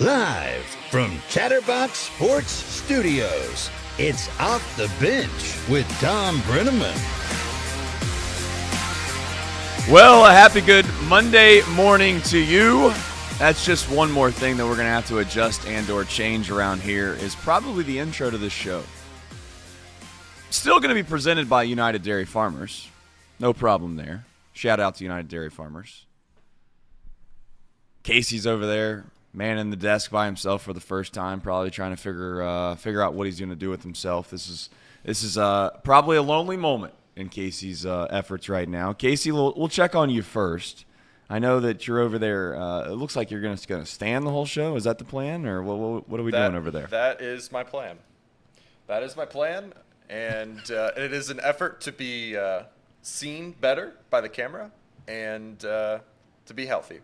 Live from Chatterbox Sports Studios, it's Off the Bench with Tom Brenneman. Well, a happy good Monday morning to you. That's just one more thing that we're going to have to adjust and or change around here is probably the intro to this show. Still going to be presented by United Dairy Farmers. No problem there. Shout out to United Dairy Farmers. Casey's over there, manning the desk by himself for the first time, probably trying to figure out what he's going to do with himself. This is probably a lonely moment in Casey's efforts right now. Casey, we'll check on you first. I know that you're over there. It looks like you're going to stand the whole show. Is that the plan, or what are we doing over there? That is my plan. That is my plan, and it is an effort to be seen better by the camera and to be healthy.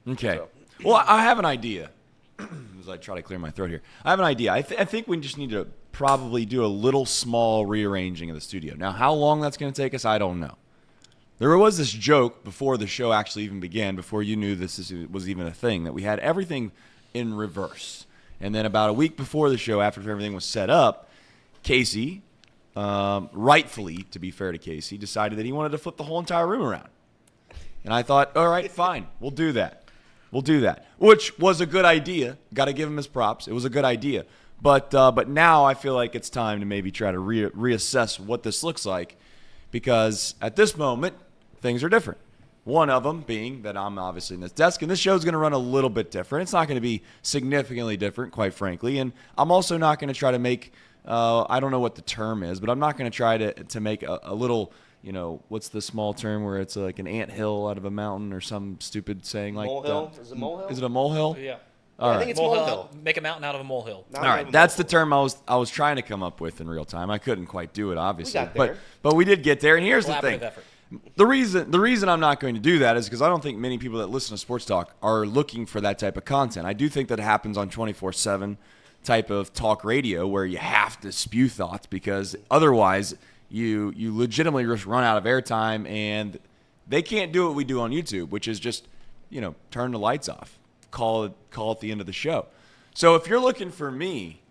Okay. So. Well, I have an idea. As I try to clear my throat here, I have an idea. I think we just need to probably do a little small rearranging of the studio. Now, how long that's going to take us, I don't know. There was this joke before the show actually even began, before you knew this was even a thing, that we had everything in reverse. And then about a week before the show, after everything was set up, Casey, rightfully, to be fair to Casey, decided that he wanted to flip the whole entire room around. And I thought, all right, fine, we'll do that. We'll do that, which was a good idea. Got to give him his props. It was a good idea. But now I feel like it's time to maybe try to reassess what this looks like, because at this moment, things are different. One of them being that I'm obviously in this desk, and this show is going to run a little bit different. It's not going to be significantly different, quite frankly. And I'm also not going to try to make, I don't know what the term is, but I'm not going to try to make a little, you know, what's the small term where it's like an anthill out of a mountain or some stupid saying like molehill? Is it molehill? Is it a molehill? Yeah. I think it's molehill. Make a mountain out of a molehill. All right, that's the term I was trying to come up with in real time. I couldn't quite do it, obviously, We got there. but we did get there. And here's the thing: Effort. the reason I'm not going to do that is because I don't think many people that listen to Sports Talk are looking for that type of content. I do think that happens on 24/7 type of talk radio where you have to spew thoughts, because otherwise you legitimately just run out of airtime, and they can't do what we do on YouTube, which is just, you know, turn the lights off, call it the end of the show. So if you're looking for me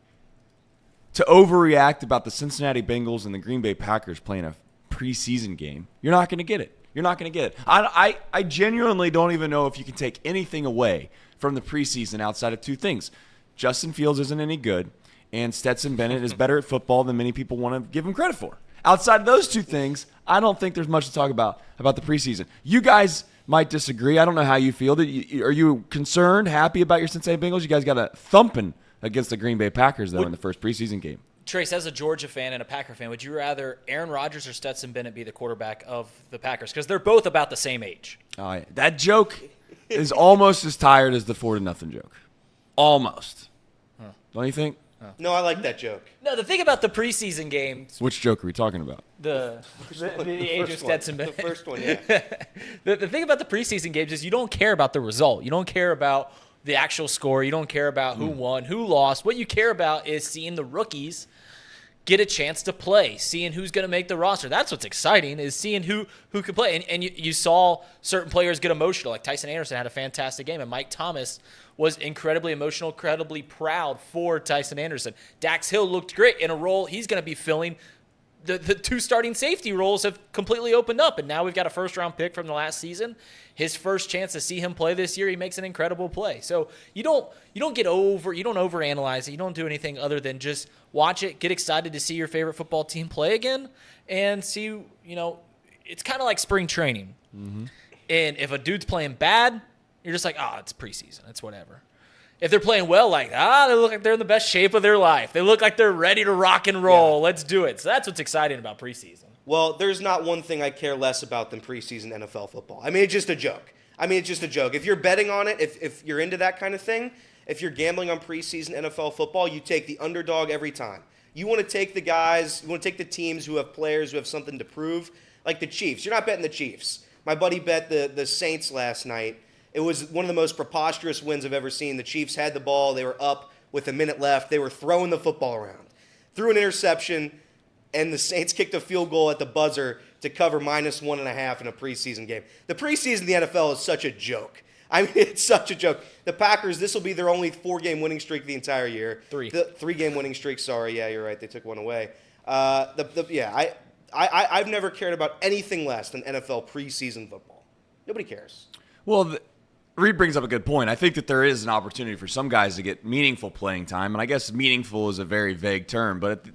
to overreact about the Cincinnati Bengals and the Green Bay Packers playing a preseason game, you're not going to get it. You're not going to get it. I genuinely don't even know if you can take anything away from the preseason outside of two things. Justin Fields isn't any good, and Stetson Bennett is better at football than many people want to give him credit for. Outside of those two things, I don't think there's much to talk about the preseason. You guys might disagree. I don't know how you feel. Are you concerned, happy about your Cincinnati Bengals? You guys got a thumping against the Green Bay Packers, though, in the first preseason game. Trace, as a Georgia fan and a Packer fan, would you rather Aaron Rodgers or Stetson Bennett be the quarterback of the Packers? Because they're both about the same age. That joke is almost as tired as the 4-0 joke. Almost. Huh. Don't you think? No, I like that joke. No, the thing about the preseason games, Which joke are we talking about? the age of Stetson Bennett. The first one, yeah. The thing about the preseason games is you don't care about the result. You don't care about the actual score. You don't care about who won, who lost. What you care about is seeing the rookies get a chance to play, seeing who's going to make the roster. That's what's exciting, is seeing who can play. And you saw certain players get emotional. Like Tyson Anderson had a fantastic game, and Mike Thomas was incredibly emotional, incredibly proud for Tyson Anderson. Dax Hill looked great in a role he's going to be filling. The two starting safety roles have completely opened up, and now we've got a first-round pick from the last season. His first chance to see him play this year, he makes an incredible play. So you don't overanalyze it. You don't do anything other than just watch it, get excited to see your favorite football team play again, and see, you know, it's kind of like spring training. Mm-hmm. And if a dude's playing bad, you're just like, it's preseason. It's whatever. If they're playing well, like, they look like they're in the best shape of their life. They look like they're ready to rock and roll. Yeah. Let's do it. So that's what's exciting about preseason. Well, there's not one thing I care less about than preseason NFL football. I mean, it's just a joke. If you're betting on it, if you're into that kind of thing, if you're gambling on preseason NFL football, you take the underdog every time. You want to take the guys, you want to take the teams who have players who have something to prove, like the Chiefs. You're not betting the Chiefs. My buddy bet the Saints last night. It was one of the most preposterous wins I've ever seen. The Chiefs had the ball. They were up with a minute left. They were throwing the football around. Threw an interception, and the Saints kicked a field goal at the buzzer to cover -1.5 in a preseason game. The preseason in the NFL is such a joke. I mean, it's such a joke. The Packers, this will be their only 4-game winning streak the entire year. 3-game winning streak. Sorry, yeah, you're right. They took one away. I've never cared about anything less than NFL preseason football. Nobody cares. Well, Reed brings up a good point. I think that there is an opportunity for some guys to get meaningful playing time, and I guess meaningful is a very vague term, but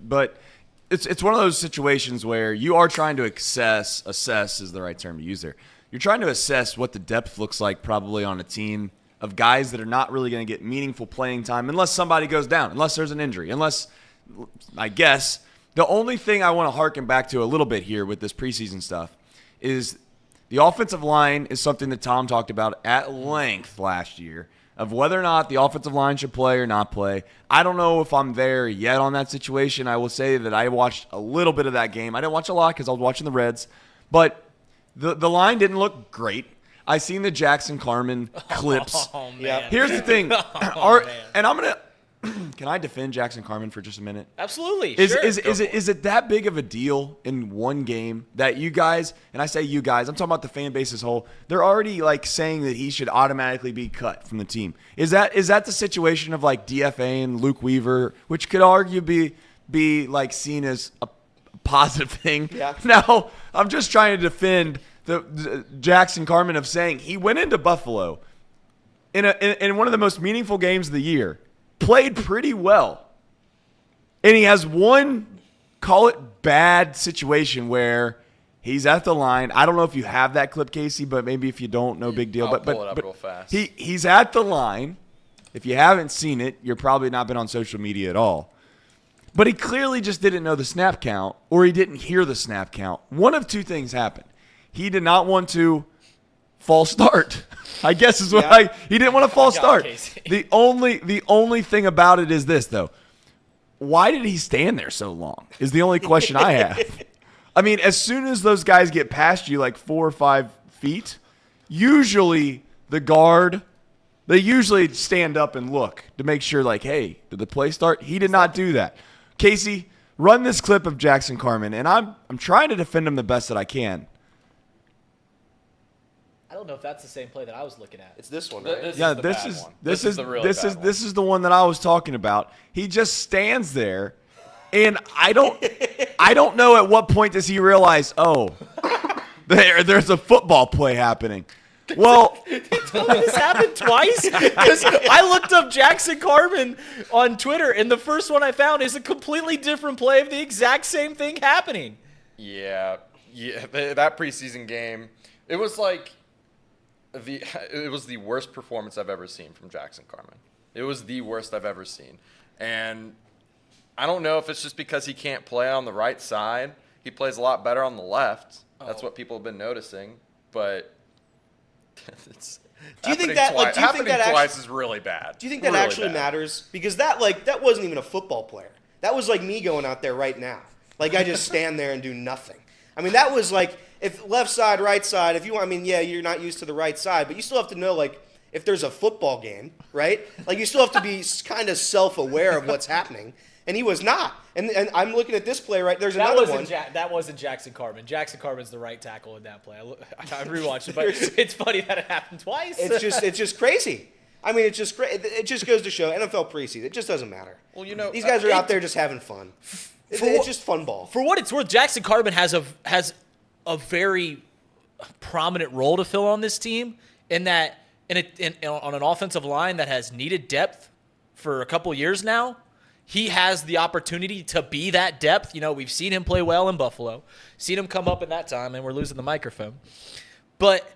it's one of those situations where you are trying to assess is the right term to use there. You're trying to assess what the depth looks like probably on a team of guys that are not really going to get meaningful playing time unless somebody goes down, unless there's an injury, unless, I guess, the only thing I want to harken back to a little bit here with this preseason stuff is the offensive line is something that Tom talked about at length last year of whether or not the offensive line should play or not play. I don't know if I'm there yet on that situation. I will say that I watched a little bit of that game. I didn't watch a lot because I was watching the Reds, but the line didn't look great. I seen the Jackson Carmen clips. Oh, man. Here's the thing. And I'm going to – can I defend Jackson Carmen for just a minute? Absolutely. Is sure. is it that big of a deal in one game that you guys, and I say you guys, I'm talking about the fan base as a whole, they're already like saying that he should automatically be cut from the team. Is that the situation of like DFA and Luke Weaver, which could arguably be like seen as a positive thing? Yeah. Now, I'm just trying to defend the Jackson Carmen of saying he went into Buffalo in one of the most meaningful games of the year. Played pretty well. And he has one, call it bad situation where he's at the line. I don't know if you have that clip, Casey, but maybe if you don't, no big deal. I'll pull it up real fast. He's at the line. If you haven't seen it, you're probably not been on social media at all. But he clearly just didn't know the snap count or he didn't hear the snap count. One of two things happened. He did not want to false start, I guess is what he didn't want to false start. The only thing about it is this, though. Why did he stand there so long is the only question I have. I mean, as soon as those guys get past you like 4 or 5 feet, usually the guard, they usually stand up and look to make sure like, hey, did the play start? He did not do that. Casey, run this clip of Jackson Carmen, and I'm trying to defend him the best that I can. I don't know if that's the same play that I was looking at. It's this one, right? This is the really bad one. This is the one that I was talking about. He just stands there, and I don't know at what point does he realize, there's a football play happening. Well, this happened twice because I looked up Jackson Carmen on Twitter, and the first one I found is a completely different play of the exact same thing happening. Yeah, that preseason game, it was like it was the worst performance I've ever seen from Jackson Carmen. It was the worst I've ever seen, and I don't know if it's just because he can't play on the right side. He plays a lot better on the left. That's what people have been noticing, but. Do you think that twice is really bad? Do you think that really actually bad. matters? Because that wasn't even a football player. That was like me going out there right now. Like I just stand there and do nothing. I mean, that was like if left side, right side. If you want, I mean, yeah, you're not used to the right side, but you still have to know like if there's a football game, right? Like you still have to be kind of self-aware of what's happening. And he was not. And I'm looking at this play right. There's another one. That wasn't Jackson Carmen. Jackson Carmen's the right tackle in that play. I rewatched it, but it's funny that it happened twice. It's just crazy. I mean, it's just it just goes to show NFL preseason. It just doesn't matter. Well, you know, these guys are out there just having fun. It's just fun ball. For what it's worth, Jackson Carmen has a very prominent role to fill on this team in that on an offensive line that has needed depth for a couple years now. He has the opportunity to be that depth. You know, we've seen him play well in Buffalo, seen him come up in that time, and we're losing the microphone. But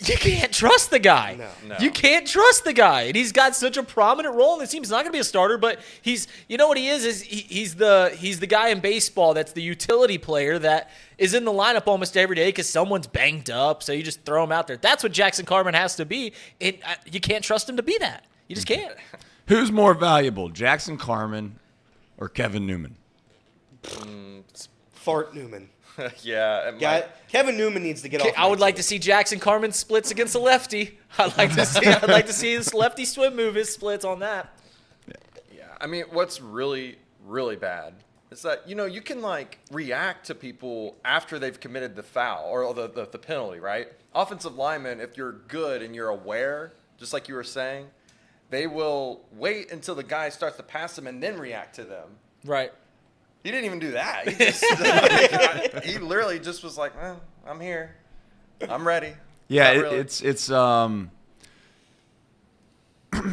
you can't trust the guy. No. You can't trust the guy. And he's got such a prominent role in the team. He's not going to be a starter, but you know what he is he's the guy in baseball that's the utility player that is in the lineup almost every day because someone's banged up, so you just throw him out there. That's what Jackson Carmen has to be, and you can't trust him to be that. You just can't. Who's more valuable, Jackson Carmen or Kevin Newman? Fart Newman. Yeah. Kevin Newman needs to get off. I would like to see Jackson Carmen splits against a lefty. I'd like to see his lefty swim move his splits on that. Yeah. I mean, what's really, really bad is that, you can, react to people after they've committed the foul or the penalty, right? Offensive linemen, if you're good and you're aware, just like you were saying, they will wait until the guy starts to pass them and then react to them. Right. He didn't even do that. He just, he literally just was like, well, I'm here. I'm ready. Yeah, Not really. it's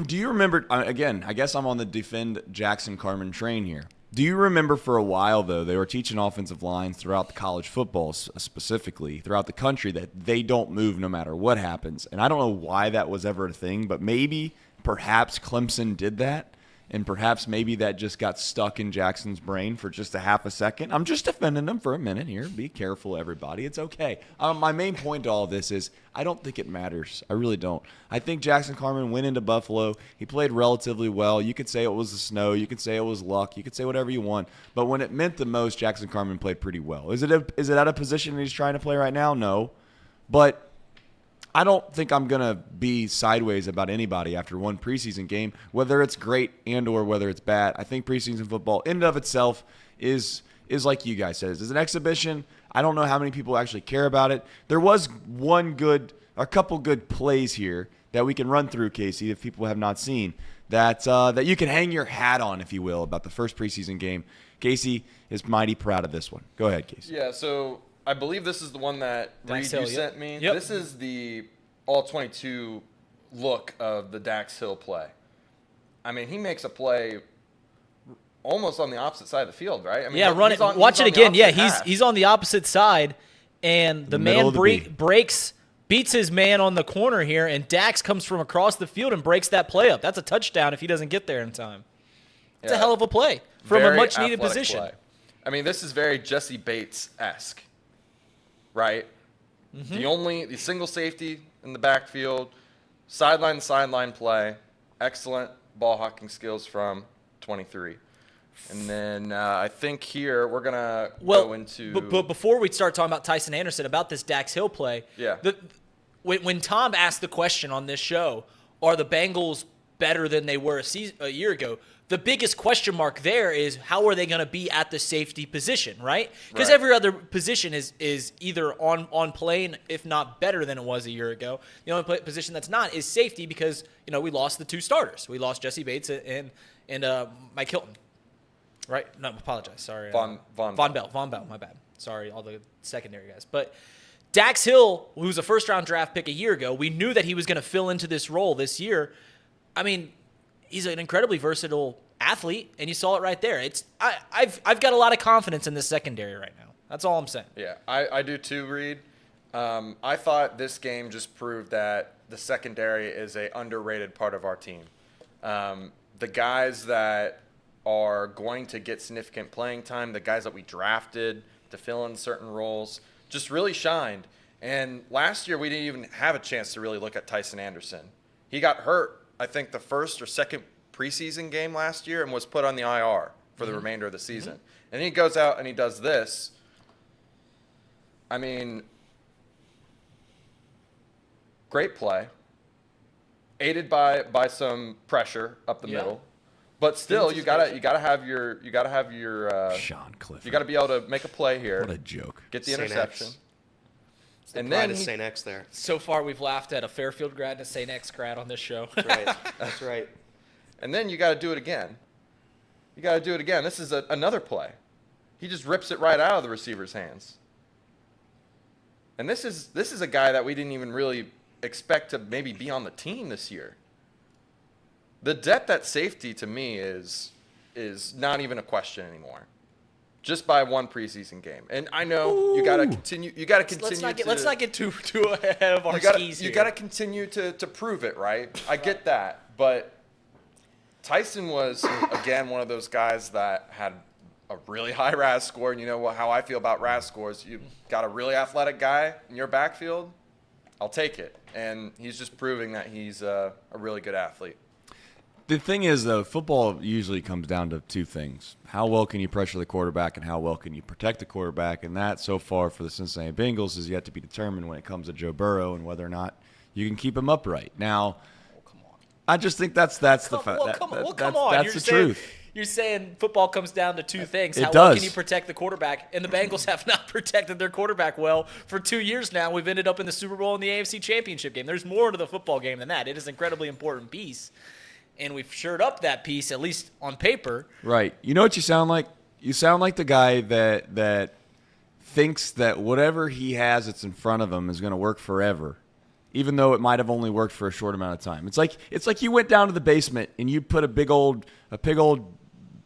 do you remember, again, I guess I'm on the defend Jackson Carmen train here. Do you remember for a while, though, they were teaching offensive lines throughout the college football, specifically throughout the country, that they don't move no matter what happens? And I don't know why that was ever a thing, but perhaps Clemson did that. And perhaps maybe that just got stuck in Jackson's brain for just a half a second. I'm just defending them for a minute here. Be careful, everybody. It's okay. My main point to all of this is I don't think it matters. I really don't. I think Jackson Carmen went into Buffalo. He played relatively well. You could say it was the snow. You could say it was luck. You could say whatever you want. But when it meant the most, Jackson Carmen played pretty well. Is it at a position that he's trying to play right now? No. But I don't think I'm going to be sideways about anybody after one preseason game, whether it's great and or whether it's bad. I think preseason football in and of itself is like you guys said. It's an exhibition. I don't know how many people actually care about it. There was a couple good plays here that we can run through, Casey, if people have not seen, that you can hang your hat on, if you will, about the first preseason game. Casey is mighty proud of this one. Go ahead, Casey. Yeah, so I believe this is the one that Reed, you sent me. Yep. This is the all-22 look of the Dax Hill play. I mean, he makes a play almost on the opposite side of the field, right? I mean, yeah, run it. Watch it again. Yeah, he's on the opposite side, and the man breaks, beats his man on the corner here, and Dax comes from across the field and breaks that play up. That's a touchdown if he doesn't get there in time. It's a hell of a play from a much-needed position. Play. I mean, this is very Jesse Bates-esque, right? Mm-hmm. The single safety in the backfield, sideline play, excellent ball hawking skills from 23. And then I think here we're going to go into... But before we start talking about Tyson Anderson, about this Dax Hill play, yeah. When Tom asked the question on this show, are the Bengals better than they were a year ago, the biggest question mark there is how are they going to be at the safety position, right? Because every other position is either on plane, if not better than it was a year ago. The only position that's not is safety because, we lost the two starters. We lost Jesse Bates and Mike Hilton. Right? No, apologize. Sorry. Von Bell, my bad. Sorry, all the secondary guys. But Dax Hill, who was a first-round draft pick a year ago, we knew that he was going to fill into this role this year. I mean, he's an incredibly versatile athlete, and you saw it right there. I've got a lot of confidence in this secondary right now. That's all I'm saying. Yeah, I do too, Reed. I thought this game just proved that the secondary is a underrated part of our team. The guys that are going to get significant playing time, the guys that we drafted to fill in certain roles, just really shined. And last year we didn't even have a chance to really look at Tyson Anderson. He got hurt, I think, the first or second preseason game last year and was put on the IR for the remainder of the season. Mm-hmm. And he goes out and he does this. I mean, great play, aided by some pressure up the middle. But still, you gotta have your Sean Clifford. You gotta be able to make a play here. What a joke! Get the interception. And then St. X there. So far, we've laughed at a Fairfield grad and a St. X grad on this show. That's right. That's right. And then you got to do it again. This is another play. He just rips it right out of the receiver's hands. And this is a guy that we didn't even really expect to maybe be on the team this year. The depth at safety to me is not even a question anymore. Just by one preseason game. And I know you got to continue. Let's not get too ahead of our skis here. You got to continue to prove it, right? I get that, but Tyson was again one of those guys that had a really high RAS score, and you know how I feel about RAS scores. You got a really athletic guy in your backfield, I'll take it. And he's just proving that he's a really good athlete. The thing is, though, football usually comes down to two things. How well can you pressure the quarterback and how well can you protect the quarterback? And that, so far, for the Cincinnati Bengals is yet to be determined when it comes to Joe Burrow and whether or not you can keep him upright. Now, I just think that's the fact. That's the truth. you're saying football comes down to two things. How It well does. can you protect the quarterback? And the Bengals have not protected their quarterback well for 2 years now. We've ended up in the Super Bowl and the AFC Championship game. There's more to the football game than that. It is an incredibly important piece. And we've shored up that piece, at least on paper. Right. You know what you sound like? You sound like the guy that thinks that whatever he has that's in front of him is going to work forever, even though it might have only worked for a short amount of time. It's like you went down to the basement and you put a big old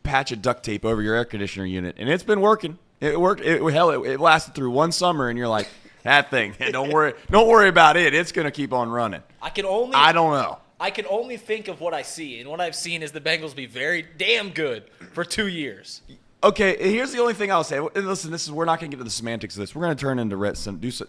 patch of duct tape over your air conditioner unit, and it's been working. It worked. It lasted through one summer, and you're like, that thing. Don't worry about it. It's going to keep on running. I don't know. I can only think of what I see, and what I've seen is the Bengals be very damn good for 2 years. Okay, here's the only thing I'll say. And listen, we're not going to get to the semantics of this. We're going to turn into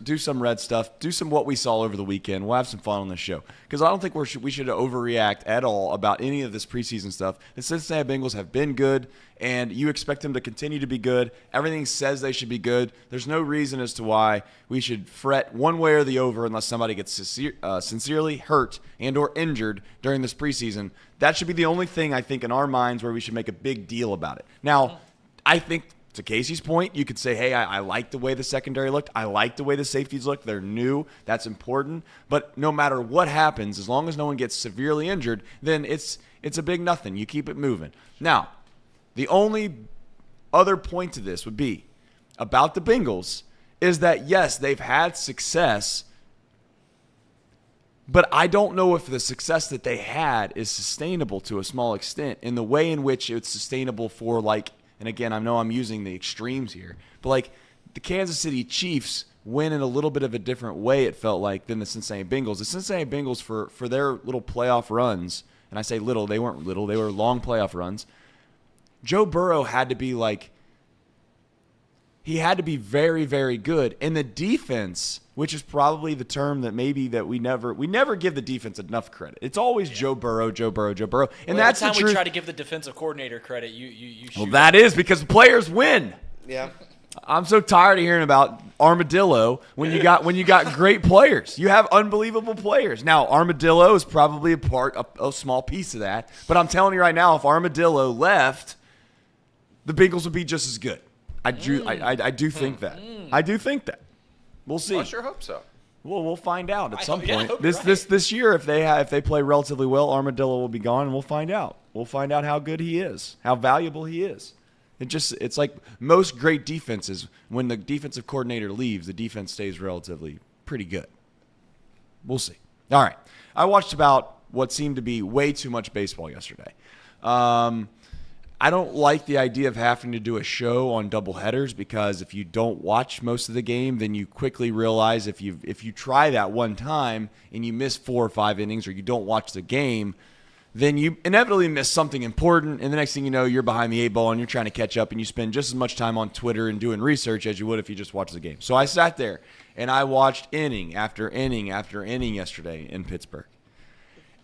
do some red stuff, do some what we saw over the weekend. We'll have some fun on this show because I don't think we should overreact at all about any of this preseason stuff. The Cincinnati Bengals have been good, and you expect them to continue to be good. Everything says they should be good. There's no reason as to why we should fret one way or the other unless somebody gets sincerely hurt and or injured during this preseason. That should be the only thing I think in our minds where we should make a big deal about it. Now, I think to Casey's point, you could say, hey, I like the way the secondary looked. I like the way the safeties looked. They're new. That's important. But no matter what happens, as long as no one gets severely injured, then it's a big nothing. You keep it moving. Now, the only other point to this would be about the Bengals is that, yes, they've had success, but I don't know if the success that they had is sustainable to a small extent in the way in which it's sustainable for, like, and again, I know I'm using the extremes here, but like the Kansas City Chiefs win in a little bit of a different way, it felt like, than the Cincinnati Bengals. The Cincinnati Bengals, for their little playoff runs, and I say little, they weren't little, they were long playoff runs, Joe Burrow had to be like, he had to be very, very good. And the defense, which is probably the term that maybe that we never give the defense enough credit. It's always Joe Burrow. And that's the truth. Every time we try to give the defensive coordinator credit, you shoot. Well, that is because players win. Yeah. I'm so tired of hearing about Armadillo when you got great players. You have unbelievable players. Now, Armadillo is probably a small piece of that. But I'm telling you right now, if Armadillo left, the Bengals would be just as good. I do think that. I do think that. We'll see. I sure hope so. Well, we'll find out at some point. hope This year, if they play relatively well, Armadillo will be gone, and we'll find out. We'll find out how good he is, how valuable he is. It's like most great defenses. When the defensive coordinator leaves, the defense stays relatively pretty good. We'll see. All right, I watched about what seemed to be way too much baseball yesterday. I don't like the idea of having to do a show on doubleheaders because if you don't watch most of the game, then you quickly realize if you try that one time and you miss 4 or 5 innings or you don't watch the game, then you inevitably miss something important, and the next thing you know, you're behind the 8 ball and you're trying to catch up, and you spend just as much time on Twitter and doing research as you would if you just watched the game. So I sat there and I watched inning after inning after inning yesterday in Pittsburgh.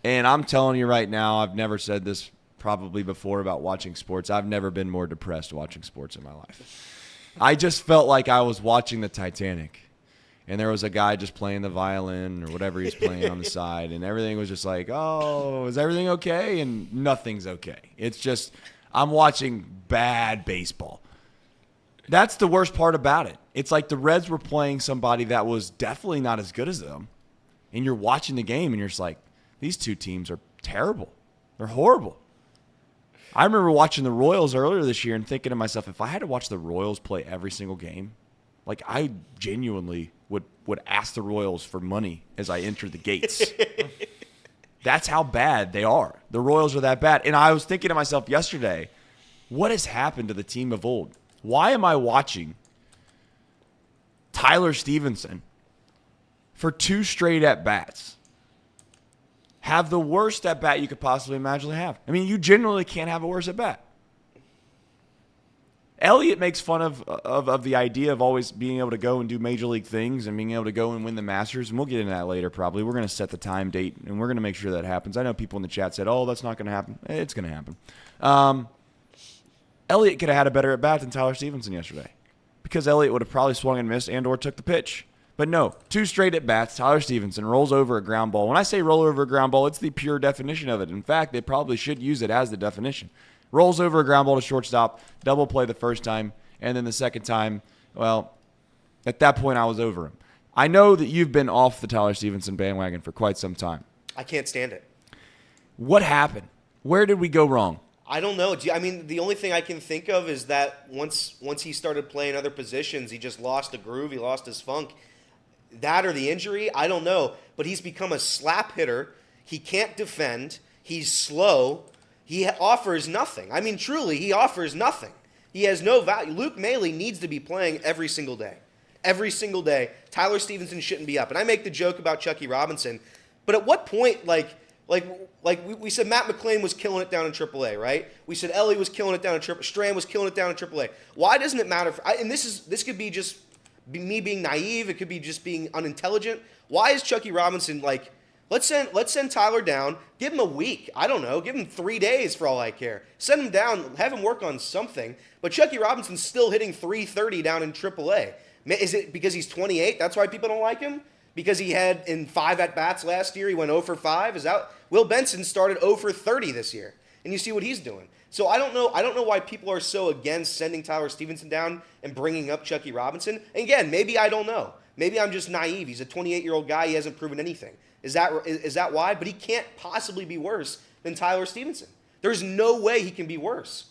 And I'm telling you right now, I've never said this probably before about watching sports. I've never been more depressed watching sports in my life. I just felt like I was watching the Titanic, and there was a guy just playing the violin or whatever he's playing on the side, and everything was just like, oh, is everything okay? And nothing's okay. It's just I'm watching bad baseball. That's the worst part about it. It's like the Reds were playing somebody that was definitely not as good as them, and you're watching the game, and you're just like, these two teams are terrible. They're horrible. I remember watching the Royals earlier this year and thinking to myself, if I had to watch the Royals play every single game, like I genuinely would ask the Royals for money as I entered the gates. That's how bad they are. The Royals are that bad. And I was thinking to myself yesterday, what has happened to the team of old? Why am I watching Tyler Stevenson for 2 straight at-bats have the worst at-bat you could possibly imagine to have? I mean, you generally can't have a worse at-bat. Elliott makes fun of the idea of always being able to go and do major league things and being able to go and win the Masters, and we'll get into that later probably. We're going to set the time, date, and we're going to make sure that happens. I know people in the chat said, oh, that's not going to happen. It's going to happen. Elliott could have had a better at-bat than Tyler Stevenson yesterday because Elliott would have probably swung and missed and or took the pitch. But no, 2 straight at-bats, Tyler Stevenson rolls over a ground ball. When I say roll over a ground ball, it's the pure definition of it. In fact, they probably should use it as the definition. Rolls over a ground ball to shortstop, double play the first time, and then the second time, well, at that point I was over him. I know that you've been off the Tyler Stevenson bandwagon for quite some time. I can't stand it. What happened? Where did we go wrong? I don't know. I mean, the only thing I can think of is that once he started playing other positions, he just lost the groove. He lost his funk. That or the injury, I don't know. But he's become a slap hitter. He can't defend. He's slow. He offers nothing. I mean, truly, he offers nothing. He has no value. Luke Maley needs to be playing every single day. Every single day. Tyler Stevenson shouldn't be up. And I make the joke about Chucky Robinson. But at what point, we said Matt McLean was killing it down in AAA, right? We said Ellie was killing it down in AAA. Strand was killing it down in AAA. Why doesn't it matter? And this could be just me being naive. It could be just being unintelligent. Why is Chucky Robinson let's send Tyler down, give him a week. I don't know. Give him 3 days for all I care. Send him down, have him work on something. But Chucky Robinson's still hitting .330 down in AAA. Is it because he's 28? That's why people don't like him? Because he had in 5 at-bats last year, he went 0 for 5? Is that Will Benson started 0 for 30 this year. And you see what he's doing. So I don't know why people are so against sending Tyler Stevenson down and bringing up Chucky Robinson. And again, maybe I don't know. Maybe I'm just naive. He's a 28-year-old guy. He hasn't proven anything. Is that why? But he can't possibly be worse than Tyler Stevenson. There's no way he can be worse.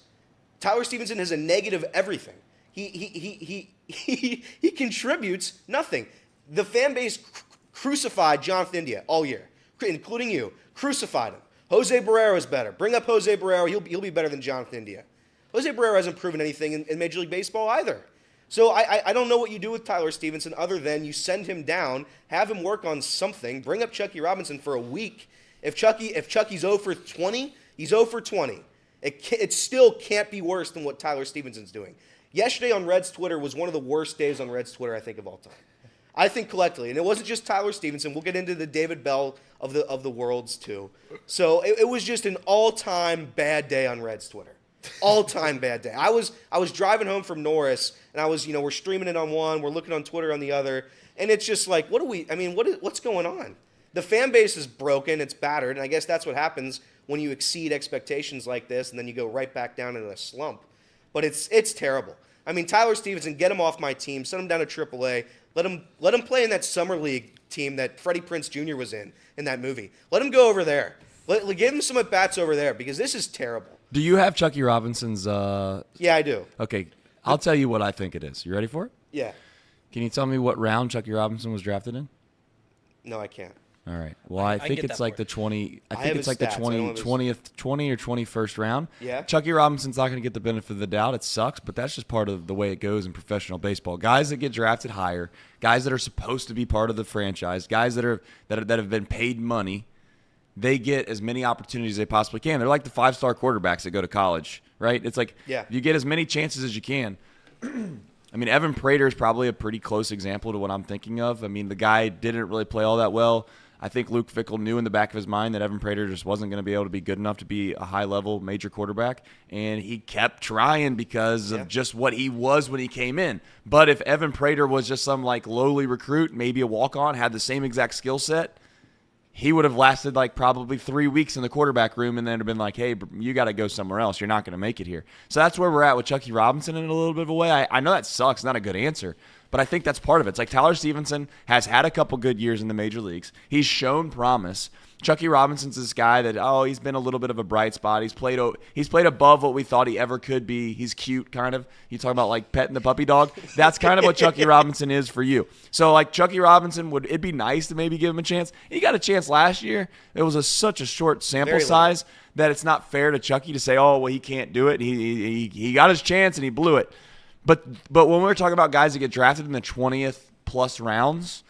Tyler Stevenson has a negative everything. He contributes nothing. The fan base crucified Jonathan India all year, including you. Crucified him. Jose Barrero is better. Bring up Jose Barrero. He'll be better than Jonathan India. Jose Barrero hasn't proven anything in Major League Baseball either. So I don't know what you do with Tyler Stevenson other than you send him down, have him work on something, bring up Chucky Robinson for a week. If Chucky's 0 for 20, he's 0 for 20. It still can't be worse than what Tyler Stevenson's doing. Yesterday on Reds Twitter was one of the worst days on Reds Twitter, I think, of all time. I think collectively. And it wasn't just Tyler Stevenson. We'll get into the David Bell of the worlds too. So it was just an all-time bad day on Reds Twitter. All-time bad day. I was driving home from Norris, and we're streaming it on one, we're looking on Twitter on the other, and it's just like, what's going on? The fan base is broken, it's battered, and I guess that's what happens when you exceed expectations like this, and then you go right back down into a slump. But it's terrible. I mean, Tyler Stevenson, get him off my team, send him down to AAA, let him play in that summer league team that Freddie Prinze Jr. was in that movie. Let him go over there. Give him some at-bats over there, because this is terrible. Do you have Chucky Robinson's Yeah, I do. Okay, I'll tell you what I think it is. You ready for it? Yeah. Can you tell me what round Chucky Robinson was drafted in? No, I can't. All right. Well, I think it's like the 20. I think have it's his like the stats. I don't have 20 or 21st round. Yeah. Chucky Robinson's not going to get the benefit of the doubt. It sucks, but that's just part of the way it goes in professional baseball. Guys that get drafted higher, guys that are supposed to be part of the franchise, guys that have been paid money, they get as many opportunities as they possibly can. They're like the 5-star quarterbacks that go to college, right? It's like you get as many chances as you can. I mean, Evan Prater is probably a pretty close example to what I'm thinking of. I mean, the guy didn't really play all that well. I think Luke Fickell knew in the back of his mind that Evan Prater just wasn't going to be able to be good enough to be a high-level major quarterback, and he kept trying because of just what he was when he came in. But if Evan Prater was just some lowly recruit, maybe a walk-on, had the same exact skill set, he would have lasted probably 3 weeks in the quarterback room and then have been like, hey, you got to go somewhere else. You're not going to make it here. So that's where we're at with Chucky Robinson in a little bit of a way. I know that sucks, not a good answer, but I think that's part of it. It's like Tyler Stevenson has had a couple good years in the major leagues. He's shown promise. Chucky Robinson's this guy that, he's been a little bit of a bright spot. He's played above what we thought he ever could be. He's cute, kind of. You talk about petting the puppy dog. That's kind of what Chucky Robinson is for you. So Chucky Robinson, it'd be nice to maybe give him a chance. He got a chance last year. It was such a short sample size that it's not fair to Chucky to say, he can't do it. He got his chance and he blew it. But when we're talking about guys that get drafted in the 20th plus rounds,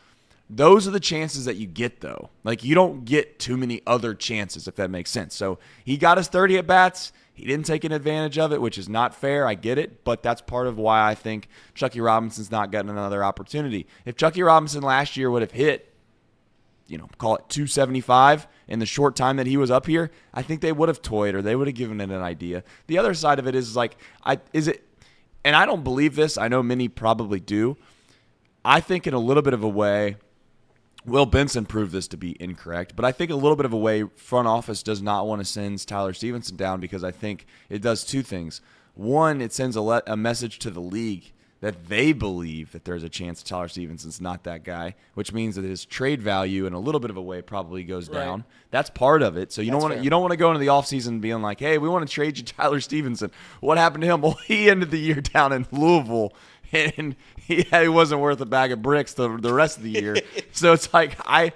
those are the chances that you get, though. You don't get too many other chances, if that makes sense. So he got his 30 at-bats. He didn't take an advantage of it, which is not fair. I get it. But that's part of why I think Chucky Robinson's not getting another opportunity. If Chucky Robinson last year would have hit, call it 275 in the short time that he was up here, I think they would have toyed or they would have given it an idea. The other side of it is and I don't believe this. I know many probably do. I think in a little bit of a way, Will Benson proved this to be incorrect, but I think a little bit of a way front office does not want to send Tyler Stevenson down because I think it does two things. One, it sends a message to the league that they believe that there's a chance Tyler Stevenson's not that guy, which means that his trade value in a little bit of a way probably goes down. That's part of it. So you don't want to go into the offseason being like, hey, we want to trade you Tyler Stevenson. What happened to him? Well, he ended the year down in Louisville, and he wasn't worth a bag of bricks the rest of the year. So it's like I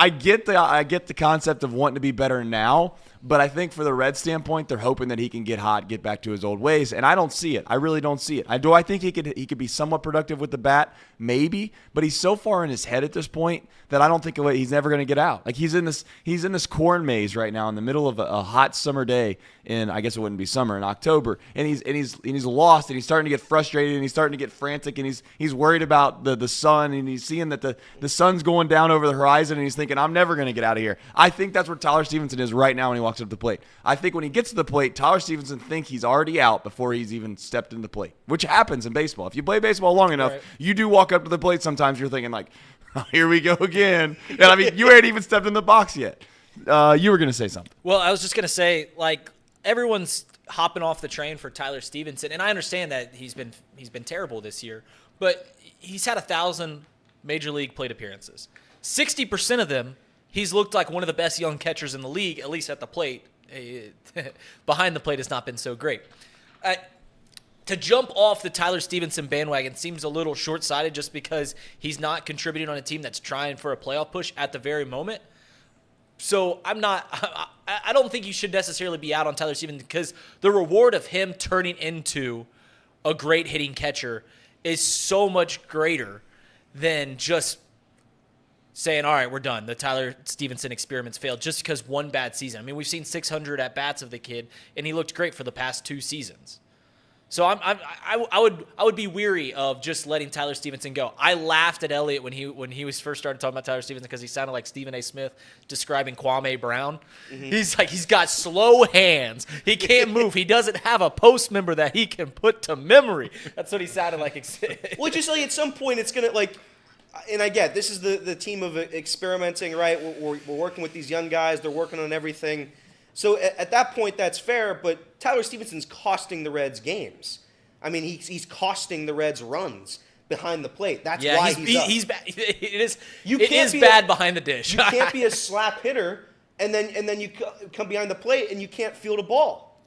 get the concept of wanting to be better now, but I think for the Reds standpoint, they're hoping that he can get hot, get back to his old ways, and I don't see it. I really don't see it. I think he could be somewhat productive with the bat, maybe, but he's so far in his head at this point that I don't think he's never going to get out. Like he's in this corn maze right now in the middle of a hot summer day in, I guess it wouldn't be summer, in October, and he's lost, and he's starting to get frustrated, and he's starting to get frantic, and he's worried about the sun, and he's seeing that the sun's going down over the horizon, and he's thinking, I'm never going to get out of here. I think that's where Tyler Stevenson is right now when he walks up to the plate. I think when he gets to the plate, Tyler Stevenson thinks he's already out before he's even stepped in the plate, which happens in baseball. If you play baseball long enough, you do walk up to the plate sometimes, you're thinking like, oh, here we go again. And I mean, you ain't even stepped in the box yet. You were going to say something. Well, I was just going to say, like, everyone's hopping off the train for Tyler Stevenson, and I understand that he's been terrible this year, but he's had 1,000 major league plate appearances. 60% of them, he's looked like one of the best young catchers in the league, at least at the plate. Behind the plate has not been so great. To jump off the Tyler Stevenson bandwagon seems a little short-sighted just because he's not contributing on a team that's trying for a playoff push at the very moment. So I don't think you should necessarily be out on Tyler Stevenson because the reward of him turning into a great hitting catcher is so much greater than just saying, all right, we're done. The Tyler Stevenson experiment's failed just because one bad season. I mean, we've seen 600 at-bats of the kid, and he looked great for the past 2 seasons. So I would be weary of just letting Tyler Stevenson go. I laughed at Elliott when he was first started talking about Tyler Stevenson because he sounded like Stephen A. Smith describing Kwame Brown. Mm-hmm. He's like, he's got slow hands. He can't move. He doesn't have a post member that he can put to memory. That's what he sounded like. Well, just like at some point it's going to like, and I get this is the team of experimenting, right? We're working with these young guys. They're working on everything. So at that point, that's fair, but Tyler Stevenson's costing the Reds games. I mean, he's costing the Reds runs behind the plate. That's why he's bad. It is bad behind the dish. You can't be a slap hitter, and then you come behind the plate and you can't field a ball.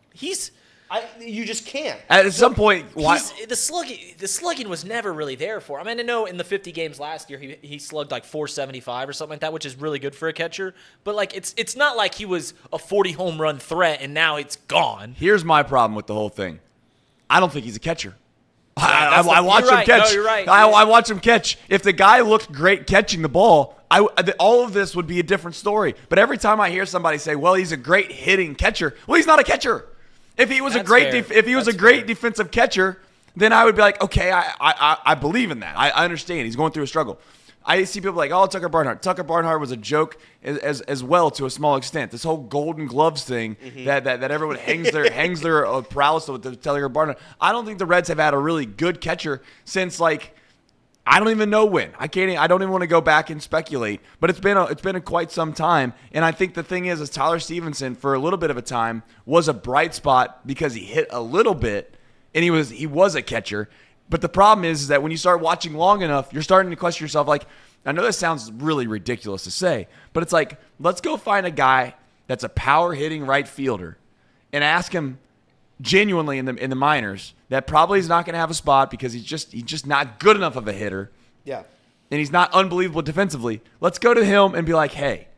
You just can't. At some point, the slugging was never really there for him. I mean, I know in the 50 games last year he slugged like 475 or something like that, which is really good for a catcher. But like it's not like he was a 40 home run threat and now it's gone. Here's my problem with the whole thing. I don't think he's a catcher. I watch him catch. No, you're right. I watch him catch. If the guy looked great catching the ball, all of this would be a different story. But every time I hear somebody say, "Well, he's a great hitting catcher," well, he's not a catcher. If he was a great defensive catcher, then I would be like, okay, I believe in that. I understand. He's going through a struggle. I see people like, oh, Tucker Barnhart. Tucker Barnhart was a joke as well to a small extent. This whole Golden Gloves thing that everyone hangs their prowess with Tucker Barnhart. I don't think the Reds have had a really good catcher since like I don't even know when. I don't even want to go back and speculate. But it's been quite some time. And I think the thing is Tyler Stevenson for a little bit of a time was a bright spot because he hit a little bit and he was a catcher. But the problem is that when you start watching long enough, you're starting to question yourself. Like, I know this sounds really ridiculous to say, but it's like, let's go find a guy that's a power hitting right fielder and ask him genuinely in the minors that probably is not going to have a spot because he's just not good enough of a hitter. Yeah. And he's not unbelievable defensively. Let's go to him and be like, hey,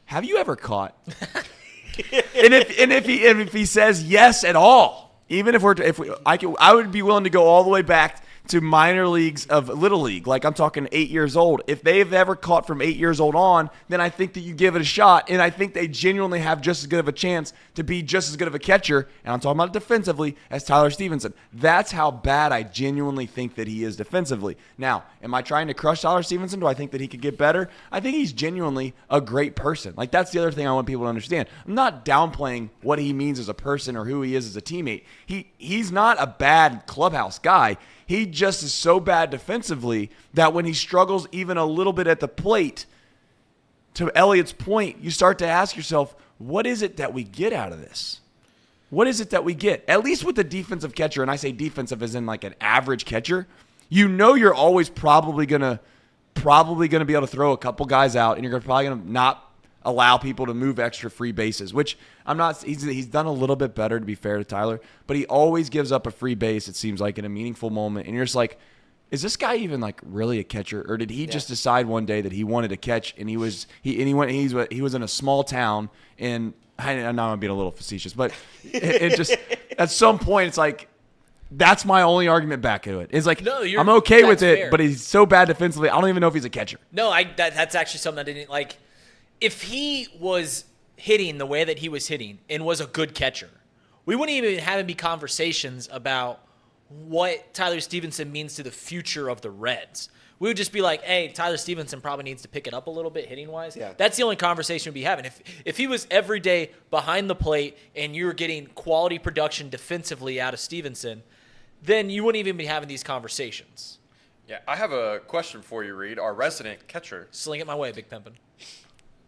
have you ever caught? and if he says yes at all, even I would be willing to go all the way back to minor leagues of Little League. Like I'm talking 8 years old. If they've ever caught from 8 years old on, then I think that you give it a shot. And I think they genuinely have just as good of a chance to be just as good of a catcher, and I'm talking about defensively, as Tyler Stevenson. That's how bad I genuinely think that he is defensively. Now, am I trying to crush Tyler Stevenson? Do I think that he could get better? I think he's genuinely a great person. Like that's the other thing I want people to understand. I'm not downplaying what he means as a person or who he is as a teammate. He's not a bad clubhouse guy. he just is so bad defensively that when he struggles even a little bit at the plate, to Elliott's point, you start to ask yourself, what is it that we get out of this? What is it that we get? At least with the defensive catcher, and I say defensive as in like an average catcher, you know you're always probably gonna be able to throw a couple guys out, and you're probably gonna not allow people to move extra free bases, which I'm not. He's done a little bit better, to be fair to Tyler, but he always gives up a free base, it seems like, in a meaningful moment, and you're just like, is this guy even like really a catcher, or did he just decide one day that he wanted to catch, and he was in a small town, and I know I'm being a little facetious, but it just at some point it's like, that's my only argument back to it. It's like, no, I'm okay with it, fair. But he's so bad defensively, I don't even know if he's a catcher. No, that's actually something I didn't like. If he was hitting the way that he was hitting and was a good catcher, we wouldn't even have any conversations about what Tyler Stevenson means to the future of the Reds. We would just be like, hey, Tyler Stevenson probably needs to pick it up a little bit hitting-wise. Yeah. That's the only conversation we'd be having. If he was every day behind the plate and you were getting quality production defensively out of Stevenson, then you wouldn't even be having these conversations. Yeah, I have a question for you, Reed, our resident catcher. Sling it my way, Big Pimpin'.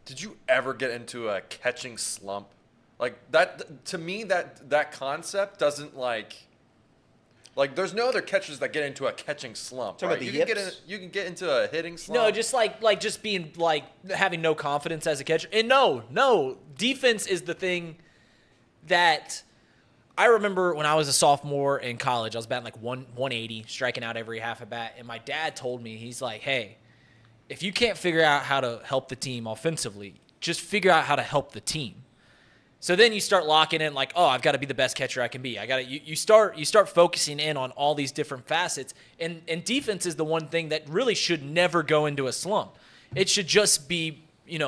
Did you ever get into a catching slump? Like, that, to me, that concept doesn't like there's no other catchers that get into a catching slump. Right? You can get into a hitting slump. No, just like just being like having no confidence as a catcher. And no, defense is the thing that I remember when I was a sophomore in college. I was batting like 180, striking out every half a bat. And my dad told me, he's like, hey, if you can't figure out how to help the team offensively, just figure out how to help the team. So then you start locking in like, oh, I've got to be the best catcher I can be. You start focusing in on all these different facets. And defense is the one thing that really should never go into a slump. It should just be,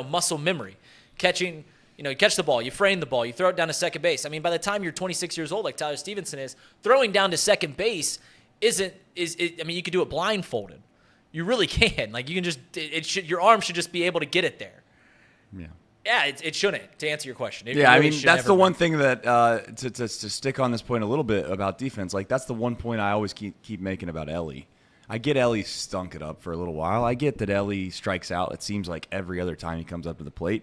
muscle memory. Catching, you catch the ball, you frame the ball, you throw it down to second base. I mean, by the time you're 26 years old, like Tyler Stevenson is, throwing down to second base you could do it blindfolded. You really can. Like, you can just, your arm should just be able to get it there. Yeah. Yeah, it shouldn't, to answer your question. That's the one thing that, to stick on this point a little bit about defense, like, that's the one point I always keep making about Ellie. I get Ellie stunk it up for a little while. I get that Ellie strikes out, it seems like, every other time he comes up to the plate.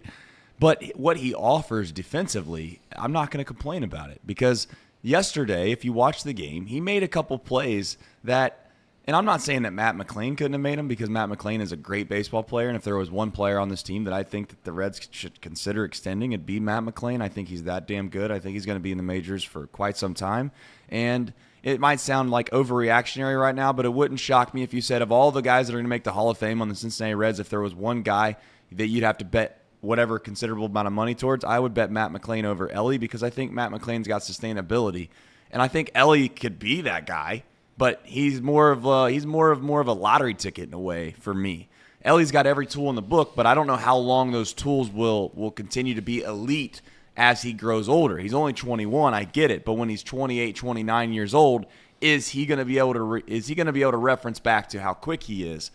But what he offers defensively, I'm not going to complain about it. Because yesterday, if you watch the game, he made a couple plays that, and I'm not saying that Matt McLean couldn't have made them, because Matt McLean is a great baseball player, and if there was one player on this team that I think that the Reds should consider extending, it'd be Matt McLean. I think he's that damn good. I think he's going to be in the majors for quite some time. And it might sound like overreactionary right now, but it wouldn't shock me if you said, of all the guys that are going to make the Hall of Fame on the Cincinnati Reds, if there was one guy that you'd have to bet whatever considerable amount of money towards, I would bet Matt McLean over Ellie, because I think Matt McLean's got sustainability. And I think Ellie could be that guy. But he's more of a lottery ticket in a way for me. Ellie's got every tool in the book, but I don't know how long those tools will continue to be elite as he grows older. He's only 21, I get it, but when he's 28, 29 years old, is he going to be able to reference back to how quick he is?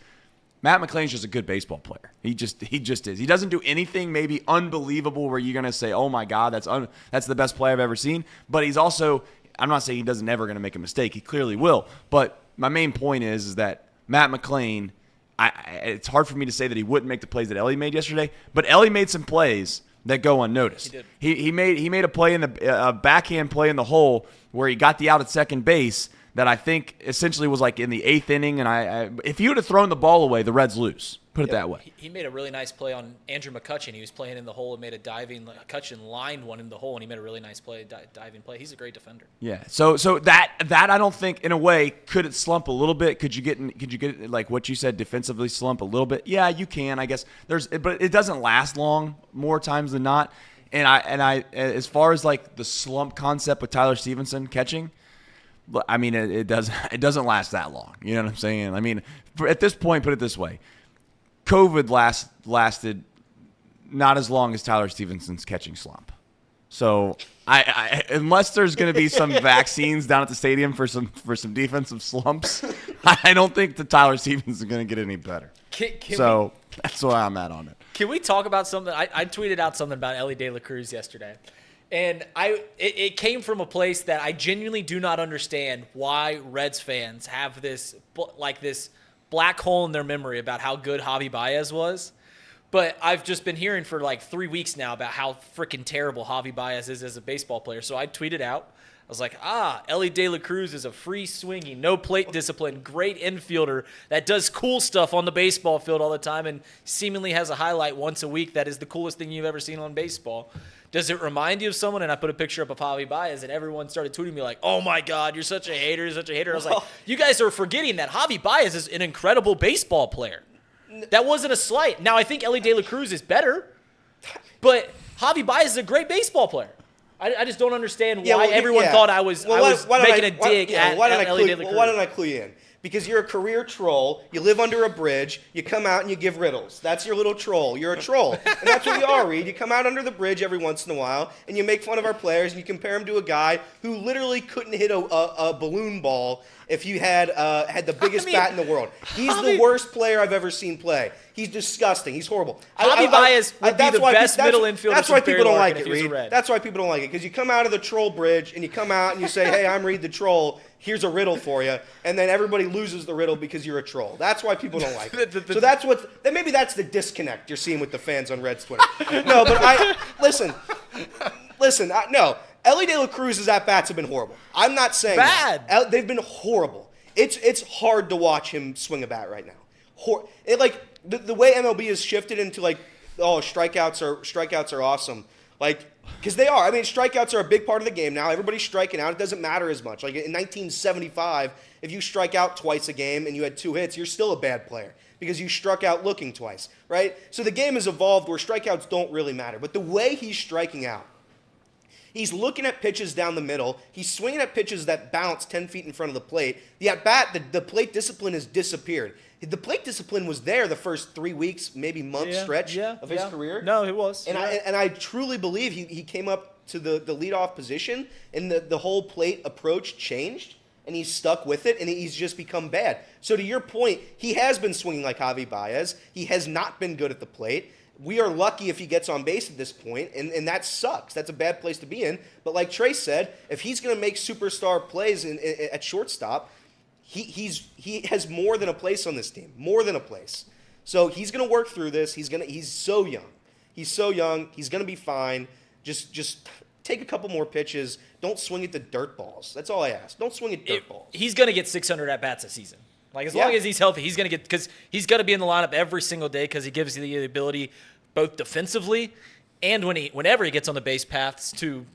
Matt McLean's just a good baseball player. He just is. He doesn't do anything maybe unbelievable where you're going to say, "Oh my God, that's the best play I've ever seen." But he's also, I'm not saying he doesn't ever going to make a mistake. He clearly will. But my main point is that Matt McLean, it's hard for me to say that he wouldn't make the plays that Ellie made yesterday, but Ellie made some plays that go unnoticed. He did. He made a play in a backhand play in the hole where he got the out at second base that I think essentially was like in the 8th inning. And if he would have thrown the ball away, the Reds lose. Put it that way. He made a really nice play on Andrew McCutchen. He was playing in the hole and made a diving. McCutchen lined one in the hole, and he made a really nice play, diving play. He's a great defender. Yeah. So that I don't think, in a way, could it slump a little bit? Could you get like what you said, defensively slump a little bit? Yeah, you can. I guess but it doesn't last long more times than not. And I as far as like the slump concept with Tyler Stevenson catching, I mean it doesn't last that long. You know what I'm saying? I mean, at this point, put it this way. COVID lasted not as long as Tyler Stevenson's catching slump. So I unless there's going to be some vaccines down at the stadium for some defensive slumps, I don't think that Tyler Stevenson's going to get any better. That's where I'm at on it. Can we talk about something? I tweeted out something about Ellie De La Cruz yesterday. And it came from a place that I genuinely do not understand why Reds fans have this black hole in their memory about how good Javi Baez was. But I've just been hearing for like 3 weeks now about how freaking terrible Javi Baez is as a baseball player. So I tweeted out, I was like, Ellie De La Cruz is a free-swinging, no-plate discipline, great infielder that does cool stuff on the baseball field all the time and seemingly has a highlight once a week that is the coolest thing you've ever seen on baseball. Does it remind you of someone? And I put a picture up of Javi Baez, and everyone started tweeting me like, oh, my God, you're such a hater, you're such a hater. I was like, you guys are forgetting that Javi Baez is an incredible baseball player. That wasn't a slight. Now, I think Ellie De La Cruz is better, but Javi Baez is a great baseball player. I just don't understand why everyone thought I was making a dig at Ellie De La Cruz. Why don't I clue you in? Because you're a career troll. You live under a bridge. You come out and you give riddles. That's your little troll. You're a troll. And that's what you are, Reed. You come out under the bridge every once in a while, and you make fun of our players, and you compare him to a guy who literally couldn't hit a balloon ball if you had the biggest bat in the world. He's the worst player I've ever seen play. He's disgusting. He's horrible. Javi Baez would be the best middle infielder. That's why people don't like Larkin it, Reed. That's why people don't like it, because you come out of the troll bridge, and you come out and you say, hey, I'm Reed the Troll. Here's a riddle for you, and then everybody loses the riddle because you're a troll. That's why people don't like it. So that's maybe that's the disconnect you're seeing with the fans on Reds Twitter. No, but listen. No, Ellie De La Cruz's at-bats have been horrible. I'm not saying bad. That. They've been horrible. It's hard to watch him swing a bat right now. The way MLB has shifted into strikeouts are awesome. Because they are. I mean, strikeouts are a big part of the game now. Everybody's striking out. It doesn't matter as much. Like in 1975, if you strike out twice a game and you had 2 hits, you're still a bad player because you struck out looking twice, right? So the game has evolved where strikeouts don't really matter. But the way he's striking out, he's looking at pitches down the middle. He's swinging at pitches that bounce 10 feet in front of the plate. The at-bat, the plate discipline has disappeared. The plate discipline was there the first 3 weeks, maybe month stretch of his career. No, it was. And I truly believe he came up to the leadoff position, and the whole plate approach changed, and he's stuck with it, and he's just become bad. So to your point, he has been swinging like Javi Baez. He has not been good at the plate. We are lucky if he gets on base at this point, and that sucks. That's a bad place to be in. But like Trace said, if he's going to make superstar plays at shortstop, he has more than a place on this team, more than a place. So he's going to work through this. He's so young. He's going to be fine. Just take a couple more pitches. Don't swing at the dirt balls. That's all I ask. Don't swing at dirt balls. He's going to get 600 at bats a season. As long as he's healthy, he's going to get, because he's going to be in the lineup every single day because he gives you the ability both defensively and whenever he gets on the base paths to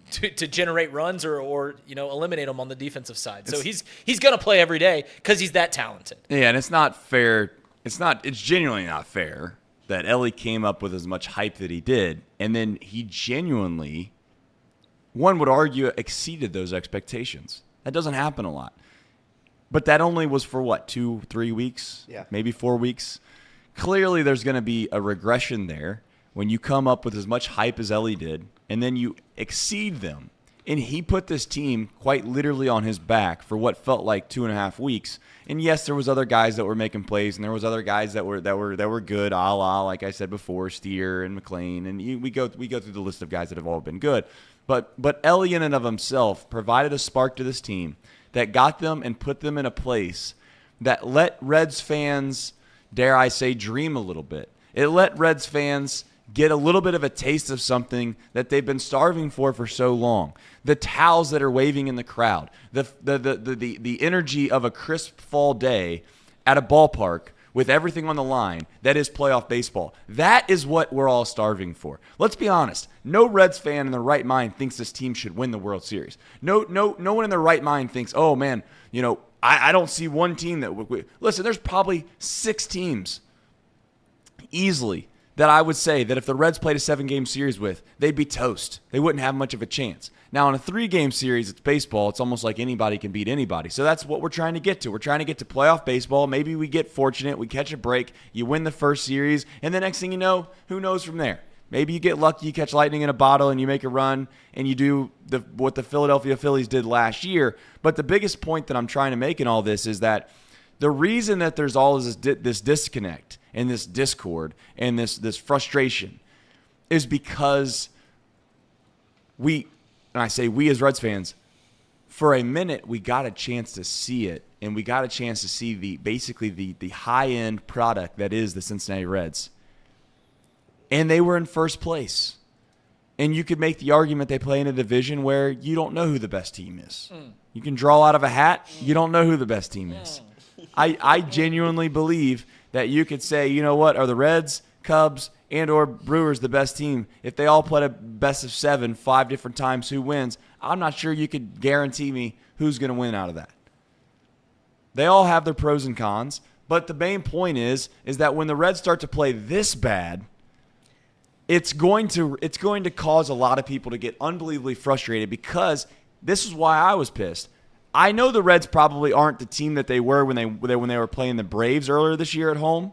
generate runs or eliminate them on the defensive side. So he's going to play every day because he's that talented. Yeah, and it's not fair. It's genuinely not fair that Ellie came up with as much hype that he did, and then he genuinely, one would argue, exceeded those expectations. That doesn't happen a lot. But that only was for 2-3 weeks? Yeah. Maybe 4 weeks? Clearly there's going to be a regression there when you come up with as much hype as Ellie did, and then you exceed them. And he put this team quite literally on his back for what felt like 2.5 weeks. And yes, there was other guys that were making plays, and there was other guys that were good, a la, like I said before, Steer and McLean, and we go through the list of guys that have all been good. But Ellie in and of himself provided a spark to this team that got them and put them in a place that let Reds fans, dare I say, dream a little bit. It let Reds fans get a little bit of a taste of something that they've been starving for so long. The towels that are waving in the crowd, the energy of a crisp fall day at a ballpark with everything on the line that is playoff baseball. That is what we're all starving for. Let's be honest. No Reds fan in their right mind thinks this team should win the World Series. No one in their right mind thinks, oh man, I don't see one team that would. Listen, there's probably 6 teams easily that I would say that if the Reds played a 7-game series with, they'd be toast. They wouldn't have much of a chance. Now, in a 3-game series, it's baseball. It's almost like anybody can beat anybody. So that's what we're trying to get to. We're trying to get to playoff baseball. Maybe we get fortunate. We catch a break. You win the first series. And the next thing you know, who knows from there? Maybe you get lucky. You catch lightning in a bottle and you make a run and you do what the Philadelphia Phillies did last year. But the biggest point that I'm trying to make in all this is that the reason that there's all this disconnect and this discord and this frustration is because we and I say we as Reds fans, for a minute we got a chance to see it, and we got a chance to see the high-end product that is the Cincinnati Reds. And they were in first place. And you could make the argument they play in a division where you don't know who the best team is. You can draw out of a hat, you don't know who the best team is. I genuinely believe that you could say, you know what, are the Reds, Cubs, and or Brewers the best team? If they all played a best of 7 5 different times, who wins? I'm not sure you could guarantee me who's going to win out of that. They all have their pros and cons, but the main point is that when the Reds start to play this bad, it's going to cause a lot of people to get unbelievably frustrated, because this is why I was pissed. I know the Reds probably aren't the team that they were when they were playing the Braves earlier this year at home,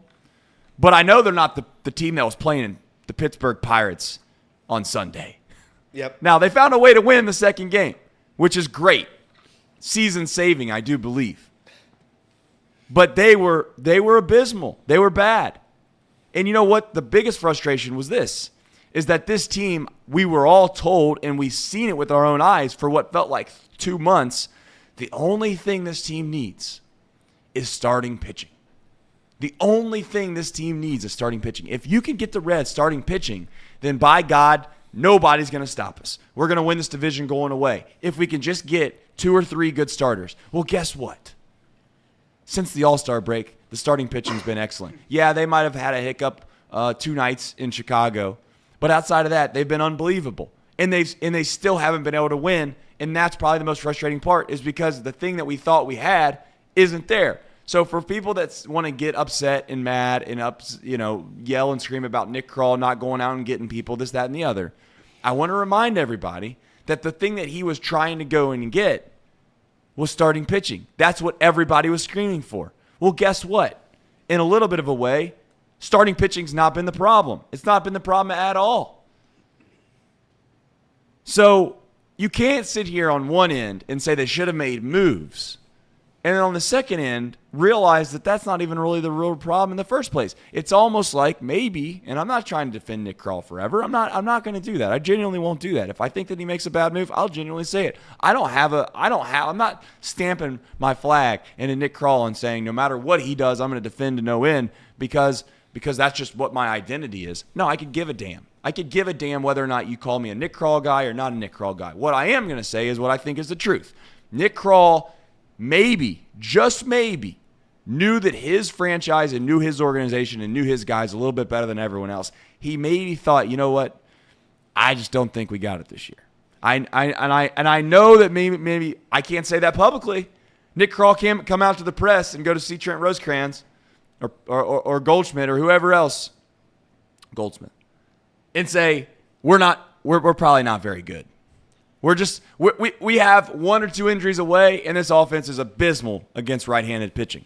but I know they're not the team that was playing the Pittsburgh Pirates on Sunday. Yep. Now, they found a way to win the second game, which is great. Season saving, I do believe. But they were abysmal. They were bad. And you know what? The biggest frustration was this, is that this team, we were all told, and we've seen it with our own eyes for what felt like 2 months, the only thing this team needs is starting pitching. The only thing this team needs is starting pitching. If you can get the Reds starting pitching, then by God, nobody's going to stop us. We're going to win this division going away. If we can just get 2 or 3 good starters. Well, guess what? Since the All-Star break, the starting pitching's been excellent. Yeah, they might have had a hiccup 2 nights in Chicago, but outside of that, they've been unbelievable. And they still haven't been able to win, and that's probably the most frustrating part, is because the thing that we thought we had isn't there. So for people that want to get upset and mad and yell and scream about Nick Krall not going out and getting people, this, that, and the other, I want to remind everybody that the thing that he was trying to go in and get was starting pitching. That's what everybody was screaming for. Well, guess what? In a little bit of a way, starting pitching's not been the problem. It's not been the problem at all. So you can't sit here on one end and say they should have made moves, and then on the second end, realize that that's not even really the real problem in the first place. It's almost like maybe, and I'm not trying to defend Nick Krall forever. I'm not going to do that. I genuinely won't do that. If I think that he makes a bad move, I'll genuinely say it. I'm not stamping my flag into Nick Krall and saying no matter what he does, I'm going to defend to no end because that's just what my identity is. No, I could give a damn. I could give a damn whether or not you call me a Nick Krall guy or not a Nick Krall guy. What I am going to say is what I think is the truth. Nick Krall maybe, just maybe, knew that his franchise and knew his organization and knew his guys a little bit better than everyone else. He maybe thought, you know what? I just don't think we got it this year. I know that maybe I can't say that publicly. Nick Krall can't come out to the press and go to see Trent Rosecrans or Goldschmidt or whoever else, Goldsmith, and say we're probably not very good. We have 1 or 2 injuries away, and this offense is abysmal against right-handed pitching.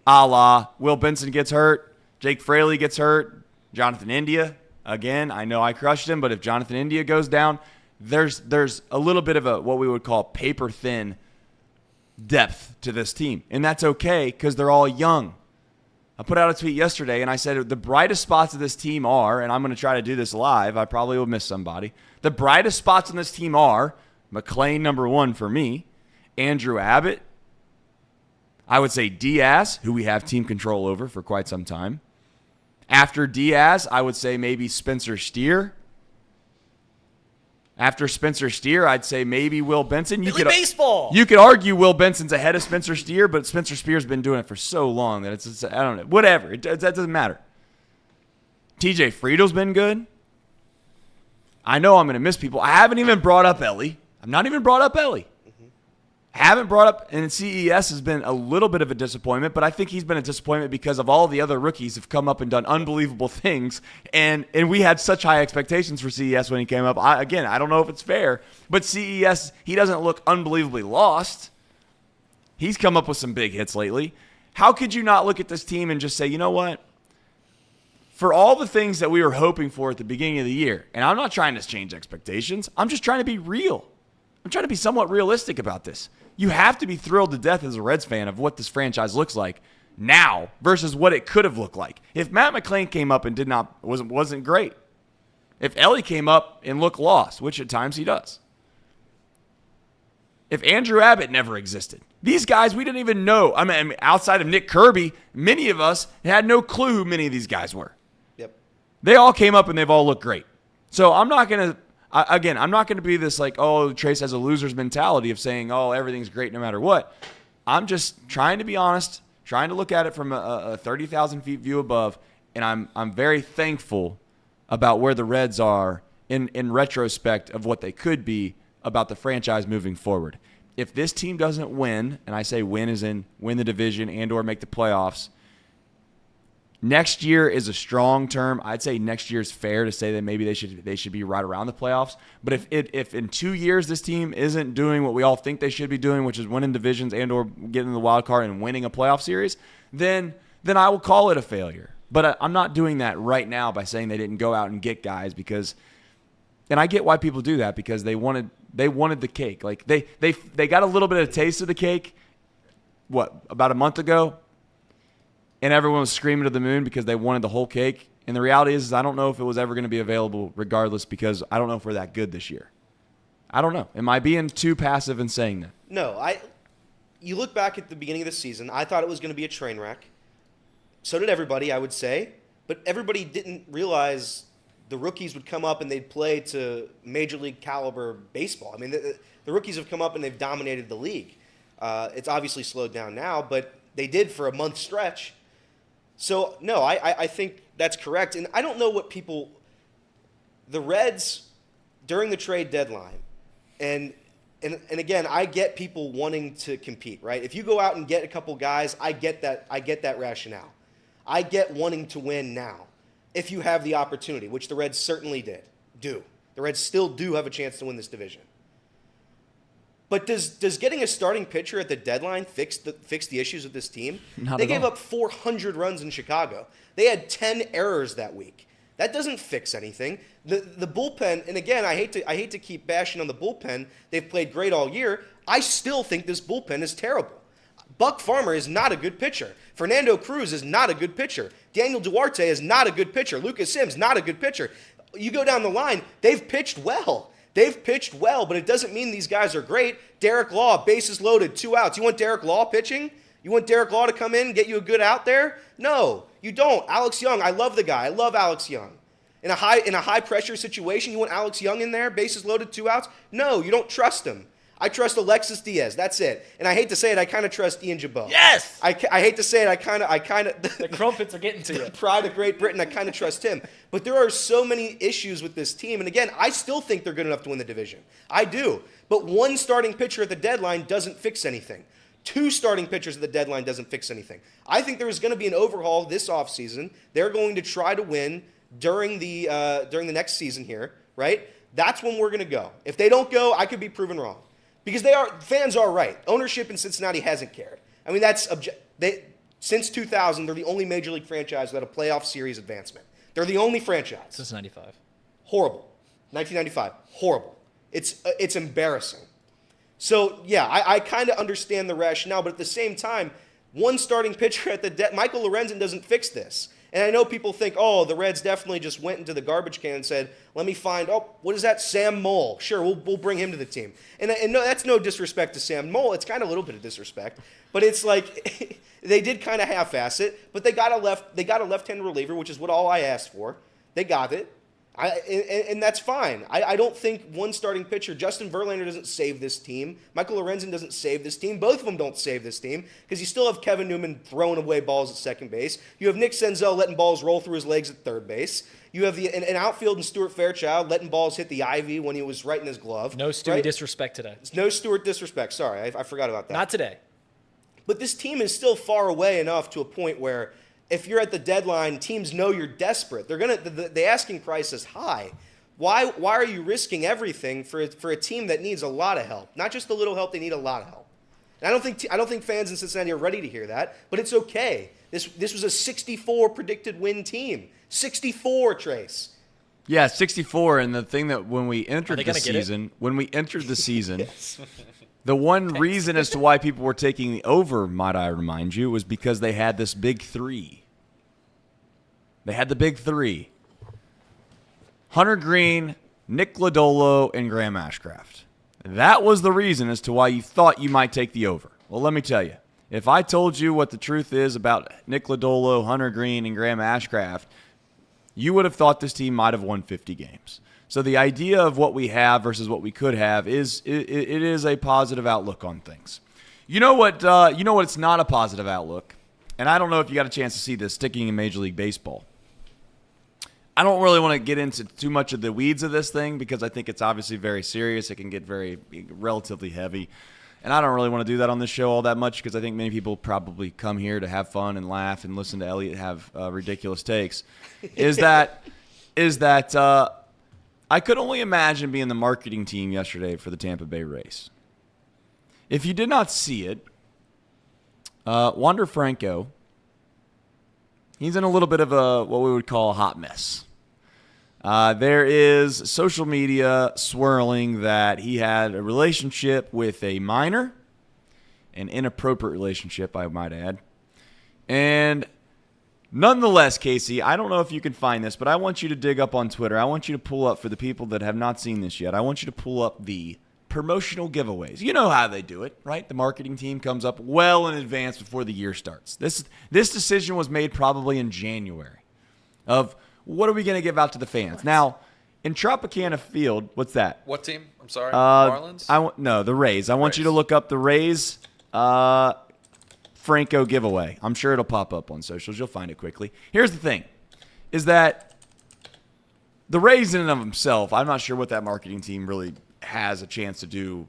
A la Will Benson gets hurt, Jake Fraley gets hurt, Jonathan India. Again, I know I crushed him, but if Jonathan India goes down, there's a little bit of a what we would call paper-thin depth to this team. And that's okay because they're all young. I put out a tweet yesterday, and I said the brightest spots of this team are, and I'm going to try to do this live. I probably will miss somebody. The brightest spots on this team are McLean, number 1 for me, Andrew Abbott, I would say Diaz, who we have team control over for quite some time. After Diaz, I would say maybe Spencer Steer. After Spencer Steer, I'd say maybe Will Benson. Baseball. You could argue Will Benson's ahead of Spencer Steer, but Spencer Steer's been doing it for so long that it's I don't know. Whatever. That doesn't matter. TJ Friedel's been good. I know I'm going to miss people. I haven't even brought up Ellie. I've not even brought up Ellie. Haven't brought up, and CES has been a little bit of a disappointment, but I think he's been a disappointment because of all the other rookies have come up and done unbelievable things, and we had such high expectations for CES when he came up. I don't know if it's fair, but CES, he doesn't look unbelievably lost. He's come up with some big hits lately. How could you not look at this team and just say, you know what? For all the things that we were hoping for at the beginning of the year, and I'm not trying to change expectations, I'm just trying to be real. I'm trying to be somewhat realistic about this. You have to be thrilled to death as a Reds fan of what this franchise looks like now versus what it could have looked like. If Matt McLean came up and wasn't great. If Ellie came up and looked lost, which at times he does. if Andrew Abbott never existed? These guys, we didn't even know. I mean, outside of Nick Kirby, many of us had no clue who many of these guys were. Yep. They all came up and they've all looked great. So I'm not going to, again, I'm not going to be this like, oh, Trace has a loser's mentality of saying, oh, everything's great no matter what. I'm just trying to be honest, trying to look at it from a 30,000 feet view above, and I'm very thankful about where the Reds are in retrospect of what they could be about the franchise moving forward. If this team doesn't win, and I say win as in win the division and or make the playoffs, next year is a strong term. I'd say next year is fair to say that maybe they should be right around the playoffs. But if in 2 years this team isn't doing what we all think they should be doing, which is winning divisions and or getting the wild card and winning a playoff series, then I will call it a failure. But I'm not doing that right now by saying they didn't go out and get guys because, and I get why people do that because they wanted the cake. Like they got a little bit of a taste of the cake, about a month ago, and everyone was screaming to the moon because they wanted the whole cake. And the reality is I don't know if it was ever going to be available regardless because I don't know if we're that good this year. I don't know. Am I being too passive in saying that? No, you look back at the beginning of the season, I thought it was going to be a train wreck. So did everybody, I would say. But everybody didn't realize the rookies would come up and they'd play to major league caliber baseball. I mean, the rookies have come up and they've dominated the league. It's obviously slowed down now, but they did for a month stretch. So, no, I think that's correct. And I don't know what the Reds, during the trade deadline, and again, I get people wanting to compete, right? If you go out and get a couple guys, I get that rationale. I get wanting to win now if you have the opportunity, which the Reds certainly do. The Reds still do have a chance to win this division. But does getting a starting pitcher at the deadline fix the issues of this team? They gave up 400 runs in Chicago. They had 10 errors that week. That doesn't fix anything. The bullpen, and again, I hate to keep bashing on the bullpen. They've played great all year. I still think this bullpen is terrible. Buck Farmer is not a good pitcher. Fernando Cruz is not a good pitcher. Daniel Duarte is not a good pitcher. Lucas Sims, not a good pitcher. You go down the line, they've pitched well. But it doesn't mean these guys are great. Derek Law, bases loaded, 2 outs. You want Derek Law pitching? You want Derek Law to come in and get you a good out there? No, you don't. Alex Young, I love the guy. I love Alex Young. In a high pressure situation, you want Alex Young in there, bases loaded, 2 outs? No, you don't trust him. I trust Alexis Diaz. That's it. And I hate to say it, I kind of trust Ian Jabot. Yes! I hate to say it, I kind of The crumpets are getting to you. Pride of Great Britain, I kind of trust him. But there are so many issues with this team. And again, I still think they're good enough to win the division. I do. But one starting pitcher at the deadline doesn't fix anything. 2 starting pitchers at the deadline doesn't fix anything. I think there is going to be an overhaul this offseason. They're going to try to win during the next season here, right? That's when we're going to go. If they don't go, I could be proven wrong. Because fans are right. Ownership in Cincinnati hasn't cared. I mean, since 2000, they're the only major league franchise without a playoff series advancement. They're the only franchise. Since 95. Horrible. 1995. Horrible. It's embarrassing. So, yeah, I kind of understand the rationale, but at the same time, one starting pitcher at Michael Lorenzen doesn't fix this. And I know people think, oh, the Reds definitely just went into the garbage can and said, let me find, what is that, Sam Moll? Sure, we'll bring him to the team. And no, that's no disrespect to Sam Moll. It's kind of a little bit of disrespect. But it's like they did kind of half-ass it, but they got a left-handed reliever, which is what all I asked for. They got it. And that's fine. I don't think one starting pitcher, Justin Verlander doesn't save this team. Michael Lorenzen doesn't save this team. Both of them don't save this team because you still have Kevin Newman throwing away balls at second base. You have Nick Senzel letting balls roll through his legs at third base. You have an outfield and Stuart Fairchild letting balls hit the ivy when he was right in his glove. No Stewie disrespect today. No Stuart disrespect. Sorry, I forgot about that. Not today. But this team is still far away enough to a point where if you're at the deadline, teams know you're desperate. The asking price is high. Why are you risking everything for a team that needs a lot of help? Not just a little help, they need a lot of help. And I don't think fans in Cincinnati are ready to hear that, but it's okay. This was a 64 predicted win team. 64, Trace. Yeah, 64. And the thing that when we entered the season, Yes. the one reason as to why people were taking the over, might I remind you, was because they had this big 3. They had the big 3. Hunter Green, Nick Lodolo, and Graham Ashcraft. That was the reason as to why you thought you might take the over. Well, let me tell you. If I told you what the truth is about Nick Lodolo, Hunter Green, and Graham Ashcraft, you would have thought this team might have won 50 games. So the idea of what we have versus what we could have it is a positive outlook on things. You know what it's not a positive outlook, and I don't know if you got a chance to see this sticking in Major League Baseball. I don't really want to get into too much of the weeds of this thing because I think it's obviously very serious. It can get relatively heavy. And I don't really want to do that on this show all that much because I think many people probably come here to have fun and laugh and listen to Elliot have ridiculous takes. Is that I could only imagine being the marketing team yesterday for the Tampa Bay Rays. If you did not see it, Wander Franco, he's in a little bit of what we would call a hot mess. There is social media swirling that he had a relationship with a minor, an inappropriate relationship, I might add. And nonetheless, Casey, I don't know if you can find this, but I want you to dig up on Twitter. I want you to pull up, for the people that have not seen this yet, I want you to pull up the promotional giveaways. You know how they do it, right? The marketing team comes up well in advance before the year starts. This decision was made probably in January of what are we going to give out to the fans? Now, in Tropicana Field, what's that? What team? I'm sorry. Marlins? No, the Rays. I want you to look up the Rays Franco giveaway. I'm sure it'll pop up on socials. You'll find it quickly. Here's the thing, is that the Rays in and of themselves, I'm not sure what that marketing team really has a chance to do.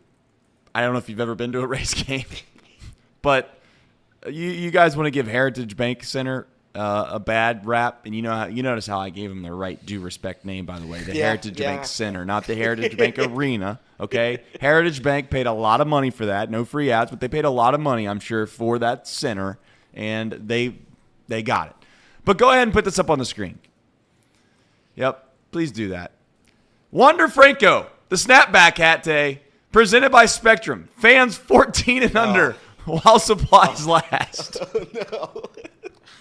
I don't know if you've ever been to a Rays game, but you guys want to give Heritage Bank Center a bad rap, and you notice how I gave them the right due respect name, by the way, the Heritage Bank Center, not the Heritage Bank Arena. Okay, Heritage Bank paid a lot of money for that, no free ads, but they paid a lot of money, I'm sure, for that center, and they got it. But go ahead and put this up on the screen. Yep, please do that. Wander Franco, the snapback hat day, presented by Spectrum. Fans 14 and under while supplies last. Oh, no.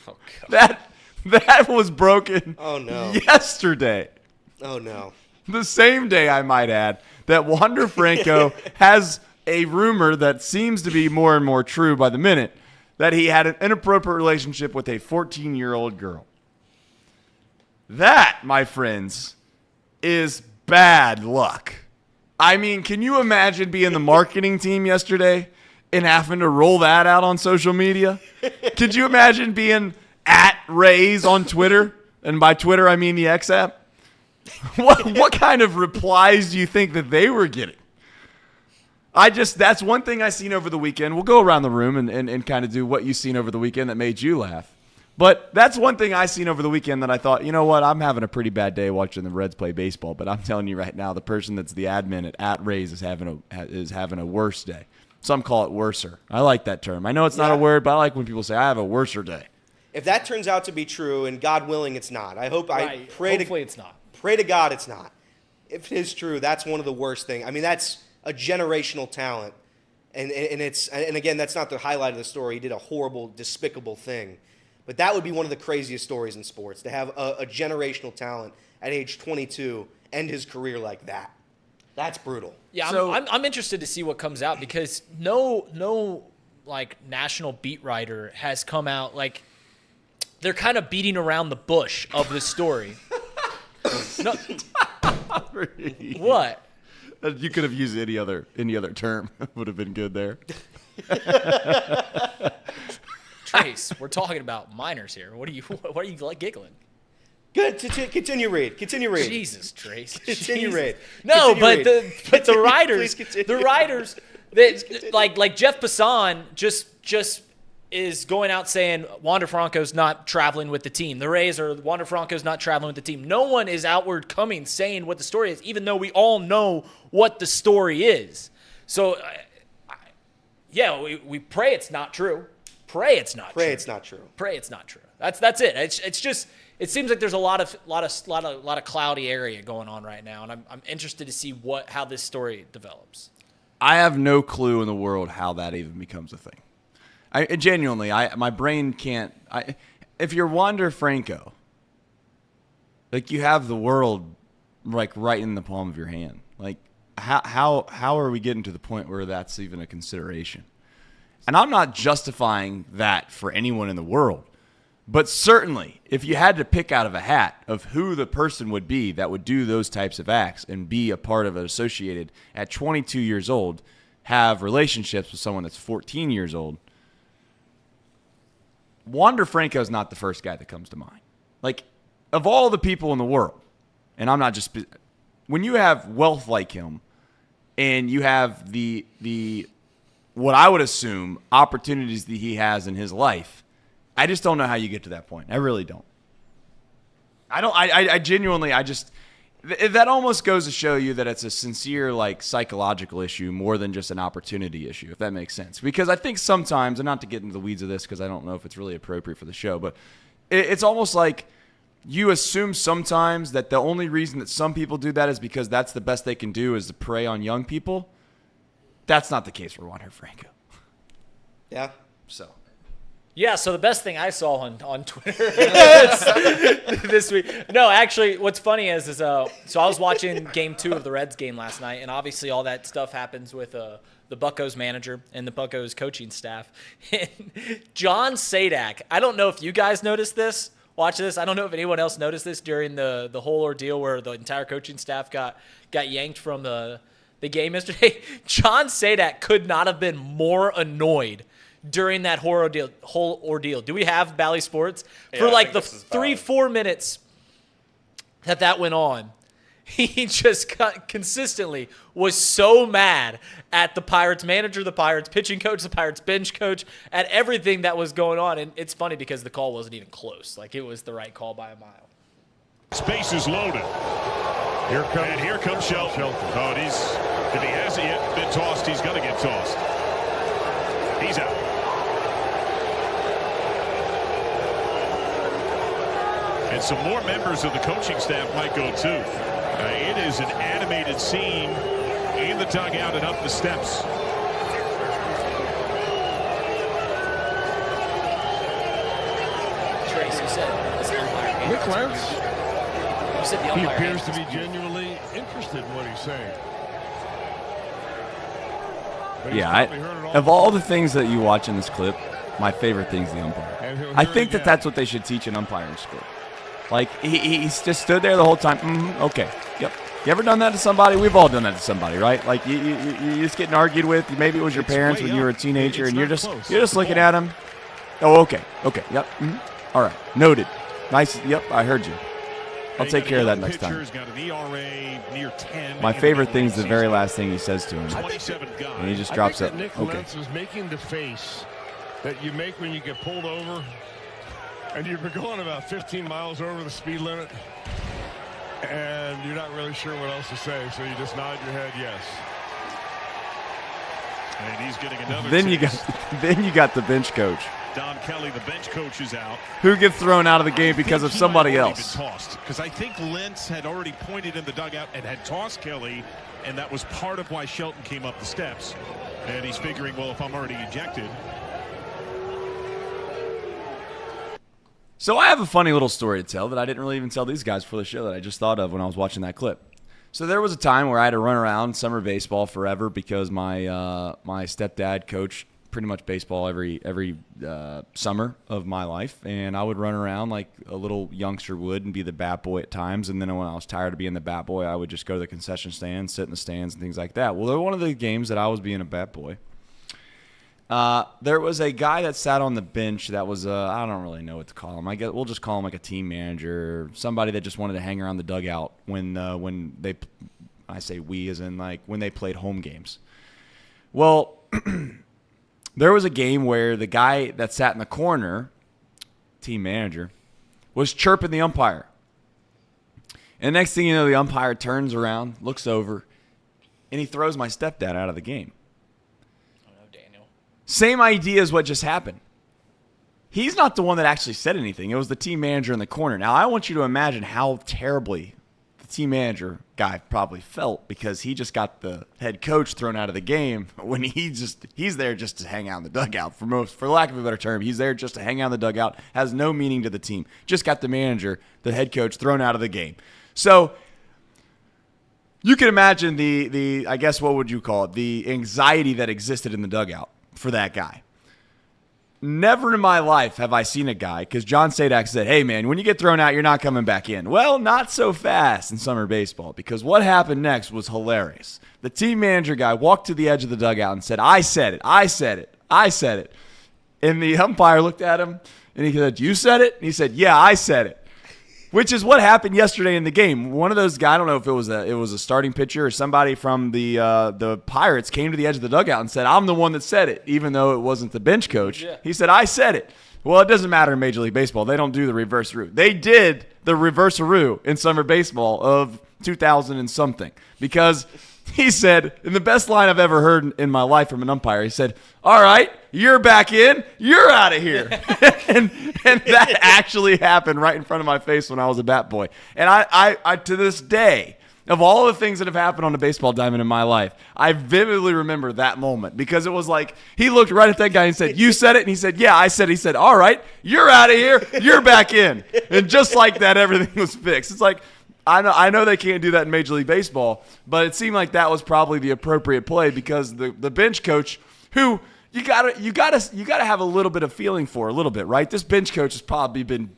Oh, God. That was broken yesterday. Oh, no. The same day, I might add, that Wander Franco has a rumor that seems to be more and more true by the minute, that he had an inappropriate relationship with a 14-year-old girl. That, my friends, is bad luck. I mean, can you imagine being the marketing team yesterday and having to roll that out on social media? Could you imagine being at Rays on Twitter? And by Twitter, I mean the X app. What kind of replies do you think that they were getting? That's one thing I seen over the weekend. We'll go around the room and kind of do what you seen over the weekend that made you laugh. But that's one thing I seen over the weekend that I thought, you know what, I'm having a pretty bad day watching the Reds play baseball. But I'm telling you right now, the person that's the admin at Rays is having a worse day. Some call it worser. I like that term. I know it's not a word, but I like when people say, I have a worser day. If that turns out to be true, and God willing it's not, Hopefully it's not. Pray to God it's not. If it is true, that's one of the worst things. I mean, that's a generational talent. And again, that's not the highlight of the story. He did a horrible, despicable thing. But that would be one of the craziest stories in sports, to have a generational talent at age 22 end his career like that. That's brutal. Yeah, So, I'm interested to see what comes out, because no like national beat writer has come out. Like, they're kind of beating around the bush of this story. No, what? You could have used any other term. Would have been good there. Trace, we're talking about minors here. What are you like giggling? Good. Continue, Reed. Jesus, Trace. Continue, Jesus. Reed. No, Continue, but the Reed. writers, Please continue. the writers, like Jeff Passan just is going out saying Wander Franco's not traveling with the team. The Rays are Wander Franco's not traveling with the team. No one is outward coming saying what the story is, even though we all know what the story is. So, we pray it's not true. Pray it's not true. Pray it's not true. That's it. It's just, it seems like there's a lot of cloudy area going on right now, and I'm interested to see how this story develops. I have no clue in the world how that even becomes a thing. My brain can't. If you're Wander Franco, like, you have the world like right in the palm of your hand. Like, how are we getting to the point where that's even a consideration? And I'm not justifying that for anyone in the world. But certainly, if you had to pick out of a hat of who the person would be that would do those types of acts and be a part of it associated at 22 years old, have relationships with someone that's 14 years old, Wander Franco is not the first guy that comes to mind. Like, of all the people in the world, and I'm not just – when you have wealth like him and you have the what I would assume opportunities that he has in his life, I just don't know how you get to that point. I really don't. I genuinely that almost goes to show you that it's a sincere, like, psychological issue more than just an opportunity issue, if that makes sense. Because I think sometimes, and not to get into the weeds of this because I don't know if it's really appropriate for the show, but it's almost like you assume sometimes that the only reason that some people do that is because that's the best they can do is to prey on young people. That's not the case for Wander Franco. Yeah. So the best thing I saw on Twitter this week. No, actually, what's funny is so I was watching Game 2 of the Reds game last night, and obviously all that stuff happens with the Buccos manager and the Buccos coaching staff. And John Sadak, I don't know if you guys noticed this. Watch this. I don't know if anyone else noticed this during the whole ordeal where the entire coaching staff got yanked from the game yesterday. John Sadak could not have been more annoyed during that whole ordeal. Do we have Bally Sports? For like the 3-4 minutes that went on, he just consistently was so mad at the Pirates manager, the Pirates pitching coach, the Pirates bench coach, at everything that was going on. And it's funny because the call wasn't even close. Like, it was the right call by a mile. Space is loaded. Here comes Shelton. Oh, if he hasn't yet been tossed, he's going to get tossed. He's out. And some more members of the coaching staff might go too. It is an animated scene in the dugout and up the steps. Trace, you said it's the umpire. Nick Lentz, You said the he umpire. appears to be genuinely interested in what he's saying. But he's yeah, probably heard it all of all the things that you watch in this clip, my favorite thing is the umpire. And he'll I hear it think again. that's what they should teach in umpiring school. Like, he's just stood there the whole time. Okay, yep. You ever done that to somebody? We've all done that to somebody, right? Like, you're just getting argued with. Maybe it was your parents when you were a teenager, and you're just looking at them. Oh, okay, yep. All right, noted. Nice. Yep, I heard you. I'll take care of that next time. Got an ERA near 10. My favorite thing is the very last thing he says to him, 27 guys. and he just I drops think it. that Nick Okay. Lentz is making the face that you make when you get pulled over and you've been going about 15 miles over the speed limit and you're not really sure what else to say, so you just nod your head yes. And he's getting another Then you taste. got the bench coach Don Kelly, the bench coach, is out. who gets thrown out of the game because of somebody else. Because I think Lentz had already pointed in the dugout and had tossed Kelly, and that was part of why Shelton came up the steps. And he's figuring, well, if I'm already ejected. So I have a funny little story to tell that I didn't really even tell these guys for the show that I just thought of when I was watching that clip. So there was a time where I had to run around summer baseball forever because my my stepdad coached pretty much baseball every summer of my life, and I would run around like a little youngster would and be the bat boy at times. And then when I was tired of being the bat boy, I would just go to the concession stand, sit in the stands, and things like that. Well, one of the games that I was being a bat boy, there was a guy that sat on the bench that was I don't really know what to call him. I guess we'll just call him like a team manager, somebody that just wanted to hang around the dugout when they, I say we as in like when they played home games. Well, there was a game where the guy that sat in the corner, team manager, was chirping the umpire. And next thing you know, the umpire turns around, looks over, and he throws my stepdad out of the game. Same idea as what just happened. He's not the one that actually said anything. It was the team manager in the corner. Now, I want you to imagine how terribly the team manager guy probably felt because he just got the head coach thrown out of the game when he's there just to hang out in the dugout. For lack of a better term, he's there just to hang out in the dugout, has no meaning to the team. Just got the manager, the head coach, thrown out of the game. So You can imagine the I guess what would you call it? The anxiety that existed in the dugout for that guy. Never in my life have I seen a guy, because John Sadak said, hey, man, when you get thrown out, you're not coming back in. Well, not so fast in summer baseball, because what happened next was hilarious. The team manager guy walked to the edge of the dugout and said, I said it, I said it, I said it. And the umpire looked at him, and he said, you said it? And he said, yeah, I said it. Which is what happened yesterday in the game. One of those guys, I don't know if it was a starting pitcher or somebody from the Pirates came to the edge of the dugout and said, I'm the one that said it, even though it wasn't the bench coach. Yeah. He said, I said it. Well, it doesn't matter in Major League Baseball. They don't do the reverse-a-roo. They did the reverse-a-roo in summer baseball of 2000 and something, because he said, in the best line I've ever heard in my life from an umpire, he said, all right, you're back in, you're out of here. and that actually happened right in front of my face when I was a bat boy. And I to this day, of all the things that have happened on the baseball diamond in my life, I vividly remember that moment, because it was like he looked right at that guy and said, you said it? And he said, yeah, I said it. He said, all right, you're out of here, you're back in. And just like that, everything was fixed. It's like, I know they can't do that in Major League Baseball, but it seemed like that was probably the appropriate play, because the bench coach, who you gotta have a little bit of feeling for, a little bit, right? This bench coach has probably been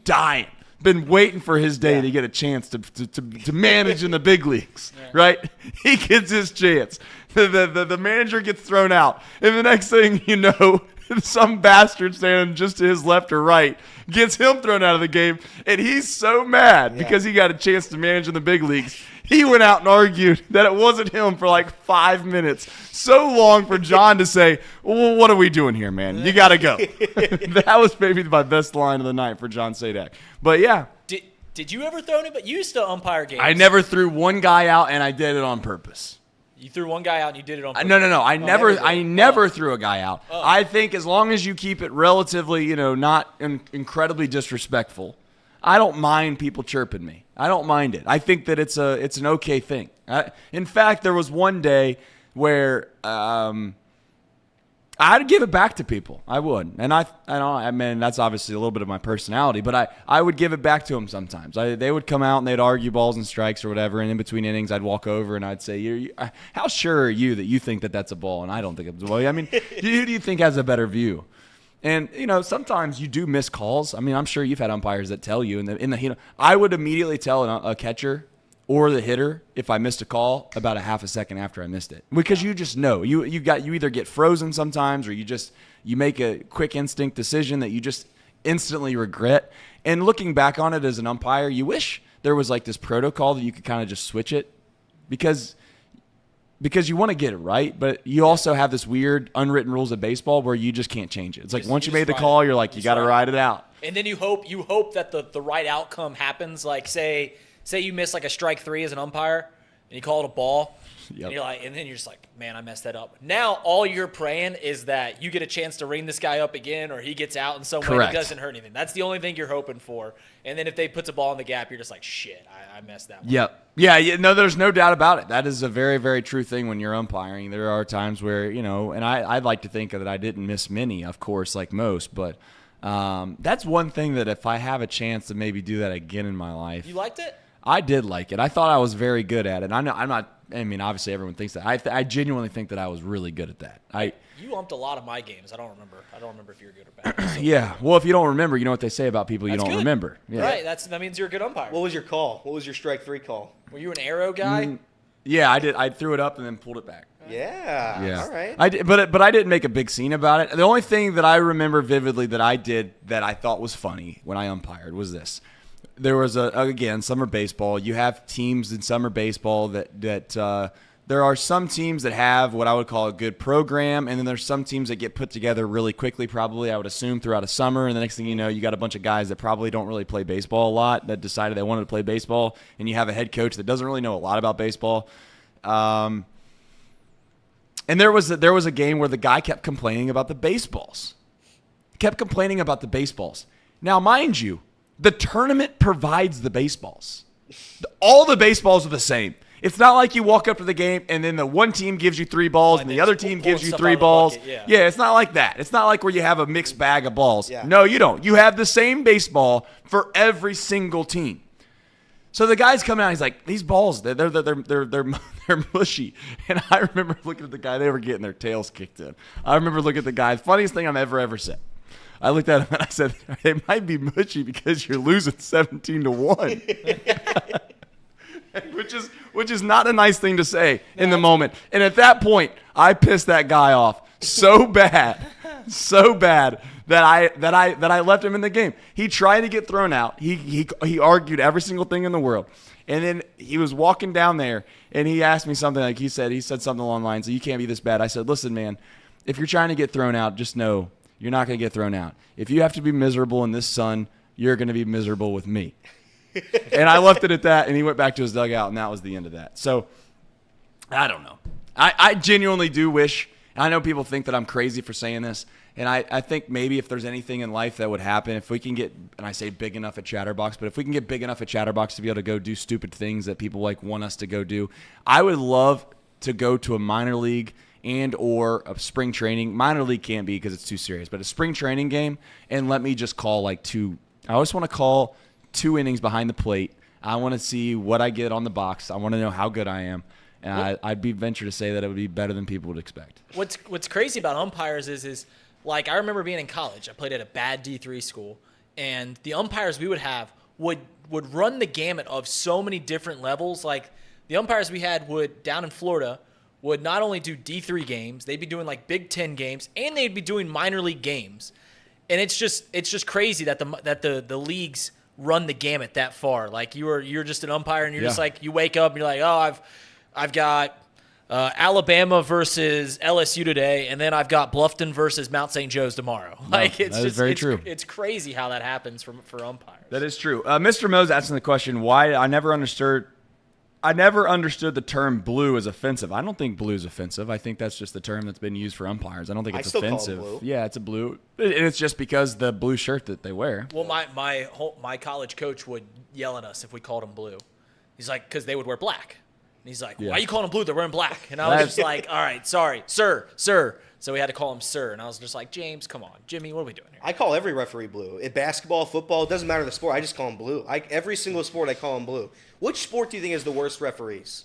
waiting for his day to get a chance to manage in the big leagues, right? He gets his chance. The manager gets thrown out, and the next thing you know, some bastard standing just to his left or right gets him thrown out of the game, and he's so mad because he got a chance to manage in the big leagues. He went out and argued that it wasn't him for like 5 minutes. So long for John to say, well, what are we doing here, man? You got to go. That was maybe my best line of the night for John Sadak. But, yeah. Did you ever throw anybody? You used to umpire games. I never threw one guy out, and I did it on purpose. You threw one guy out and you did it on purpose? No. I never threw a guy out. Oh. I think as long as you keep it relatively, not incredibly disrespectful, I don't mind people chirping me. I don't mind it. I think that it's an okay thing. In fact, there was one day where I'd give it back to people. I would. And I mean, that's obviously a little bit of my personality, but I would give it back to them sometimes. They would come out and they'd argue balls and strikes or whatever, and in between innings, I'd walk over and I'd say, how sure are you that you think that that's a ball and I don't think it's a ball? I mean, who do you think has a better view? And, sometimes you do miss calls. I mean, I'm sure you've had umpires that tell you. I would immediately tell a catcher or the hitter if I missed a call about a half a second after I missed it, because you just know you either get frozen sometimes, or you make a quick instinct decision that you just instantly regret. And looking back on it as an umpire, you wish there was like this protocol that you could kind of just switch it, because you want to get it right, but you also have this weird unwritten rules of baseball where you just can't change it. It's like once you made the call, you're like, you got to ride it out. And then you hope that the right outcome happens. Like say you miss like a strike 3 as an umpire and you call it a ball. Yep. And then you're just like, man, I messed that up. Now all you're praying is that you get a chance to ring this guy up again, or he gets out in some way that doesn't hurt anything. That's the only thing you're hoping for. And then if they puts a ball in the gap, you're just like, shit, I messed that one. Yep. Yeah, no, there's no doubt about it. That is a very, very true thing when you're umpiring. There are times where, and I'd like to think that I didn't miss many, of course, like most, but that's one thing that if I have a chance to maybe do that again in my life. You liked it? I did like it. I thought I was very good at it. Obviously everyone thinks that. I genuinely think that I was really good at that. You umped a lot of my games. I don't remember if you were good or bad. So yeah. Well, if you don't remember, you know what they say about people you don't remember. Yeah. Right. That means you're a good umpire. What was your call? What was your strike 3 call? Were you an arrow guy? Yeah, I did. I threw it up and then pulled it back. Yeah. All right. I did, but I didn't make a big scene about it. The only thing that I remember vividly that I did that I thought was funny when I umpired was this. There was again, summer baseball. You have teams in summer baseball that there are some teams that have what I would call a good program, and then there's some teams that get put together really quickly, probably, I would assume, throughout a summer, and the next thing you know, you got a bunch of guys that probably don't really play baseball a lot that decided they wanted to play baseball, and you have a head coach that doesn't really know a lot about baseball. And there was a game where the guy kept complaining about the baseballs. Now, mind you, the tournament provides the baseballs. All the baseballs are the same. It's not like you walk up to the game and then the one team gives you 3 balls and the other team gives you 3 balls. Yeah, it's not like that. It's not like where you have a mixed bag of balls. Yeah. No, you don't. You have the same baseball for every single team. So the guy's coming out. He's like, these balls, they're mushy. And I remember looking at the guy. They were getting their tails kicked in. I remember looking at the guy. Funniest thing I've ever said. I looked at him and I said, they might be mushy because you're losing 17-1. Which is not a nice thing to say in the moment. And at that point, I pissed that guy off so bad that I left him in the game. He tried to get thrown out. He argued every single thing in the world. And then he was walking down there and he asked me something like he said something along the lines of, you can't be this bad. I said, listen, man, if you're trying to get thrown out, just know you're not going to get thrown out. If you have to be miserable in this sun, you're going to be miserable with me. And I left it at that, and he went back to his dugout, and that was the end of that. So, I don't know. I genuinely do wish, I know people think that I'm crazy for saying this, and I think maybe if there's anything in life that would happen, if we can get, and I say big enough at Chatterbox, but if we can get big enough at Chatterbox to be able to go do stupid things that people want us to go do, I would love to go to a minor league and or a spring training. Minor league can't be because it's too serious, but a spring training game, and let me just call I always want to call 2 innings behind the plate. I want to see what I get on the box. I want to know how good I am. And I'd be venture to say that it would be better than people would expect. What's crazy about umpires is like I remember being in college. I played at a bad D3 school, and the umpires we would have would run the gamut of so many different levels. Like the umpires we had down in Florida would not only do D3 games, they'd be doing like Big Ten games, and they'd be doing minor league games. And it's just crazy that the leagues run the gamut that far. Like you're just an umpire and you're just like, you wake up and you're like, oh, I've got Alabama versus LSU today, and then I've got Bluffton versus Mount St. Joe's tomorrow. Like it's that is very true. It's crazy how that happens for umpires. That is true. Mr. Mo's asking the question, why I never understood the term blue as offensive. I don't think blue is offensive. I think that's just the term that's been used for umpires. I don't think it's offensive. Call it blue. Yeah, it's a blue. And it's just because the blue shirt that they wear. Well, my college coach would yell at us if we called them blue. He's like, because they would wear black. And he's like, why are you calling them blue? They're wearing black. And I was just like, all right, sorry, sir. So we had to call him sir. And I was just like, James, come on. Jimmy, what are we doing here? I call every referee blue. In basketball, football, it doesn't matter the sport. I just call them blue. Every single sport, I call them blue. Which sport do you think is the worst referees?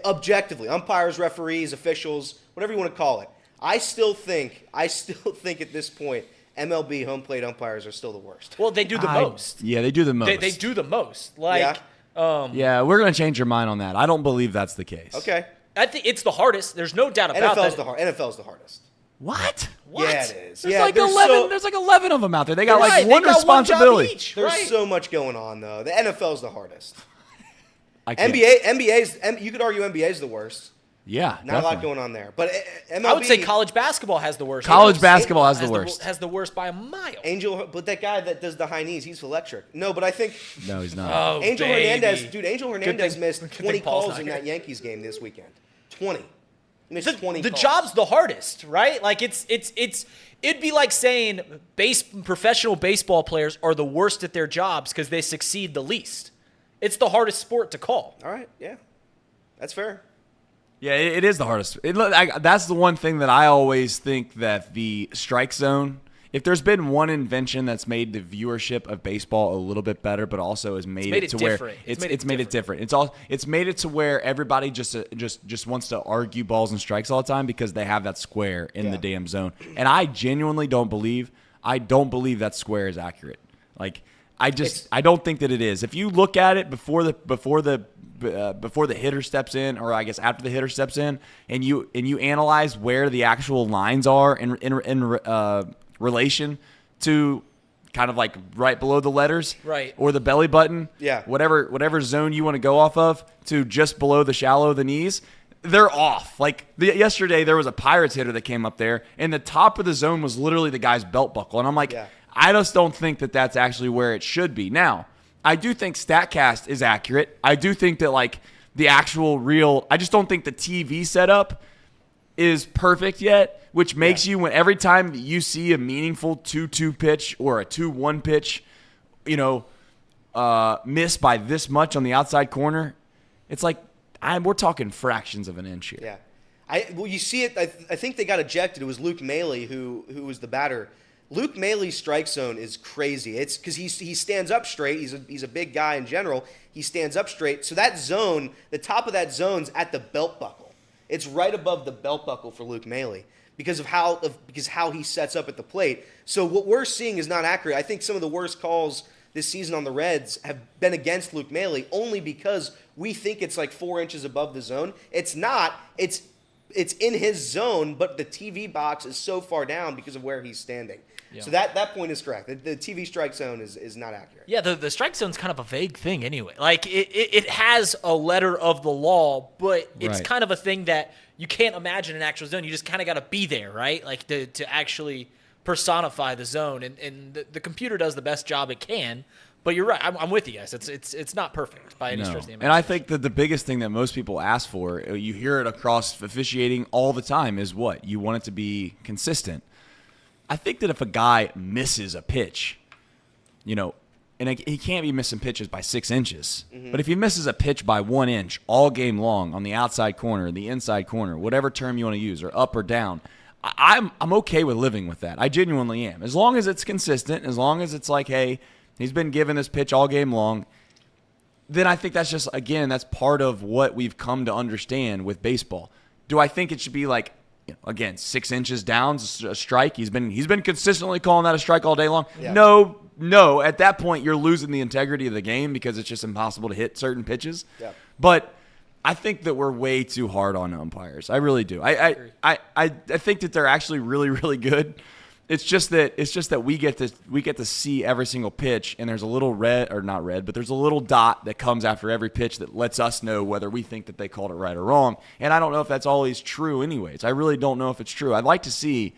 Objectively, umpires, referees, officials, whatever you want to call it. I still think at this point, MLB home plate umpires are still the worst. Well, they do the most. Yeah, they do the most. They do the most. Like, yeah, we're going to change your mind on that. I don't believe that's the case. Okay. I think it's the hardest. There's no doubt about that. NFL's the hardest. What? Yeah, it is. There's like 11. There's like 11 of them out there. They got like one got responsibility. One job each. There's so much going on though. The NFL's the hardest. NBA, you could argue NBA is the worst. Yeah, not a lot going on there. But MLB, I would say college basketball has the worst. College basketball has the worst. Has the worst by a mile. But that guy that does the high knees, he's electric. No, but I think no, he's not. Oh, Angel baby. Hernandez missed 20 calls in that Yankees game this weekend. 20. He missed 20 The calls. job's the hardest, right? Like it'd be like saying professional baseball players are the worst at their jobs because they succeed the least. It's the hardest sport to call. All right, yeah. That's fair. Yeah, it is the hardest. That's the one thing that I always think that the strike zone, if there's been one invention that's made the viewership of baseball a little bit better, but also has made it to where it's made it different. It's made it to where everybody just wants to argue balls and strikes all the time because they have that square in the damn zone. And I genuinely don't believe that square is accurate. Like I don't think that it is. If you look at it before the hitter steps in, or I guess after the hitter steps in, and you analyze where the actual lines are in relation to kind of like right below the letters, right, or the belly button, yeah, whatever zone you want to go off of, to just below the shallow of the knees, they're off. Like yesterday, there was a Pirates hitter that came up there, and the top of the zone was literally the guy's belt buckle, and I'm like, I just don't think that that's actually where it should be. Now, I do think StatCast is accurate. I do think that like the actual real, I just don't think the TV setup is perfect yet, which makes you, when every time you see a meaningful 2-2 pitch or a 2-1 pitch, miss by this much on the outside corner, it's like we're talking fractions of an inch here. Yeah. You see it. I think they got ejected. It was Luke Maley who was the batter Luke Maley's strike zone is crazy. It's because he stands up straight. He's a big guy in general. He stands up straight. So that zone, the top of that zone's at the belt buckle. It's right above the belt buckle for Luke Maley because how he sets up at the plate. So what we're seeing is not accurate. I think some of the worst calls this season on the Reds have been against Luke Maley only because we think it's like 4 inches above the zone. It's not. It's in his zone, but the TV box is so far down because of where he's standing. Yeah. So that point is correct. The TV strike zone is not accurate. Yeah, the strike zone's kind of a vague thing anyway. Like, it has a letter of the law, but it's kind of a thing that you can't imagine an actual zone. You just kind of got to be there, right? Like, to actually personify the zone. And the computer does the best job it can. But you're right. I'm with you guys. It's not perfect by any stretch of the imagination. And I think that the biggest thing that most people ask for, you hear it across officiating all the time, is what? You want it to be consistent. I think that if a guy misses a pitch, and he can't be missing pitches by 6 inches, but if he misses a pitch by 1 inch all game long on the outside corner, the inside corner, whatever term you want to use, or up or down, I'm okay with living with that. I genuinely am. As long as it's consistent, as long as it's like, hey, he's been given this pitch all game long, then I think that's just, again, that's part of what we've come to understand with baseball. Do I think it should be like, again, 6 inches down, a strike? He's been consistently calling that a strike all day long. Yeah. No. At that point, you're losing the integrity of the game because it's just impossible to hit certain pitches. Yeah. But I think that we're way too hard on umpires. I really do. I think that they're actually really, really good. It's just that we get to see every single pitch, and there's a little there's a little dot that comes after every pitch that lets us know whether we think that they called it right or wrong. And I don't know if that's always true anyways. I really don't know if it's true. I'd like to see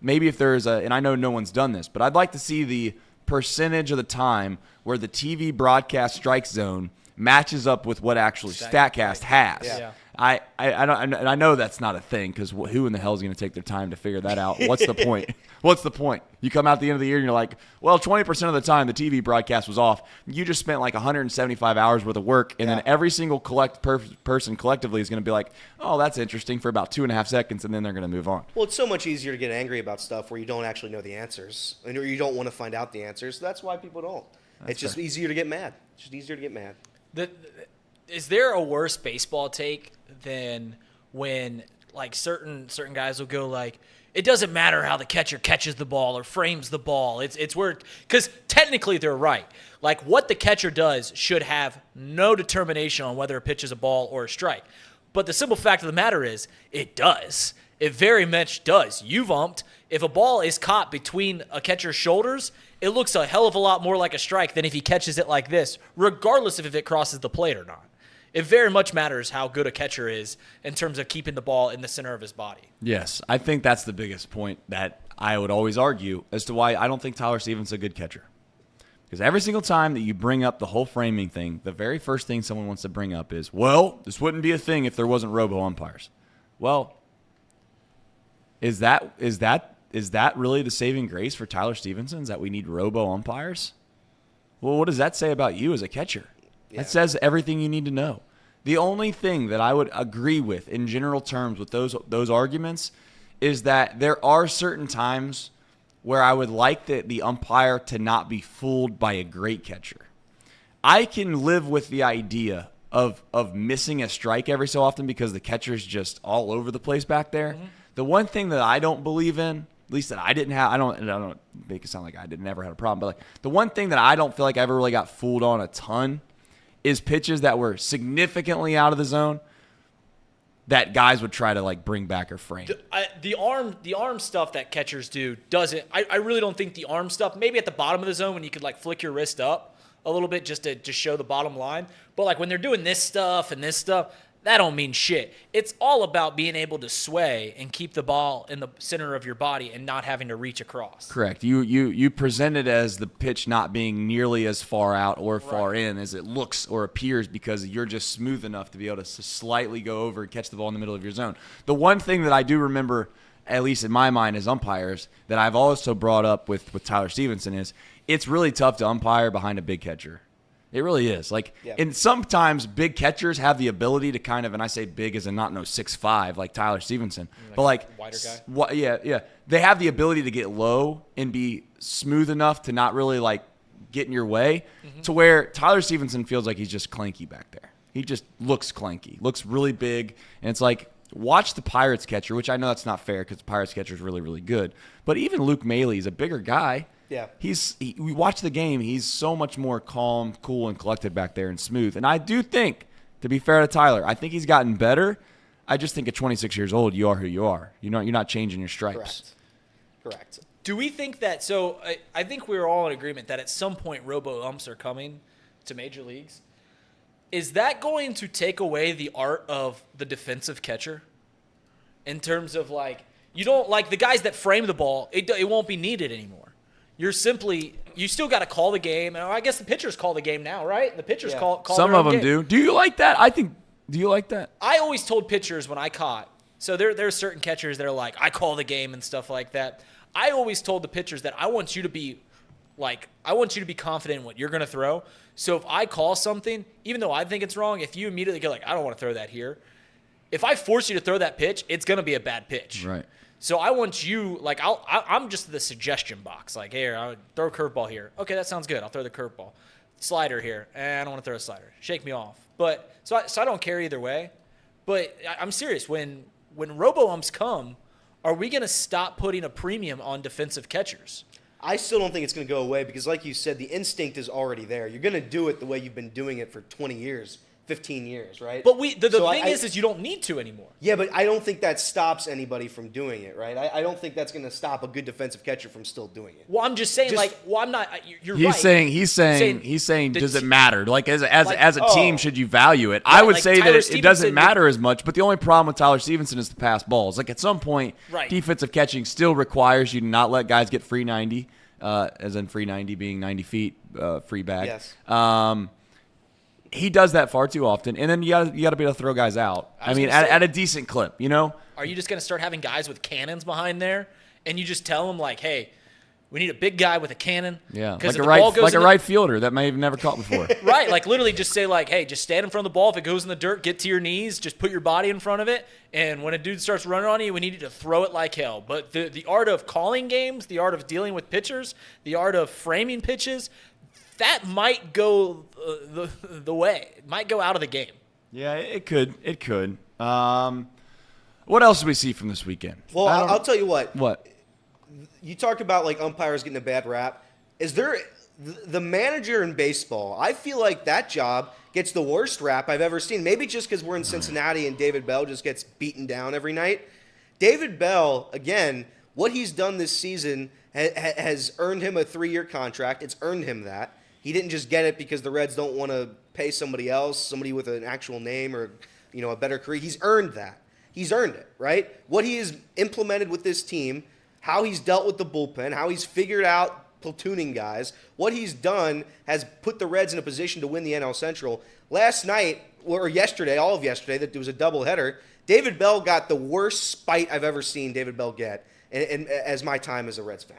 maybe if there's and I know no one's done this, but I'd like to see the percentage of the time where the TV broadcast strike zone matches up with what actually StatCast has. Yeah. I know that's not a thing because who in the hell is going to take their time to figure that out? What's the point? What's the point? You come out at the end of the year and you're like, well, 20% of the time the TV broadcast was off. You just spent like 175 hours worth of work, and then every single person collectively is going to be like, oh, that's interesting for about 2.5 seconds, and then they're going to move on. Well, it's so much easier to get angry about stuff where you don't actually know the answers, or you don't want to find out the answers. So that's why people don't. It's just easier to get mad. It's just easier to get mad. Is there a worse baseball take than when like certain guys will go like, it doesn't matter how the catcher catches the ball or frames the ball. It's where, because technically they're right. Like what the catcher does should have no determination on whether a pitch is a ball or a strike. But the simple fact of the matter is it does. It very much does. You've umped. If a ball is caught between a catcher's shoulders, it looks a hell of a lot more like a strike than if he catches it like this, regardless of if it crosses the plate or not. It very much matters how good a catcher is in terms of keeping the ball in the center of his body. Yes, I think that's the biggest point that I would always argue as to why I don't think Tyler Stephenson's a good catcher. Because every single time that you bring up the whole framing thing, the very first thing someone wants to bring up is, well, this wouldn't be a thing if there wasn't robo-umpires. Well, is that really the saving grace for Tyler Stevenson, is that we need robo-umpires? Well, what does that say about you as a catcher? Yeah. That says everything you need to know. The only thing that I would agree with in general terms with those arguments is that there are certain times where I would like the umpire to not be fooled by a great catcher. I can live with the idea of missing a strike every so often because the catcher's just all over the place back there. Mm-hmm. The one thing that I don't believe in, at least that I didn't have, I don't make it sound like I never had a problem, but like the one thing that I don't feel like I ever really got fooled on a ton is pitches that were significantly out of the zone that guys would try to like bring back or frame. The arm stuff that catchers do doesn't. I really don't think the arm stuff. Maybe at the bottom of the zone when you could like flick your wrist up a little bit just to show the bottom line. But like when they're doing this stuff and this stuff, that don't mean shit. It's all about being able to sway and keep the ball in the center of your body and not having to reach across. Correct. You present it as the pitch not being nearly as far out or far in as it looks or appears because you're just smooth enough to be able to slightly go over and catch the ball in the middle of your zone. The one thing that I do remember, at least in my mind as umpires, that I've also brought up with Tyler Stevenson is it's really tough to umpire behind a big catcher. It really is. Like, and sometimes big catchers have the ability to kind of, and I say big as in not 6'5", like Tyler Stevenson, but like wider guy. Yeah. They have the ability to get low and be smooth enough to not really like get in your way, to where Tyler Stevenson feels like he's just clanky back there. He just looks clanky, looks really big, and it's like, watch the Pirates catcher, which I know that's not fair because the Pirates catcher is really, really good. But even Luke Maley is a bigger guy. Yeah. We watch the game. He's so much more calm, cool, and collected back there and smooth. And I do think, to be fair to Tyler, I think he's gotten better. I just think at 26 years old, you are who you are. You're not changing your stripes. Correct. Do we think that – so I think we're all in agreement that at some point robo-umps are coming to major leagues. Is that going to take away the art of the defensive catcher in terms of like you don't like the guys that frame the ball, it won't be needed anymore. You still got to call the game. And I guess the pitchers call the game now, right? The pitchers call Some their of own them game. do. Do you like that? Do you like that? I always told pitchers when I caught. So there are certain catchers that are like, I call the game and stuff like that. I always told the pitchers that I want you to be confident in what you're going to throw. So if I call something, even though I think it's wrong, if you immediately go like, I don't want to throw that here. If I force you to throw that pitch, it's going to be a bad pitch. Right. So I want you, like, I'm just the suggestion box. Like, here, I'll throw a curveball here. Okay, that sounds good. I'll throw the curveball. Slider here. I don't want to throw a slider. Shake me off. But so I don't care either way. But I'm serious. When robo-umps come, are we going to stop putting a premium on defensive catchers? I still don't think it's going to go away because, like you said, the instinct is already there. You're going to do it the way you've been doing it for 20 years. 15 years, right? But the thing is you don't need to anymore. Yeah, but I don't think that stops anybody from doing it, right? I don't think that's going to stop a good defensive catcher from still doing it. Well, I'm just saying, I'm not. You're he's right. He's saying, does it matter? Like as a team, should you value it? Right, I would like say Tyler that it Stevenson doesn't matter as much. But the only problem with Tyler Stevenson is the pass balls. Like at some point, defensive catching still requires you to not let guys get free 90, as in free 90 being 90 feet, free bag. Yes. He does that far too often, and then you got to be able to throw guys out. I mean, at a decent clip, you know. Are you just going to start having guys with cannons behind there, and you just tell them like, "Hey, we need a big guy with a cannon." Yeah, like a right fielder that may have never caught before. Right, like literally just say like, "Hey, just stand in front of the ball. If it goes in the dirt, get to your knees. Just put your body in front of it, and when a dude starts running on you, we need you to throw it like hell." But the art of calling games, the art of dealing with pitchers, the art of framing pitches. That might go the way. It might go out of the game. Yeah, it could. It could. What else do we see from this weekend? Well, I'll tell you what. What? You talk about like umpires getting a bad rap. Is there the manager in baseball? I feel like that job gets the worst rap I've ever seen. Maybe just because we're in Cincinnati and David Bell just gets beaten down every night. David Bell, again, what he's done this season has earned him a 3-year contract. It's earned him that. He didn't just get it because the Reds don't want to pay somebody else, somebody with an actual name or, a better career. He's earned that. He's earned it, right? What he has implemented with this team, how he's dealt with the bullpen, how he's figured out platooning guys, what he's done has put the Reds in a position to win the NL Central. Last night, or yesterday, all of yesterday, that there was a doubleheader, David Bell got the worst spite I've ever seen David Bell get and as my time as a Reds fan.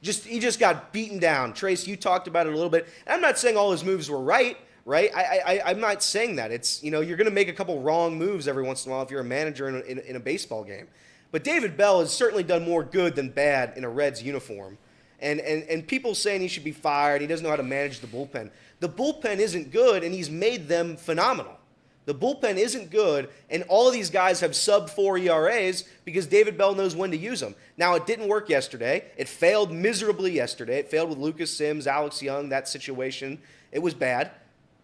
He just got beaten down. Trace, you talked about it a little bit. I'm not saying all his moves were right? I'm not saying that. It's you're going to make a couple wrong moves every once in a while if you're a manager in a baseball game. But David Bell has certainly done more good than bad in a Reds uniform. And people saying he should be fired, he doesn't know how to manage the bullpen. The bullpen isn't good, and he's made them phenomenal. The bullpen isn't good, and all of these guys have sub-4 ERAs because David Bell knows when to use them. Now, it didn't work yesterday. It failed miserably yesterday. It failed with Lucas Sims, Alex Young, that situation. It was bad,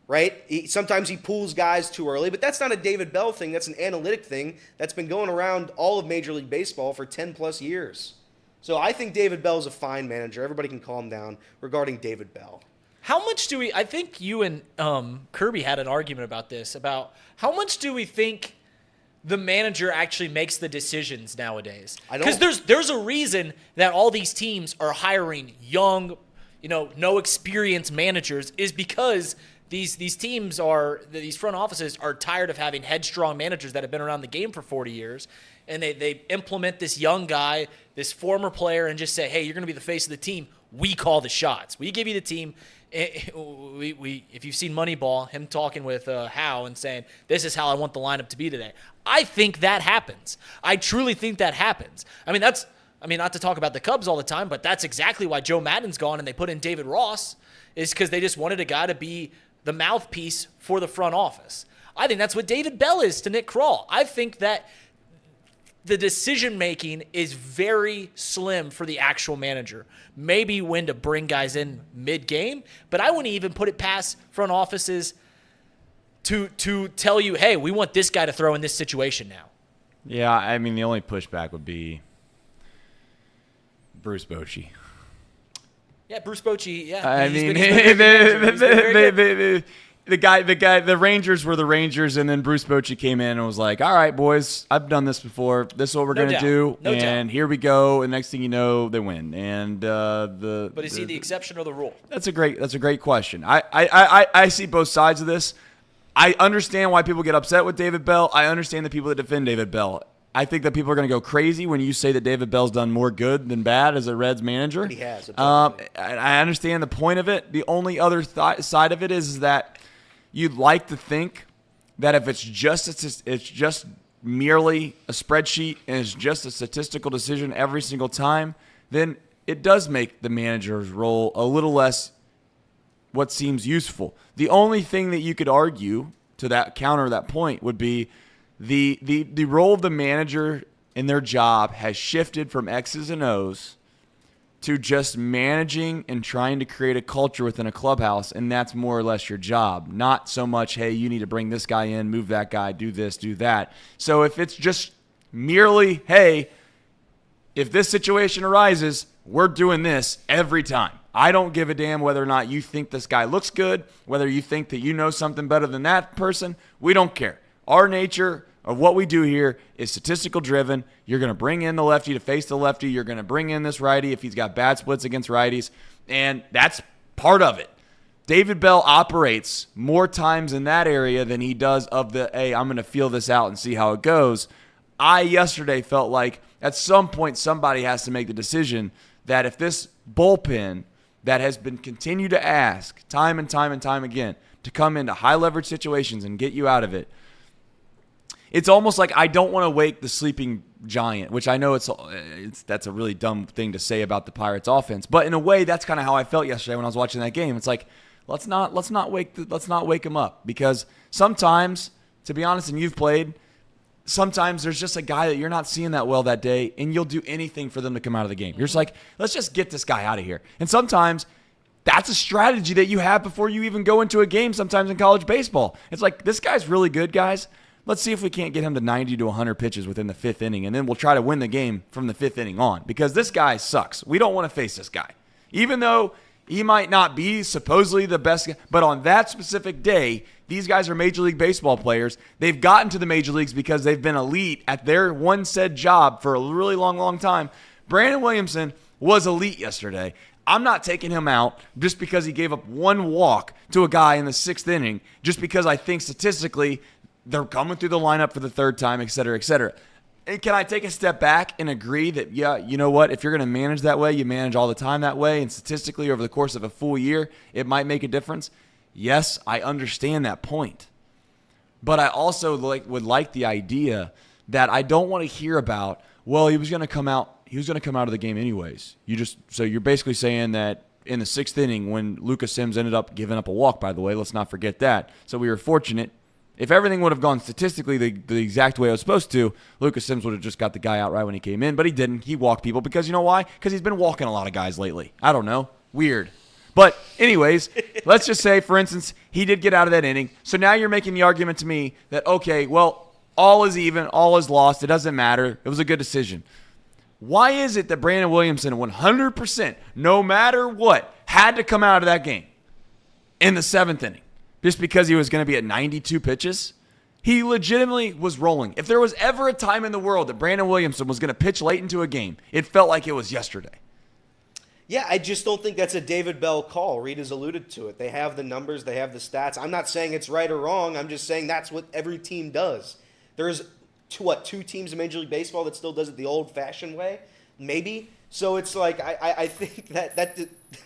right? Sometimes he pulls guys too early, but that's not a David Bell thing. That's an analytic thing that's been going around all of Major League Baseball for 10-plus years. So I think David Bell is a fine manager. Everybody can calm down regarding David Bell. How much do we – I think you and Kirby had an argument about this, about how much do we think the manager actually makes the decisions nowadays? Because there's a reason that all these teams are hiring young, no experience managers is because these teams these front offices are tired of having headstrong managers that have been around the game for 40 years, and they implement this young guy, this former player, and just say, hey, you're going to be the face of the team. we call the shots. We give you the team. If you've seen Moneyball, him talking with Howe and saying, this is how I want the lineup to be today. I think that happens. I truly think that happens. I mean, not to talk about the Cubs all the time, but that's exactly why Joe Madden's gone and they put in David Ross, is because they just wanted a guy to be the mouthpiece for the front office. I think that's what David Bell is to Nick Kroll. I think that the decision-making is very slim for the actual manager. Maybe when to bring guys in mid-game, but I wouldn't even put it past front offices to tell you, hey, we want this guy to throw in this situation now. Yeah, I mean, the only pushback would be Bruce Bochy. Yeah, Bruce Bochy, yeah. I mean, the Rangers were the Rangers, and then Bruce Bochy came in and was like, all right, boys, I've done this before. This is what we're going to do, and here we go. And next thing you know, they win. And But is he the exception or the rule? That's a great question. I see both sides of this. I understand why people get upset with David Bell. I understand the people that defend David Bell. I think that people are going to go crazy when you say that David Bell's done more good than bad as a Reds manager. He has. I understand the point of it. The only other side of it is that you'd like to think that if it's just merely a spreadsheet and it's just a statistical decision every single time, then it does make the manager's role a little less what seems useful. The only thing that you could argue to that counter that point would be the role of the manager in their job has shifted from X's and O's to just managing and trying to create a culture within a clubhouse, and that's more or less your job. Not so much, hey, you need to bring this guy in, move that guy, do this, do that. So if it's just merely, hey, if this situation arises, we're doing this every time. I don't give a damn whether or not you think this guy looks good, whether you think that you know something better than that person. We don't care. Our nature of what we do here is statistical driven. You're going to bring in the lefty to face the lefty. You're going to bring in this righty if he's got bad splits against righties. And that's part of it. David Bell operates more times in that area than he does of the, hey, I'm going to feel this out and see how it goes. I yesterday felt like at some point somebody has to make the decision that if this bullpen that has been continued to ask time and time and time again to come into high leverage situations and get you out of it, it's almost like I don't want to wake the sleeping giant, which I know that's a really dumb thing to say about the Pirates offense. But in a way, that's kind of how I felt yesterday when I was watching that game. It's like, let's not wake him up, because sometimes, to be honest, and you've played, sometimes there's just a guy that you're not seeing that well that day, and you'll do anything for them to come out of the game. You're just like, let's just get this guy out of here. And sometimes that's a strategy that you have before you even go into a game sometimes in college baseball. It's like, this guy's really good, guys. Let's see if we can't get him to 90 to 100 pitches within the fifth inning, and then we'll try to win the game from the fifth inning on, because this guy sucks. We don't want to face this guy. Even though he might not be supposedly the best guy, but on that specific day, these guys are Major League Baseball players. They've gotten to the major leagues because they've been elite at their one said job for a really long, long time. Brandon Williamson was elite yesterday. I'm not taking him out just because he gave up one walk to a guy in the sixth inning, just because I think statistically they're coming through the lineup for the third time, et cetera, et cetera. And can I take a step back and agree that, yeah, you know what? If you're going to manage that way, you manage all the time that way, and statistically over the course of a full year, it might make a difference. Yes, I understand that point. But I also would like the idea that I don't want to hear about, well, he was going to come out of the game anyways. So you're basically saying that in the sixth inning when Lucas Sims ended up giving up a walk, by the way, let's not forget that. So we were fortunate. If everything would have gone statistically the exact way it was supposed to, Lucas Sims would have just got the guy out right when he came in, but he didn't. He walked people because, you know why? Because he's been walking a lot of guys lately. I don't know. Weird. But anyways, let's just say, for instance, he did get out of that inning. So now you're making the argument to me that, okay, well, all is even, all is lost. It doesn't matter. It was a good decision. Why is it that Brandon Williamson 100%, no matter what, had to come out of that game in the seventh inning? Just because he was going to be at 92 pitches? He legitimately was rolling. If there was ever a time in the world that Brandon Williamson was going to pitch late into a game, it felt like it was yesterday. Yeah, I just don't think that's a David Bell call. Reed has alluded to it. They have the numbers. They have the stats. I'm not saying it's right or wrong. I'm just saying that's what every team does. There's, two teams in Major League Baseball that still does it the old-fashioned way? maybe. So it's like I think that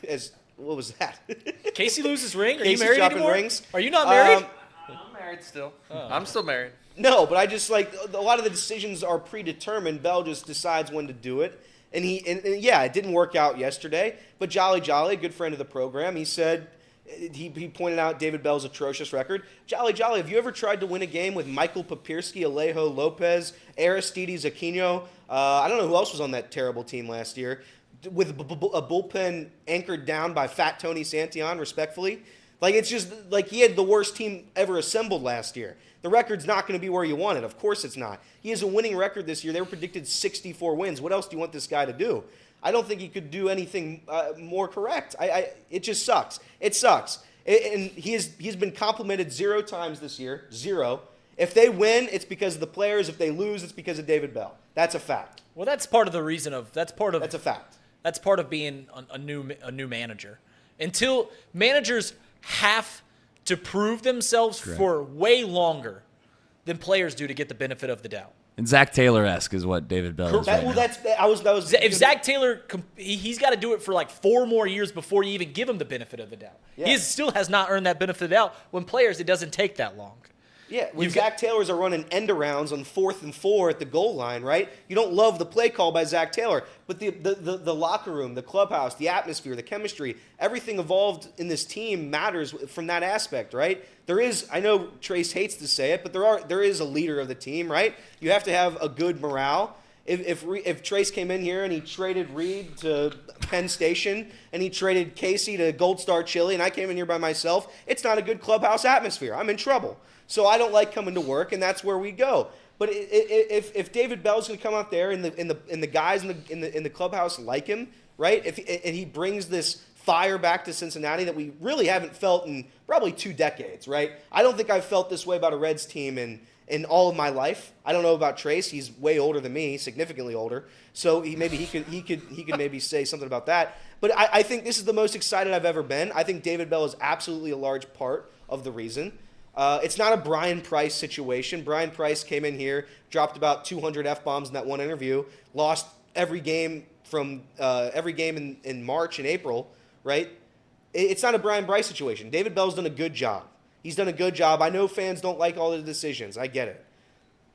as what was that? Casey loses ring. Are Casey's you married dropping anymore? rings. Are you not married? I'm married still. I'm still married. No, but I just like a lot of the decisions are predetermined. Bell just decides when to do it. And yeah, it didn't work out yesterday. But Jolly, a good friend of the program, he said, he pointed out David Bell's atrocious record. Jolly, have you ever tried to win a game with Michael Papirski, Alejo Lopez, Aristides Aquino? I don't know who else was on that terrible team last year. With a bullpen anchored down by Fat Tony Santillan, respectfully. Like, it's just like he had the worst team ever assembled last year. The record's not going to be where you want it. Of course it's not. He has a winning record this year. They were predicted 64 wins. What else do you want this guy to do? I don't think he could do anything more correct. It just sucks. It sucks. And he's been complimented 0 times this year. 0. If they win, it's because of the players. If they lose, it's because of David Bell. That's a fact. Well, that's part of the reason of that's a fact. That's part of being a new manager. Until managers have to prove themselves for way longer than players do to get the benefit of the doubt. And Zach Taylor-esque is what David Bell is. If Zach Taylor, he's got to do it for like 4 more years before you even give him the benefit of the doubt. Yeah. He still has not earned that benefit of the doubt. When players, it doesn't take that long. Yeah, when Zach Taylor's are running end-arounds on 4th and 4 at the goal line, right? You don't love the play call by Zach Taylor, but the locker room, the clubhouse, the atmosphere, the chemistry, everything involved in this team matters from that aspect, right? There is, I know Trace hates to say it, but there is a leader of the team, right? You have to have a good morale. If Trace came in here and he traded Reed to Penn Station and he traded Casey to Gold Star Chili and I came in here by myself, it's not a good clubhouse atmosphere. I'm in trouble. So I don't like coming to work, and that's where we go. But if David Bell's going to come out there and the guys in the clubhouse like him, right? And he brings this fire back to Cincinnati that we really haven't felt in probably 2 decades, right? I don't think I've felt this way about a Reds team in all of my life. I don't know about Trace. He's way older than me, significantly older. So he could maybe say something about that. But I think this is the most excited I've ever been. I think David Bell is absolutely a large part of the reason. It's not a Brian Price situation. Brian Price came in here, dropped about 200 F-bombs in that one interview, lost every game in March and April, right? It's not a Brian Price situation. David Bell's done a good job. He's done a good job. I know fans don't like all the decisions. I get it.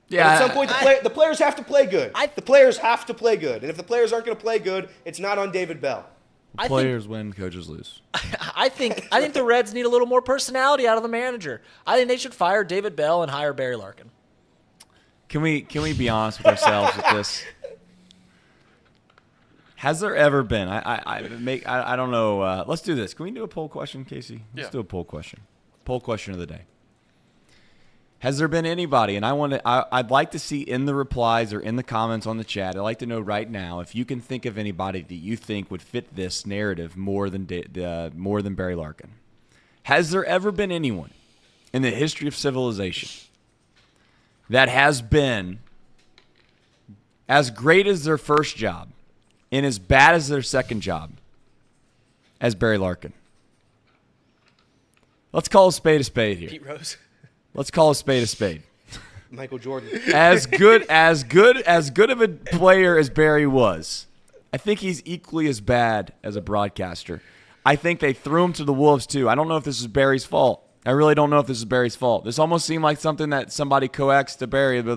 Yeah. But at some point, the players have to play good. The players have to play good. And if the players aren't going to play good, it's not on David Bell. Players win, coaches lose. I think the Reds need a little more personality out of the manager. I think they should fire David Bell and hire Barry Larkin. Can we be honest with ourselves with this? Has there ever been? I don't know. Let's do this. Can we do a poll question, Casey? Let's do a poll question. Poll question of the day. Has there been anybody, and I'd like to see in the replies or in the comments on the chat, I'd like to know right now if you can think of anybody that you think would fit this narrative more than Barry Larkin. Has there ever been anyone in the history of civilization that has been as great as their first job and as bad as their second job as Barry Larkin? Let's call a spade here. Pete Rose. Let's call a spade. Michael Jordan. As good of a player as Barry was, I think he's equally as bad as a broadcaster. I think they threw him to the wolves too. I don't know if this is Barry's fault. I really don't know if this is Barry's fault. This almost seemed like something that somebody coaxed to Barry. But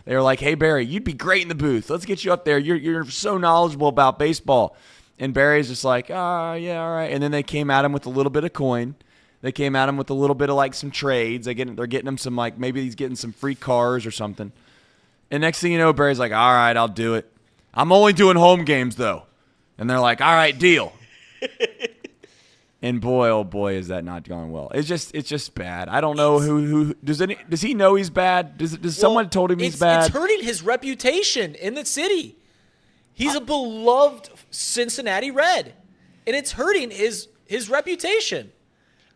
they were like, "Hey Barry, you'd be great in the booth. Let's get you up there. You're so knowledgeable about baseball." And Barry's just like, "Ah, yeah, all right." And then they came at him with a little bit of coin. They came at him with a little bit of some trades. They're getting him some maybe he's getting some free cars or something. And next thing you know, Barry's like, "All right, I'll do it. I'm only doing home games though." And they're like, "All right, deal." And boy, oh boy, is that not going well. It's just bad. I don't know who does he know he's bad? Does someone told him he's bad? It's hurting his reputation in the city. He's a beloved Cincinnati Red, and it's hurting his reputation.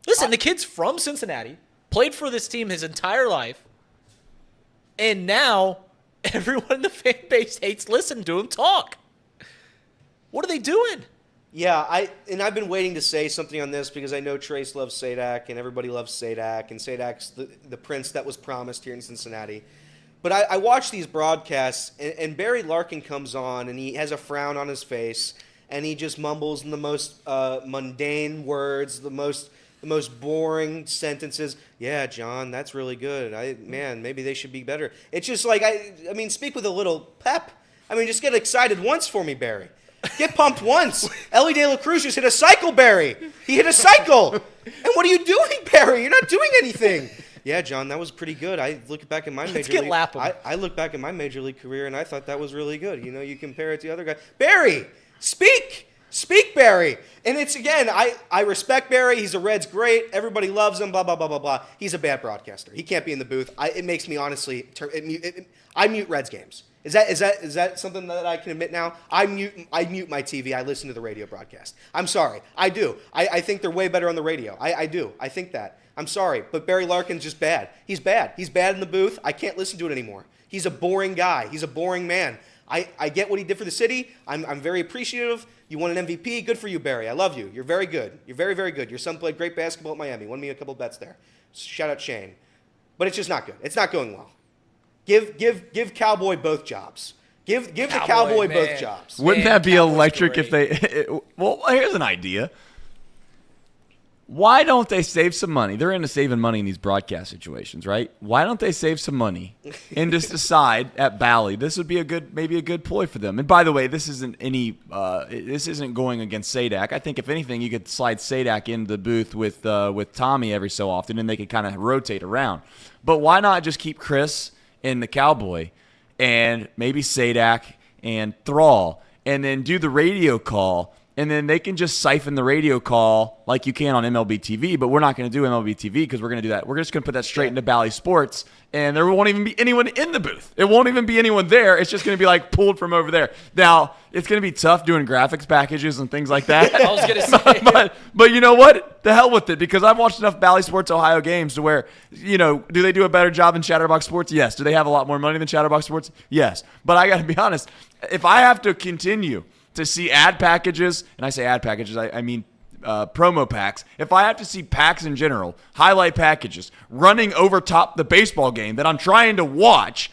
Listen, the kid's from Cincinnati, played for this team his entire life, and now everyone in the fan base hates listening to him talk. What are they doing? Yeah, I've been waiting to say something on this because I know Trace loves Sadak and everybody loves Sadak, and Sadak's the prince that was promised here in Cincinnati. But I watch these broadcasts, and Barry Larkin comes on, and he has a frown on his face, and he just mumbles in the most mundane words, the most boring sentences. Yeah, John, that's really good. Man, maybe they should be better. It's just like, I mean, speak with a little pep. I mean, just get excited once for me, Barry. Get pumped once. Ellie De La Cruz just hit a cycle, Barry. He hit a cycle. And what are you doing, Barry? You're not doing anything. Yeah, John, that was pretty good. I look back at my major league. I look back at my major league career, and I thought that was really good. You know, you compare it to the other guy. Barry, speak, Barry. And it's again, I respect Barry. He's a Reds great. Everybody loves him. Blah blah blah blah blah. He's a bad broadcaster. He can't be in the booth. It makes me honestly. I mute Reds games. Is that something that I can admit now? I mute my TV. I listen to the radio broadcast. I'm sorry. I do. I think they're way better on the radio. I do. I think that. I'm sorry, but Barry Larkin's just bad. He's bad. He's bad in the booth. I can't listen to it anymore. He's a boring guy. He's a boring man. I get what he did for the city. I'm very appreciative. You won an MVP. Good for you, Barry. I love you. You're very good. You're very, very good. Your son played great basketball at Miami. Won me a couple bets there. Shout out Shane. But it's just not good. It's not going well. Give Cowboy both jobs. Give the Cowboy both jobs. Wouldn't that be electric if they well, here's an idea. Why don't they save some money? They're into saving money in these broadcast situations, right? Why don't they save some money and just decide at Bally this would be maybe a good ploy for them? And by the way, this isn't going against Sadak. I think if anything, you could slide Sadak into the booth with Tommy every so often, and they could kind of rotate around. But why not just keep Chris and the Cowboy and maybe Sadak and Thrall, and then do the radio call? And then they can just siphon the radio call like you can on MLB TV, but we're not going to do MLB TV because we're going to do that. We're just going to put that straight into Bally Sports, and there won't even be anyone in the booth. It won't even be anyone there. It's just going to be like pulled from over there. Now, it's going to be tough doing graphics packages and things like that. I was going to say. but you know what? The hell with it, because I've watched enough Bally Sports Ohio games to where, you know, do they do a better job than Chatterbox Sports? Yes. Do they have a lot more money than Chatterbox Sports? Yes. But I got to be honest, if I have to continue to see ad packages, and I say ad packages, I mean promo packs. If I have to see packs in general, highlight packages, running over top the baseball game that I'm trying to watch,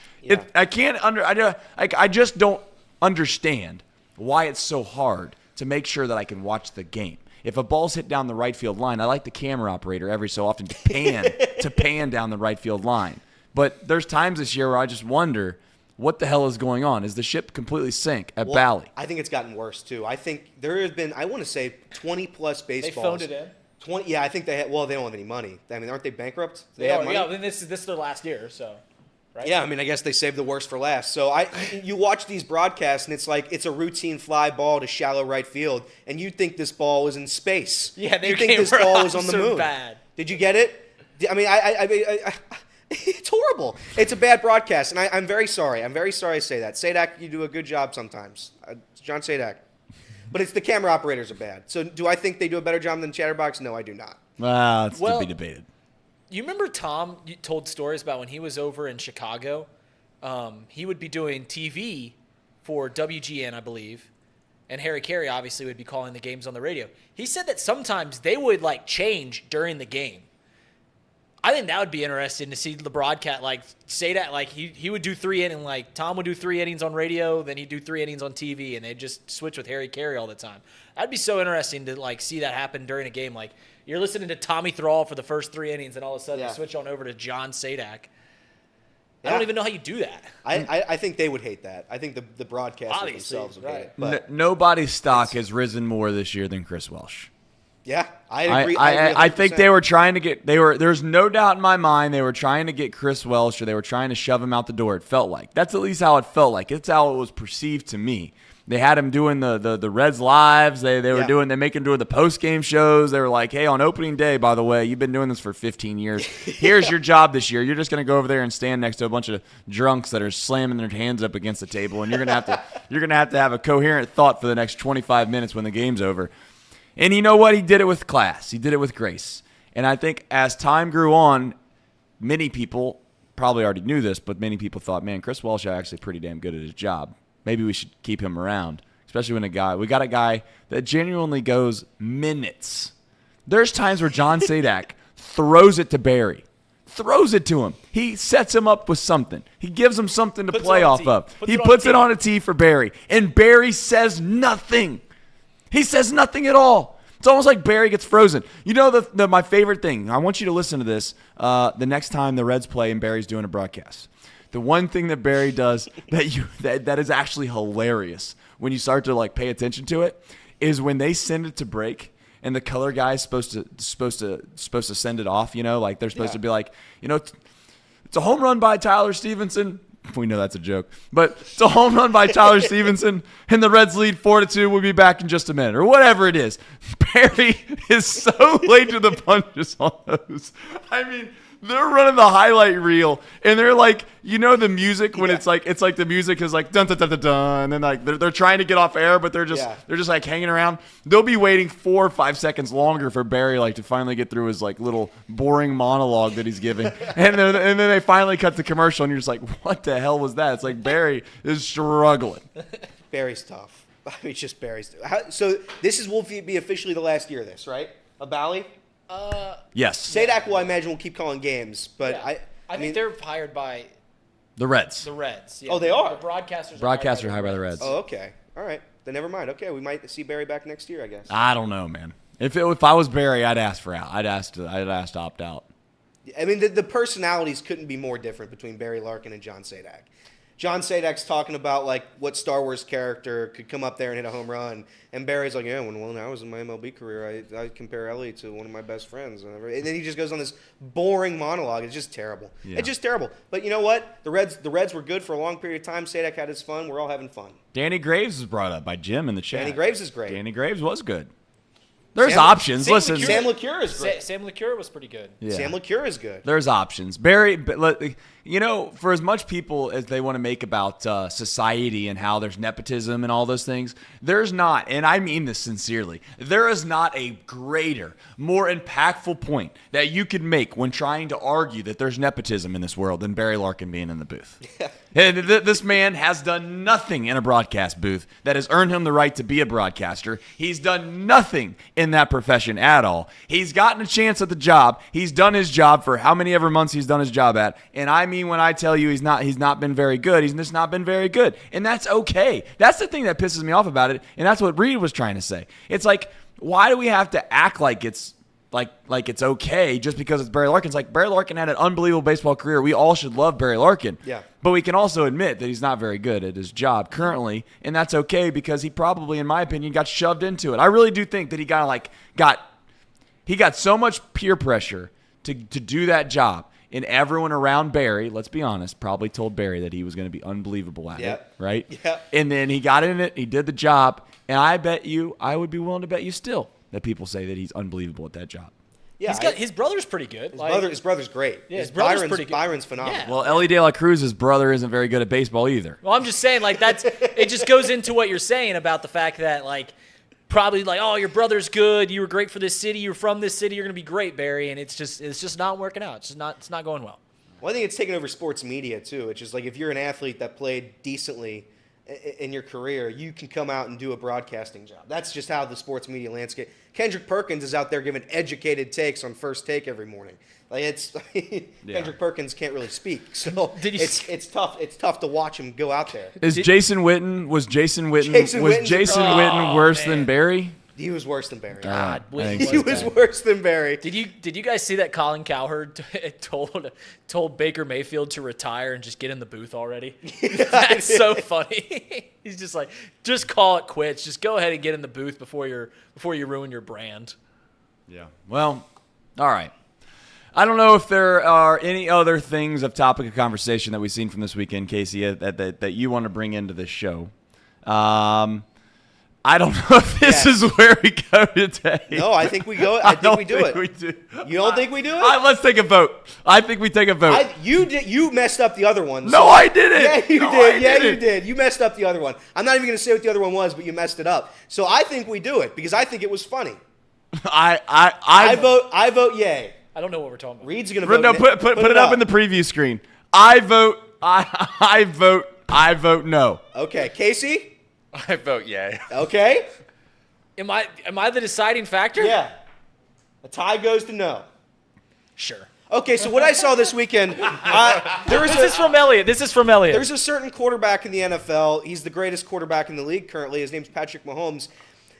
I just don't understand why it's so hard to make sure that I can watch the game. If a ball's hit down the right field line, I like the camera operator every so often to pan down the right field line. But there's times this year where I just wonder, what the hell is going on? Is the ship completely sink at Bally? I think it's gotten worse, too. I think there has been, I want to say, 20-plus baseballs. They phoned it in? 20. Yeah, I think they had. Well, they don't have any money. I mean, aren't they bankrupt? Yeah, this is their last year, so. Right? Yeah, I mean, I guess they saved the worst for last. So you watch these broadcasts, and it's like it's a routine fly ball to shallow right field, and you think this ball is in space. Yeah, you think this ball is on the moon. Bad. Did you get it? I mean, I it's horrible. It's a bad broadcast, and I'm very sorry. I'm very sorry I say that. Sadak, you do a good job sometimes. John Sadak. But it's the camera operators are bad. So do I think they do a better job than Chatterbox? No, I do not. It's to be debated. You remember Tom told stories about when he was over in Chicago? He would be doing TV for WGN, I believe, and Harry Carey obviously would be calling the games on the radio. He said that sometimes they would change during the game. I think that would be interesting to see the broadcast, say that, he would do 3 innings, Tom would do 3 innings on radio, then he'd do 3 innings on TV, and they'd just switch with Harry Carey all the time. That'd be so interesting to, see that happen during a game. You're listening to Tommy Thrall for the first 3 innings, and all of a sudden you switch on over to John Sadak. I don't even know how you do that. I think they would hate that. I think the broadcasters themselves would hate it. But nobody's stock has risen more this year than Chris Welsh. Yeah, I agree. I think they were trying to get. There's no doubt in my mind they were trying to get Chris Welsh, or they were trying to shove him out the door. It felt like that's at least how it felt like. It's how it was perceived to me. They had him doing the Reds lives. They make him doing the post game shows. They were like, hey, on opening day, by the way, you've been doing this for 15 years. Here's your job this year. You're just gonna go over there and stand next to a bunch of drunks that are slamming their hands up against the table, and you're gonna have to have a coherent thought for the next 25 minutes when the game's over. And you know what? He did it with class. He did it with grace. And I think as time grew on, many people probably already knew this, but many people thought, man, Chris Welsh is actually pretty damn good at his job. Maybe we should keep him around, especially when we got a guy that genuinely goes minutes. There's times where John Sadak throws it to Barry. throws it to him. He sets him up with something. He gives him something to Puts it play on a off tee. of. Puts He it on a puts it tee. on a tee for Barry, and Barry says nothing. He says nothing at all. It's almost like Barry gets frozen. You know my favorite thing? I want you to listen to this the next time the Reds play and Barry's doing a broadcast. The one thing that Barry does that is actually hilarious when you start to like pay attention to it is when they send it to break and the color guy is supposed to send it off. You know, like they're supposed to be like, you know, it's a home run by Tyler Stevenson. We know that's a joke, but it's a home run by Tyler Stevenson, and the Reds lead 4-2. We'll be back in just a minute, or whatever it is. Barry is so late to the punches on those. I mean, they're running the highlight reel, and they're like, you know, the music when it's like the music is like dun dun dun dun dun, and then like they're trying to get off air, but they're just like hanging around. They'll be waiting 4 or 5 seconds longer for Barry like to finally get through his like little boring monologue that he's giving, and then they finally cut the commercial, and you're just like, what the hell was that? It's like Barry is struggling. Barry's tough. I mean, it's just Barry's. So this will be officially the last year of this, right? Of Bally? Yes, Sadak will, I imagine, will keep calling games, but Yeah. I mean, think they're hired by the Reds. the Reds. Yeah. Oh, they are? The broadcasters. Broadcasters are hired by the Reds. Oh, okay. All right. Then never mind. Okay, we might see Barry back next year, I guess. I don't know, man. If I was Barry, I'd ask for out. I'd ask to opt out. I mean, the personalities couldn't be more different between Barry Larkin and John Sadak. John Sadak's talking about like what Star Wars character could come up there and hit a home run, and Barry's like, yeah, when I was in my MLB career, I compare Ellie to one of my best friends, and then he just goes on this boring monologue. It's just terrible. Yeah. It's just terrible. But you know what? The Reds were good for a long period of time. Sadak had his fun. We're all having fun. Danny Graves was brought up by Jim in the chat. Danny Graves is great. Danny Graves was good. There's Sam- options. Sam Listen, LeCure- Sam LeCure is great. Sam LeCure was pretty good. yeah. Sam LeCure is good. There's options. Barry, but you know, for as much people as they want to make about society and how there's nepotism and all those things, there's not, and I mean this sincerely, there is not a greater, more impactful point that you could make when trying to argue that there's nepotism in this world than Barry Larkin being in the booth. And this man has done nothing in a broadcast booth that has earned him the right to be a broadcaster. He's done nothing in that profession at all. He's gotten a chance at the job. He's done his job for how many ever months he's done his job at. And I mean, when I tell you he's not been very good, he's just not been very good. And that's okay. That's the thing that pisses me off about it. And that's what Reed was trying to say. It's like, why do we have to act like it's like it's okay just because it's Barry Larkin? It's like Barry Larkin had an unbelievable baseball career. We all should love Barry Larkin. Yeah. But we can also admit that he's not very good at his job currently, and that's okay because he probably, in my opinion, got shoved into it. I really do think that he got so much peer pressure to do that job, and everyone around Barry, let's be honest, probably told Barry that he was going to be unbelievable at it, right? Yeah. And then he got in it, he did the job, and I would be willing to bet you still that people say that he's unbelievable at that job. Yeah, His brother's pretty good. his brother's great. Yeah, his brother's pretty good. Byron's phenomenal. Yeah. Well, Ellie De La Cruz's brother isn't very good at baseball either. Well, I'm just saying, like, it just goes into what you're saying about the fact that, like, probably like, oh, your brother's good, you were great for this city, you're from this city, you're gonna be great, Barry, and it's just not working out. It's not going well. Well, I think it's taken over sports media too. It's just like if you're an athlete that played decently in your career, you can come out and do a broadcasting job. That's just how the sports media landscape. Kendrick Perkins is out there giving educated takes on First Take every morning. Like Kendrick Perkins can't really speak, so it's tough. It's tough to watch him go out there. Was Jason Witten worse than Barry? He was worse than Barry. God, He was worse than Barry. Did you guys see that Colin Cowherd told Baker Mayfield to retire and just get in the booth already? That's so funny. He's just like, just call it quits. Just go ahead and get in the booth before you ruin your brand. Yeah. Well, all right. I don't know if there are any other things of topic of conversation that we've seen from this weekend, Casey, that you want to bring into this show. I don't know if this is where we go today. No, I think we go. I think we do it. We do. You don't think we do it? Let's take a vote. I think we take a vote. You messed up the other one. No, I didn't. Yeah, you No, did. I Yeah, didn't. you did. You messed up the other one. I'm not even going to say what the other one was, but you messed it up. So I think we do it because I think it was funny. I vote yay. I don't know what we're talking about. Reed's going to vote. No, put it up in the preview screen. I vote no. Okay, Casey. I vote yay. Okay. Am I the deciding factor? Yeah. A tie goes to no. Sure. Okay, so what I saw this weekend, This is from Elliot. There's a certain quarterback in the NFL. He's the greatest quarterback in the league currently. His name's Patrick Mahomes.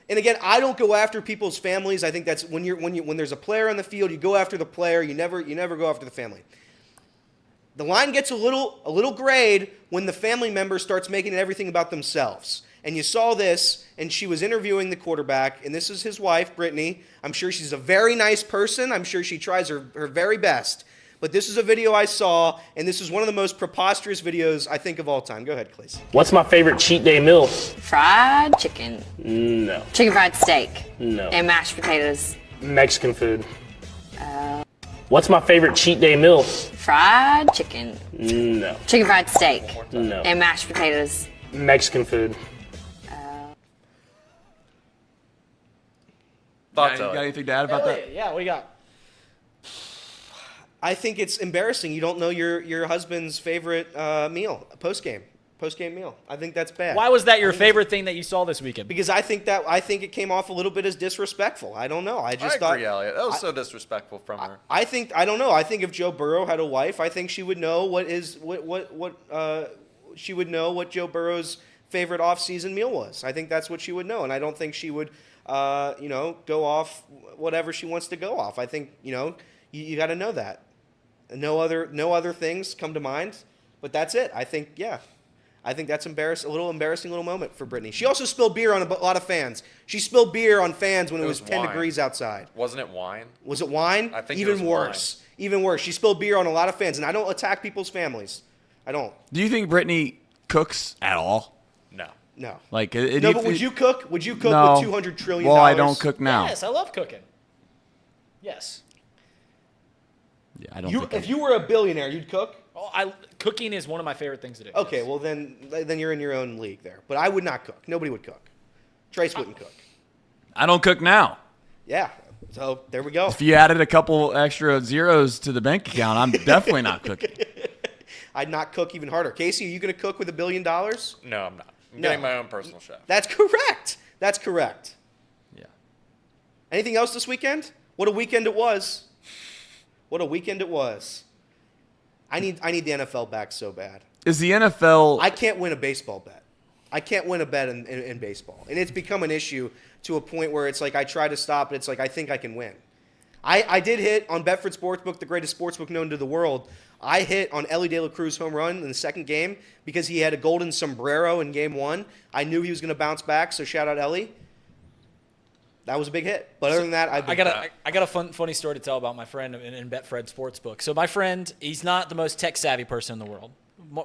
And again, I don't go after people's families. I think that's when there's a player on the field, you go after the player. You never go after the family. The line gets a little grayed when the family member starts making everything about themselves. And you saw this, and she was interviewing the quarterback, and this is his wife, Brittany. I'm sure she's a very nice person. I'm sure she tries her very best. But this is a video I saw, and this is one of the most preposterous videos I think of all time. Go ahead, Clayce. What's my favorite cheat day meal? Fried chicken. No. Chicken fried steak. No. And mashed potatoes. Mexican food. What's my favorite cheat day meal? Fried chicken. No. Chicken fried steak. No. And mashed potatoes. Mexican food. Thoughts, You got Elliot? anything to add about that? Elliot, yeah, what do you got? I think it's embarrassing. You don't know your husband's favorite meal, post-game meal. I think that's bad. Why was that your favorite thing that you saw this weekend? Because I think it came off a little bit as disrespectful. I don't know. I just thought. agree, Elliot. That was so disrespectful from her. I don't know. I think if Joe Burrow had a wife, I think she would know she would know what Joe Burrow's favorite off-season meal was. I think that's what she would know, and I don't think she would, go off whatever she wants to go off. I think you got to know that. No other things come to mind, but that's it. I think that's a little embarrassing little moment for Brittany. She also spilled beer on a lot of fans. She spilled beer on fans when it was 10 wine. degrees outside. Wasn't it wine? Was it wine? I think it even was worse. Even worse. She spilled beer on a lot of fans, and I don't attack people's families. I don't. Do you think Brittany cooks at all? No. No. Like, But would you cook? Would you cook No. with $200 trillion? Well, I don't cook now. Yes, I love cooking. Yes. Yeah, I don't. think If you were a billionaire, you'd cook? Cooking is one of my favorite things to do. Okay, yes. well then you're in your own league there. But I would not cook. Nobody would cook. Trace wouldn't cook. I don't cook now. Yeah. So there we go. If you added a couple extra zeros to the bank account, I'm definitely not cooking. I'd not cook even harder. Casey, are you going to cook with $1 billion? No, I'm not. I'm getting my own personal chef. That's correct. That's correct. Yeah. Anything else this weekend? What a weekend it was. What a weekend it was. I need the NFL back so bad. Is the NFL? I can't win a baseball bet. I can't win a bet in baseball. And it's become an issue to a point where it's like I try to stop it. It's like I think I can win. I did hit on Betfred Sportsbook, the greatest sportsbook known to the world. I hit on Ellie De La Cruz home run in the second game because he had a golden sombrero in game one. I knew he was going to bounce back, so shout out Ellie. That was a big hit. But other than that, I got a funny story to tell about my friend in Betfred Sportsbook. So my friend, he's not the most tech-savvy person in the world.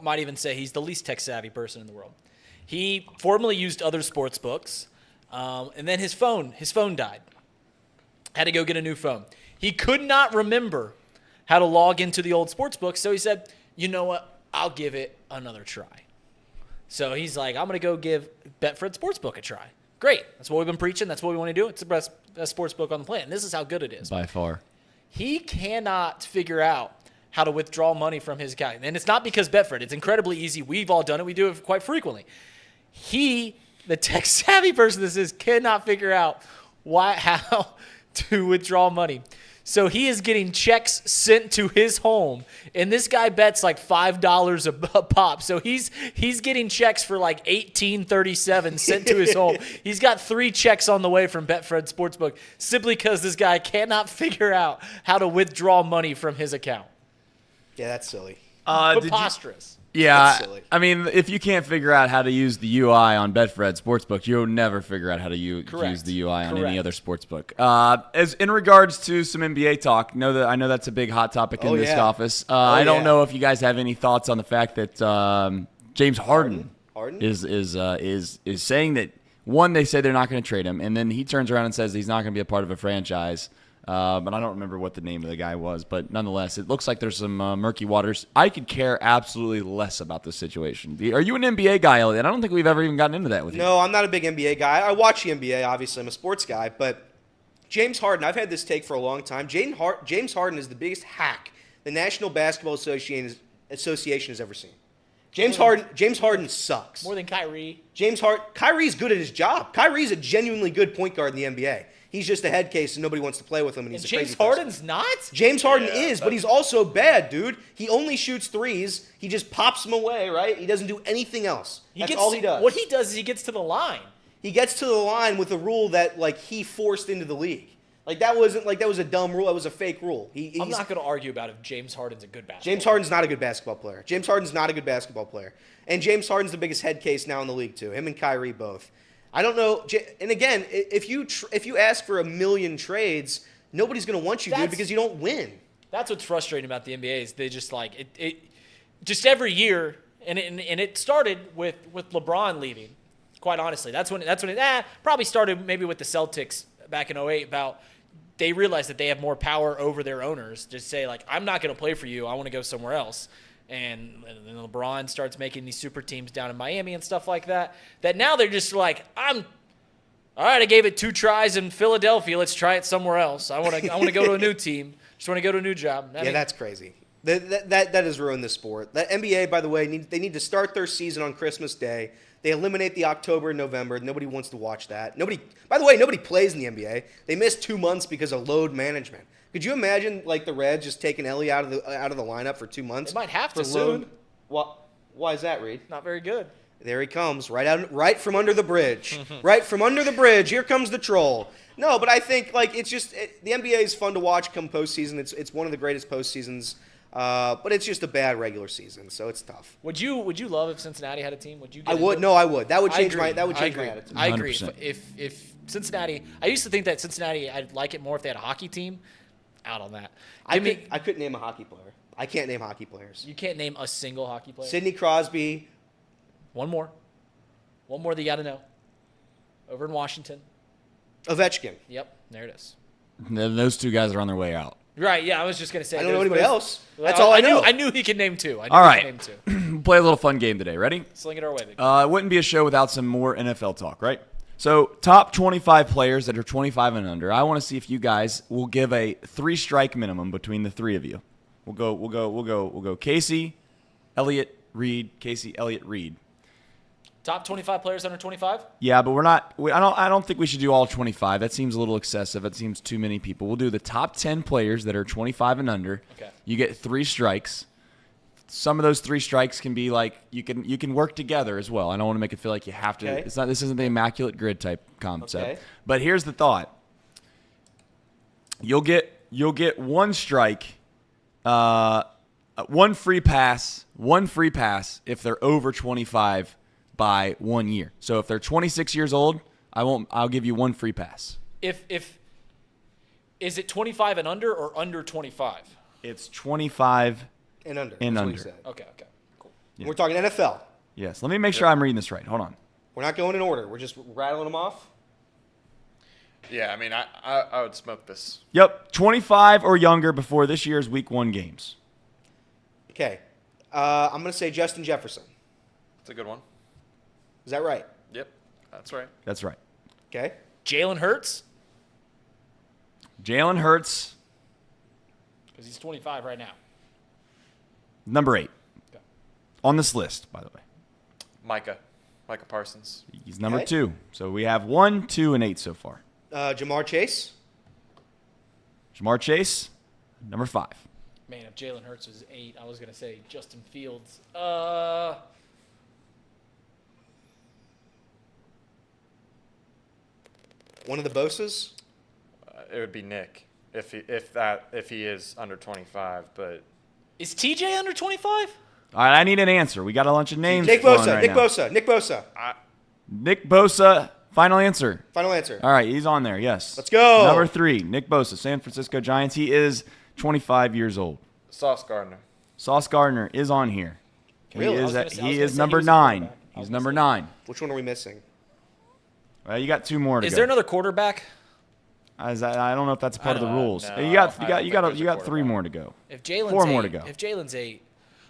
Might even say he's the least tech-savvy person in the world. He formerly used other sports books, and then his phone died. Had to go get a new phone. He could not remember how to log into the old sports book, so he said, you know what, I'll give it another try. So he's like, I'm going to go give Betfred Sportsbook a try. Great. That's what we've been preaching. That's what we want to do. It's the best sports book on the planet. And this is how good it is. By far. He cannot figure out how to withdraw money from his account. And it's not because Betfred. It's incredibly easy. We've all done it. We do it quite frequently. He, the tech-savvy person this is, cannot figure out how to withdraw money. So he is getting checks sent to his home, and this guy bets like $5 a pop. So he's getting checks for like $18.37 sent to his home. He's got 3 checks on the way from Betfred Sportsbook simply because this guy cannot figure out how to withdraw money from his account. Yeah, that's silly. Preposterous. Yeah, That's silly. I mean, if you can't figure out how to use the UI on Betfred Sportsbook, you'll never figure out how to use the UI on any other sportsbook. As in regards to some NBA talk, I know that's a big hot topic in this office. I don't know if you guys have any thoughts on the fact that James Harden is saying that one, they say they're not going to trade him, and then he turns around and says he's not going to be a part of a franchise. But I don't remember what the name of the guy was. But nonetheless, it looks like there's some murky waters. I could care absolutely less about this situation. Are you an NBA guy, Elliot? I don't think we've ever even gotten into that with you. No, I'm not a big NBA guy. I watch the NBA, obviously. I'm a sports guy. But James Harden, I've had this take for a long time. James Harden is the biggest hack the National Basketball Association has ever seen. James Harden sucks. More than Kyrie. Kyrie's good at his job. Kyrie's a genuinely good point guard in the NBA. he's just a head case and nobody wants to play with him, and he's And a crazy James person. Harden's not? James Harden is, but he's also bad, dude. He only shoots threes. He just pops them away, right? He doesn't do anything else. That's all he does. What he does is he gets to the line. He gets to the line with a rule that like he forced into the league. Like that was a dumb rule. That was a fake rule. I'm not going to argue about if James Harden's a good basketball James Harden's not a good basketball player. James Harden's not a good basketball player. And James Harden's the biggest head case now in the league too. Him and Kyrie both. I don't know. And again, if you ask for 1 million trades, nobody's going to want you, dude, because you don't win. That's what's frustrating about the NBA is they just like it just every year, and it started with LeBron leaving. Quite honestly, that's when it probably started maybe with the Celtics back in 2008 about. They realize that they have more power over their owners. Just say, like, I'm not going to play for you. I want to go somewhere else. And then LeBron starts making these super teams down in Miami and stuff like that. That now they're just like, all right, I gave it 2 tries in Philadelphia. Let's try it somewhere else. I want to go to a new team. Just want to go to a new job. That's crazy. That has ruined the sport. The NBA, by the way, they need to start their season on Christmas Day. They eliminate the October and November. Nobody wants to watch that. By the way, nobody plays in the NBA. They missed 2 months because of load management. Could you imagine like the Reds just taking Ellie out of the lineup for 2 months? They might have to load? soon. Why is that, Reed? Not very good. There he comes, right from under the bridge. Right from under the bridge. Here comes the troll. No, but I think like the NBA is fun to watch come postseason. It's one of the greatest postseasons. But it's just a bad regular season, so it's tough. Would you love if Cincinnati had a team? Would you? I would. No, I would. That would change my attitude. I agree. 100%. If Cincinnati, I used to think that Cincinnati, I'd like it more if they had a hockey team. Out on that. I couldn't name a hockey player. I can't name hockey players. You can't name a single hockey player. Sidney Crosby. One more that you got to know. Over in Washington. Ovechkin. Yep, there it is. And those 2 guys are on their way out. Right, yeah, I was just going to say. I don't know anybody else. That's Well, all I know. I knew he could name 2. All right. Play a little fun game today. Ready? Sling it our way, baby. It wouldn't be a show without some more NFL talk, right? So, top 25 players that are 25 and under. I want to see if you guys will give a 3-strike minimum between the 3 of you. We'll go Casey, Elliott, Reed, Casey, Elliott, Reed. Top 25 players under 25? Yeah, but I don't think we should do all 25. That seems a little excessive. That seems too many people. We'll do the top 10 players that are 25 and under. Okay. You get 3 strikes. Some of those 3 strikes can be like you can work together as well. I don't want to make it feel like you have to. Okay. This isn't the immaculate grid type concept. Okay. But here's the thought. You'll get 1 strike, 1 free pass if they're over 25 by 1 year. So if they're 26 years old, I'll give you 1 free pass. If is it 25 and under or under 25? It's 25 and under. And That's under. what he said. Okay, cool. Yeah. We're talking NFL. Yes. Let me make sure I'm reading this right. Hold on. We're not going in order. We're just rattling them off. Yeah, I mean, I would smoke this. Yep. 25 or younger before this year's Week 1 games. Okay. I'm going to say Justin Jefferson. It's a good one. Is that right? Yep, that's right. That's right. Okay. Jalen Hurts? Jalen Hurts. Because he's 25 right now. Number 8. Okay. On this list, by the way. Micah Parsons. He's number Okay. 2. So we have 1, 2, and 8 so far. Jamar Chase. Jamar Chase, number 5. Man, if Jalen Hurts was 8, I was going to say Justin Fields. One of the Bosas. It would be Nick if he is under 25. But Is TJ under 25? All right, I need an answer. We got a bunch of names. Nick flowing Bosa. right Nick now. Bosa. Nick Bosa. Nick Bosa, final answer. Final answer. All right, he's on there, yes. Let's go. Number 3, Nick Bosa, San Francisco Giants. He is 25 years old. Sauce Gardner. Sauce Gardner is on here. Really? I was He is number 9. He's number 9. Which one are we missing? Well, you got 2 more to Is go. there another quarterback? I don't know if that's part of the rules. no, you got I don't think there's a 3 quarterback. more to go. If Jalen's 4 more 8, to go. If Jalen's 8,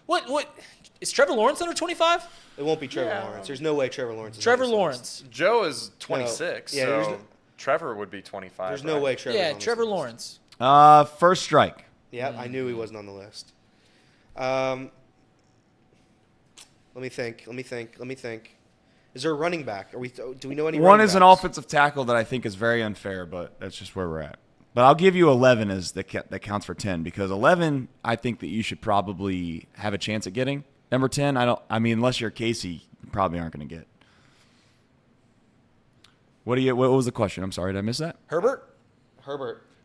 what is Trevor Lawrence under 25? It won't be Trevor Lawrence. There's no way Trevor Lawrence is Trevor on this Lawrence. Joe is 26, No. Yeah, there's so no- Trevor would be 25. There's no right? way Trevor's Yeah, on this Trevor list. Lawrence. First strike. Yeah, I knew he wasn't on the list. Let me think. Is there a running back? Do we know any? One running is an backs? offensive tackle that I think is very unfair, but that's just where we're at. But I'll give you 11 as that counts for 10 because 11 I think that you should probably have a chance at getting. Number 10, I mean, unless you're Casey, you probably aren't going to get. What was the question? I'm sorry, did I miss that? Herbert.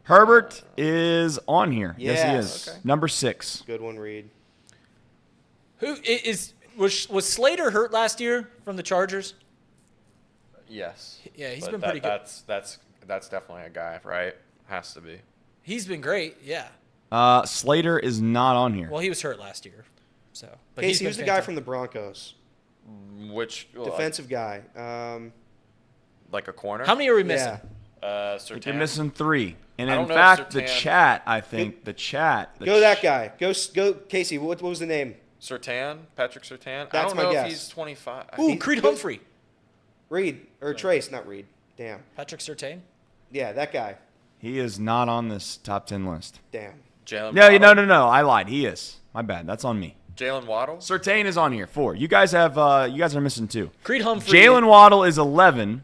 Herbert is on here. Yes, he is. Okay. Number 6. Good one, Reed. Was Slater hurt last year from the Chargers? Yes. Yeah, he's But been pretty good. That's definitely a guy, right? Has to be. He's been great. Yeah. Slater is not on here. Well, he was hurt last year, so. But Casey, been who's the guy fantastic. from the Broncos? Which Defensive guy. like a corner? How many are we missing? Yeah. Sertan? You're missing 3. And I in don't know if fact, the Surtain- chat, I think, the Go that guy. Go Casey. What was the name? Sertan, Patrick Sertan. I That's don't my know guess. if he's 25. Ooh, Creed Humphrey. Reed or Trace, not Reed. Damn. Patrick Surtain. Yeah, that guy. He is not on this top 10 list. Damn. Jalen. No. I lied. He is. My bad. That's on me. Jalen Waddle. Surtain is on here. 4. You guys are missing 2. Creed Humphrey. Jalen Waddle is 11,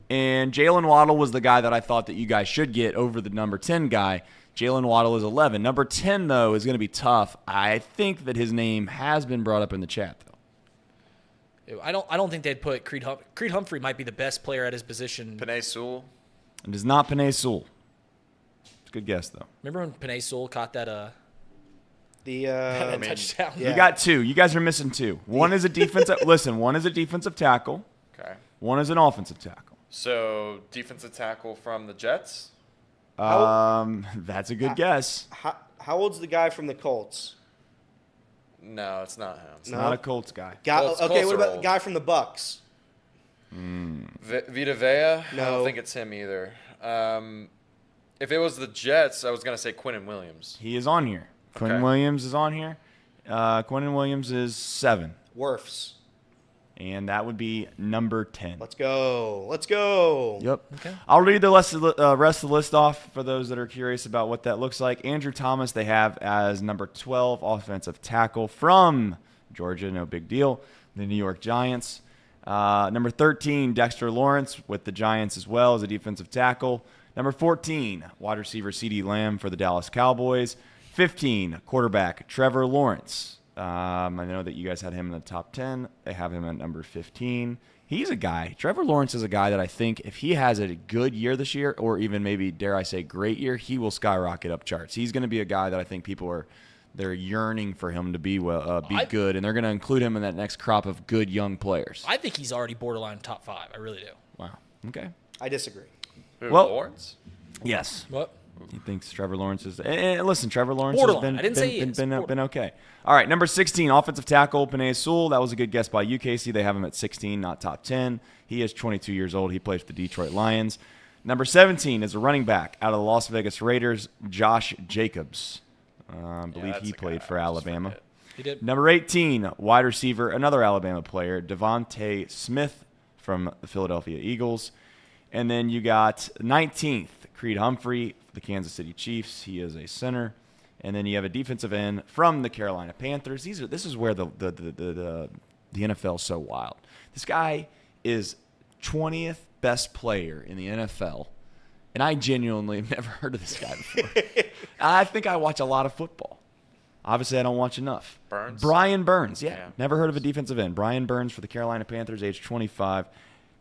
and Jalen Waddle was the guy that I thought that you guys should get over the number 10 guy. Jalen Waddle is 11. Number 10 though is going to be tough. I think that his name has been brought up in the chat though. I don't think they'd put Creed Humphrey. Creed Humphrey might be the best player at his position. Penei Sewell. It is not Penei Sewell. It's a good guess though. Remember when Penei Sewell caught that The touchdown? yeah. You got 2. You guys are missing 2. One is a defensive. Listen, one is a defensive tackle. Okay. One is an offensive tackle. So defensive tackle from the Jets. That's a good guess. How old's the guy from the Colts? No, it's not him. It's not a Colts guy. Colts Okay, what are about old. the guy from the Bucks? Vita Vea. I No. don't think it's him either. If it was the Jets, I was gonna say Quinnen Williams. He is on here. Quentin Okay. Williams is on here. Quentin Williams is 7. Wirfs. And that would be number 10. Let's go. Let's go. Yep. Okay. I'll read the rest of the list off for those that are curious about what that looks like. Andrew Thomas they have as number 12 offensive tackle from Georgia. No big deal. The New York Giants. Number 13, Dexter Lawrence with the Giants as well as a defensive tackle. Number 14, wide receiver CeeDee Lamb for the Dallas Cowboys. 15, quarterback Trevor Lawrence. I know that you guys had him in the top 10. They have him at number 15. He's a guy. Trevor Lawrence is a guy that I think if he has a good year this year, or even maybe, dare I say, great year, he will skyrocket up charts. He's going to be a guy that I think people they're yearning for him to be good, and they're going to include him in that next crop of good young players. I think he's already borderline top 5. I really do. Wow. Okay. I disagree. Who, Well- Lawrence? Yes. What? He thinks Trevor Lawrence is. And listen, Trevor Lawrence Borderline. has I didn't say he is. been Borderline. okay. All right, number 16, offensive tackle Penei Sewell. That was a good guess by you, Casey. They have him at 16, not top 10. He is 22 years old. He plays for the Detroit Lions. Number 17 is a running back out of the Las Vegas Raiders, Josh Jacobs. I believe that's he a guy played for I just Alabama. forget. He did. Number 18, wide receiver, another Alabama player, Devontae Smith from the Philadelphia Eagles. And then you got 19th, Creed Humphrey, the Kansas City Chiefs. He is a center. And then you have a defensive end from the Carolina Panthers. This is where the NFL is so wild. This guy is 20th best player in the NFL. And I genuinely have never heard of this guy before. I think I watch a lot of football. Obviously, I don't watch enough. Burns? Brian Burns, yeah. Yeah. Never heard of a defensive end. Brian Burns for the Carolina Panthers, age 25.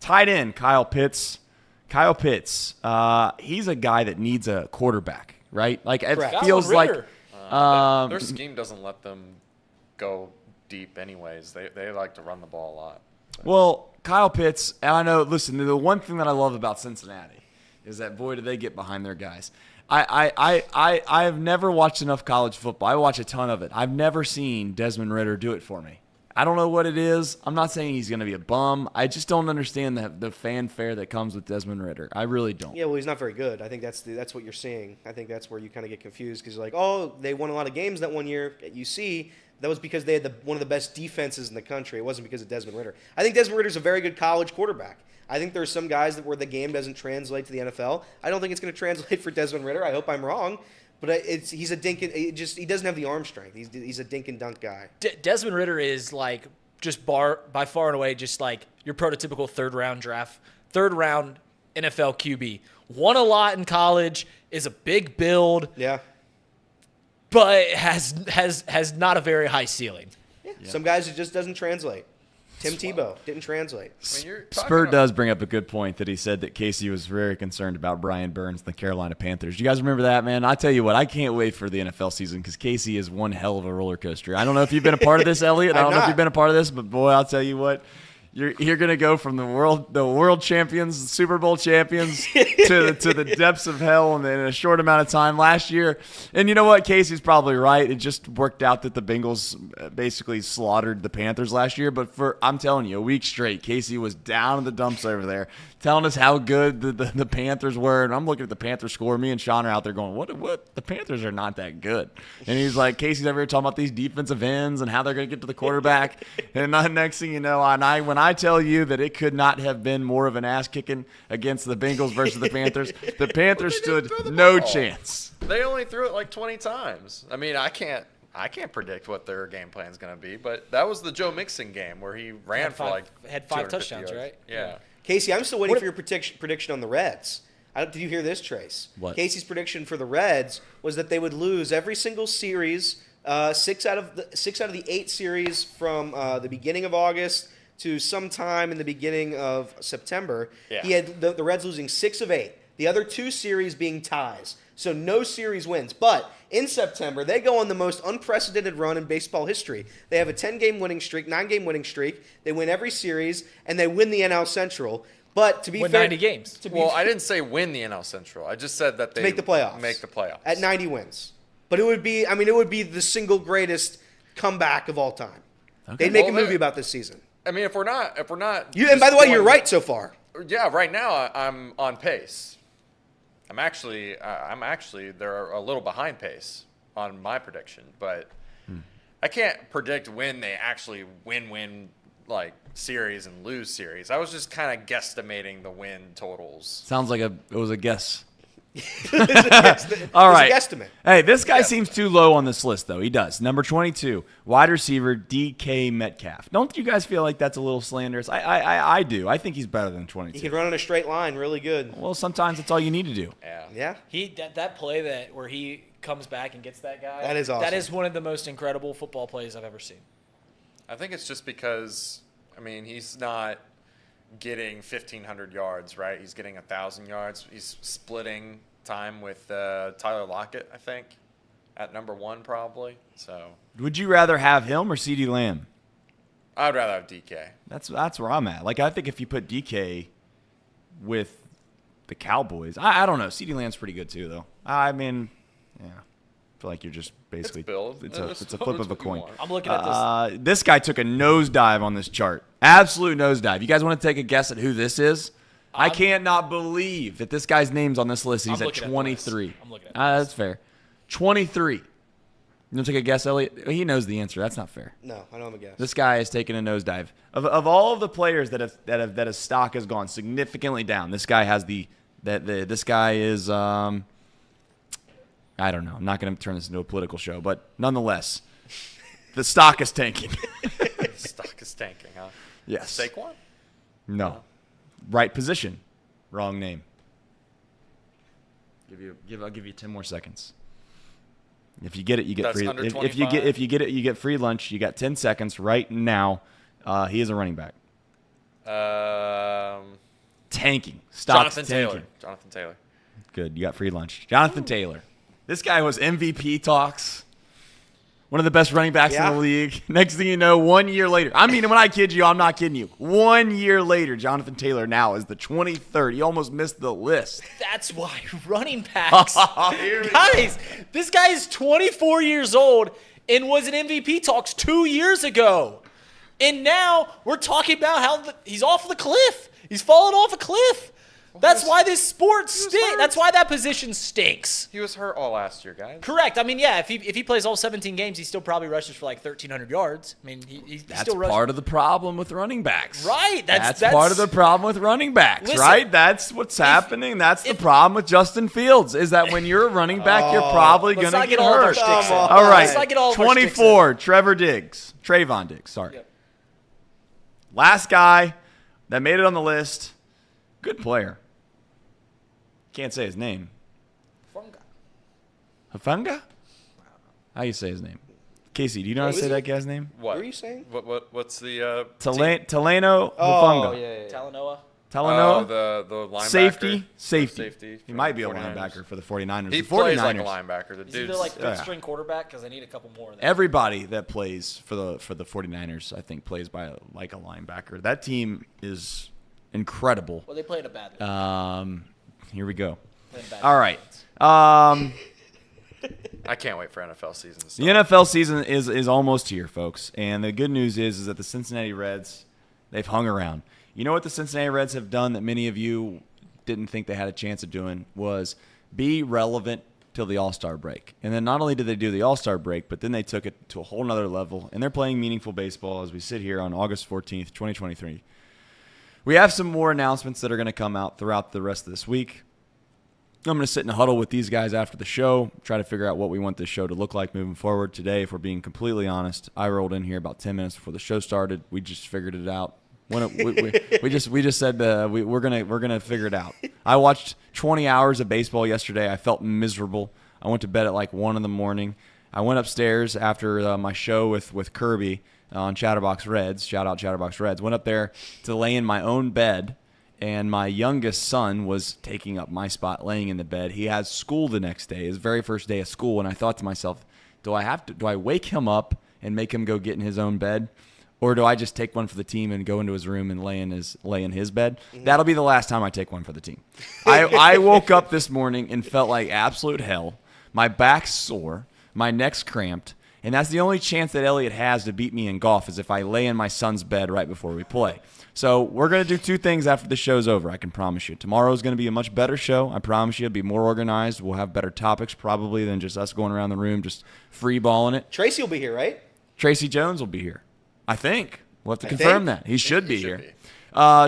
Tight end, Kyle Pitts. Kyle Pitts, he's a guy that needs a quarterback, right? Like, it Correct. feels like Ritter. Their scheme doesn't let them go deep anyways. They like to run the ball a lot. Well, Kyle Pitts, and I know, listen, the one thing that I love about Cincinnati is that, boy, do they get behind their guys. I have never watched enough college football. I watch a ton of it. I've never seen Desmond Ritter do it for me. I don't know what it is. I'm not saying he's going to be a bum. I just don't understand the fanfare that comes with Desmond Ritter. I really don't. Yeah, well, he's not very good. I think that's what you're seeing. I think that's where you kind of get confused because you're like, oh, they won a lot of games that one year at UC. That was because they had one of the best defenses in the country. It wasn't because of Desmond Ritter. I think Desmond Ritter's a very good college quarterback. I think there's some guys where the game doesn't translate to the NFL. I don't think it's going to translate for Desmond Ritter. I hope I'm wrong. But he's a dink. He doesn't have the arm strength. He's a dink and dunk guy. Desmond Ritter is like just by far and away, just like your prototypical third round NFL QB. Won a lot in college, is a big build, but has not a very high ceiling. Yeah. Some guys it just doesn't translate. Tim Tebow didn't translate. Spur does bring up a good point that he said that Casey was very concerned about Brian Burns and the Carolina Panthers. You guys remember that, man? I tell you what, I can't wait for the NFL season because Casey is one hell of a roller coaster. I don't know if you've been a part of this, Elliot. I don't know if you've been a part of this, but boy, I'll tell you what. You're going to go from the world champions, Super Bowl champions, to the depths of hell in a short amount of time last year. And you know what? Casey's probably right. It just worked out that the Bengals basically slaughtered the Panthers last year. But I'm telling you, a week straight, Casey was down in the dumps over there, telling us how good the Panthers were. And I'm looking at the Panthers score. Me and Sean are out there going, what? The Panthers are not that good. And he's like, Casey's over here talking about these defensive ends and how they're going to get to the quarterback. And the next thing you know, when I tell you that it could not have been more of an ass kicking against the Bengals versus the Panthers, the Panthers stood no chance. They only threw it like 20 times. I mean, I can't predict what their game plan is going to be, but that was the Joe Mixon game where he ran had 5 touchdowns, yards. right? Yeah. Casey, I'm still waiting for your prediction on the Reds. Did you hear this, Trace? What? Casey's prediction for the Reds was that they would lose every single series, 6 out of the 8 series from the beginning of August to sometime in the beginning of September. Yeah. He had the Reds losing 6 of 8. The other 2 series being ties. So no series wins. But in September, they go on the most unprecedented run in baseball history. They have a 9-game winning streak. They win every series, and they win the NL Central. But to be fair, 90 games. I didn't say win the NL Central. I just said that they make the playoffs. Make the playoffs at 90 wins. But it would be the single greatest comeback of all time. Okay. They'd make a movie about this season. I mean, if we're not, and by the way, you're right so far. Yeah, right now I'm on pace. I'm actually they're a little behind pace on my prediction, but I can't predict when they actually win like series and lose series. I was just kind of guesstimating the win totals. Sounds like it was a guess. All right. A guesstimate. Hey, this guy seems too low on this list, though. He does. Number 22, wide receiver DK Metcalf. Don't you guys feel like that's a little slanderous? I do. I think he's better than 22. He can run in a straight line really good. Well, sometimes that's all you need to do. Yeah. That play where he comes back and gets that guy. That is awesome. That is one of the most incredible football plays I've ever seen. I think it's just because, I mean, he's not getting 1,500 yards, right? He's getting 1,000 yards. He's splitting time with Tyler Lockett, I think, at number 1 probably. So, would you rather have him or CeeDee Lamb? I'd rather have DK. That's where I'm at. Like, I think if you put DK with the Cowboys, I don't know. CeeDee Lamb's pretty good too, though. I mean, yeah. I feel like you're just basically it's a flip of a coin. I'm looking at this. This guy took a nosedive on this chart. Absolute nosedive. You guys want to take a guess at who this is? I can't not believe that this guy's name's on this list. He's at 23. I'm looking at that's fair. 23. You want to take a guess, Elliot? He knows the answer. That's not fair. No, I don't have a guess. This guy is taking a nosedive. Of all of the players that his stock has gone significantly down, this guy has this guy is I don't know. I'm not going to turn this into a political show, but nonetheless, the stock is tanking. Stock is tanking, huh? Yes. Saquon? No. Right position. Wrong name. I'll give you 10 more seconds. If you get it, you get free. If you get it, you get free lunch. You got 10 seconds right now. He is a running back. Tanking. Stock's tanking. Jonathan Taylor. Good. You got free lunch. Jonathan Taylor. This guy was MVP talks. One of the best running backs in the league. Next thing you know, 1 year later. I mean, when I kid you, I'm not kidding you. 1 year later, Jonathan Taylor now is the 23rd. He almost missed the list. That's why running backs. Guys, this guy is 24 years old and was in MVP talks 2 years ago. And now we're talking about how he's off the cliff. He's fallen off a cliff. That's why this sport stinks. That's why that position stinks. He was hurt all last year, guys. Correct. I mean, yeah, if he plays all 17 games, he still probably rushes for like 1,300 yards. I mean, he still rushes. Part of the problem with running backs. Right. That's part of the problem with running backs, listen, right? That's what's happening. That's the problem with Justin Fields is that when you're a running back, you're probably going to get hurt. All right. 24, Trevon Diggs. Sorry. Yep. Last guy that made it on the list. Good player. Can't say his name. Hufanga? How you say his name? Casey, do you know how to say that guy's name? What are you saying? What's the Taleno Oh, Hufanga. yeah. Talanoa. Talanoa? the linebacker. Safety. He for might the be a 49ers. linebacker for the 49ers. He the 49ers, plays like a linebacker. The Is he dude's the like fifth string quarterback? Because I need a couple more of them. everybody that plays for the 49ers, I think, plays like a linebacker. That team is incredible. Well, they play in a bad league. Here we go. Playing bad All right. defense. I can't wait for NFL season to The start. NFL season is almost here, folks. And the good news is that the Cincinnati Reds, they've hung around. You know what the Cincinnati Reds have done that many of you didn't think they had a chance of doing was be relevant till the All-Star break. And then not only did they do the All-Star break, but then they took it to a whole nother level. And they're playing meaningful baseball as we sit here on August 14th, 2023. We have some more announcements that are going to come out throughout the rest of this week. I'm going to sit in a huddle with these guys after the show, try to figure out what we want this show to look like moving forward. Today, if we're being completely honest, I rolled in here about 10 minutes before the show started. We just figured it out. We just said we're gonna figure it out. I watched 20 hours of baseball yesterday. I felt miserable. I went to bed at like 1 a.m. I went upstairs after my show with Kirby on Chatterbox Reds. Shout out Chatterbox Reds. Went up there to lay in my own bed. And my youngest son was taking up my spot, laying in the bed. He has school the next day, his very first day of school. And I thought to myself, do I wake him up and make him go get in his own bed? Or do I just take one for the team and go into his room and lay in his bed? Mm-hmm. That'll be the last time I take one for the team. I woke up this morning and felt like absolute hell. My back's sore. My neck's cramped. And that's the only chance that Elliot has to beat me in golf is if I lay in my son's bed right before we play. So we're going to do two things after the show's over, I can promise you. Tomorrow is going to be a much better show. I promise you. It'll be more organized. We'll have better topics probably than just us going around the room just free-balling it. Tracy will be here, right? Tracy Jones will be here. I think. We'll have to confirm that. He should be here.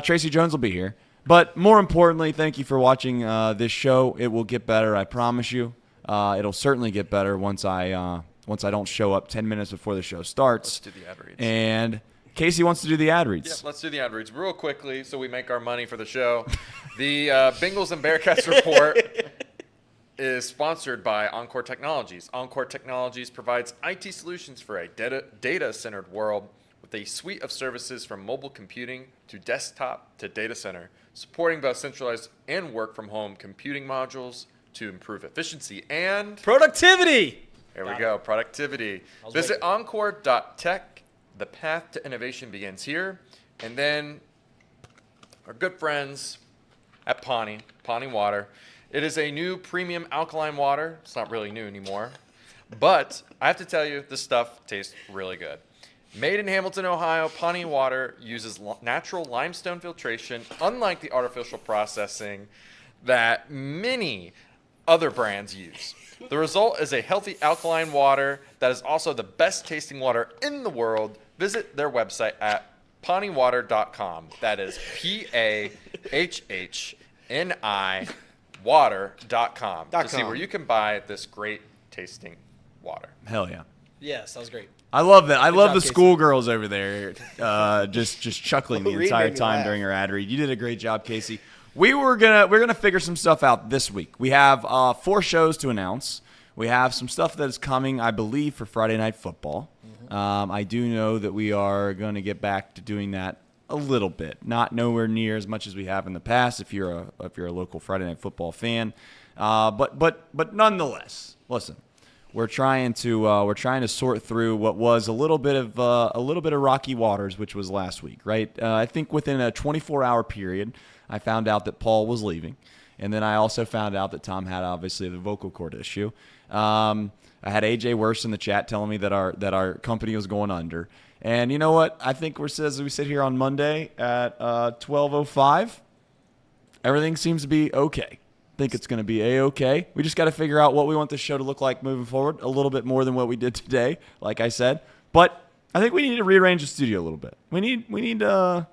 Tracy Jones will be here. But more importantly, thank you for watching this show. It will get better, I promise you. It'll certainly get better once I don't show up 10 minutes before the show starts. Let's do the ad reads. And Casey wants to do the ad reads. Yeah, let's do the ad reads real quickly so we make our money for the show. The Bengals and Bearcats report is sponsored by Encore Technologies. Encore Technologies provides IT solutions for a data-centered world with a suite of services from mobile computing to desktop to data center, supporting both centralized and work-from-home computing modules to improve efficiency and Productivity. There we go, productivity. Visit encore.tech. The path to innovation begins here. And then our good friends at Pawnee Water. It is a new premium alkaline water. It's not really new anymore. But I have to tell you, this stuff tastes really good. Made in Hamilton, Ohio, Pawnee Water uses natural limestone filtration, unlike the artificial processing that many other brands use. The result is a healthy alkaline water that is also the best tasting water in the world. Visit their website at pawneewater.com. That is PAHHNI water.com to see where you can buy this great tasting water. Hell yeah. Yeah, sounds great. I love that. I love job, the Casey. schoolgirls over there just chuckling the Reed entire made me time laugh. during her ad read. You did a great job, Casey. We're gonna figure some stuff out this week. We have 4 shows to announce. We have some stuff that is coming, I believe, for Friday Night Football. I do know that we are going to get back to doing that a little bit, not nowhere near as much as we have in the past. If you're a local Friday Night Football fan, but nonetheless, listen, we're trying to sort through what was a little bit of rocky waters, which was last week, right? I think within a 24-hour period, I found out that Paul was leaving. And then I also found out that Tom had obviously the vocal cord issue. I had AJ Worse in the chat telling me that our company was going under. And you know what? I think as we sit here on Monday at 12:05, everything seems to be okay. I think it's going to be A-okay. We just got to figure out what we want this show to look like moving forward, a little bit more than what we did today, like I said. But I think we need to rearrange the studio a little bit. We need maybe not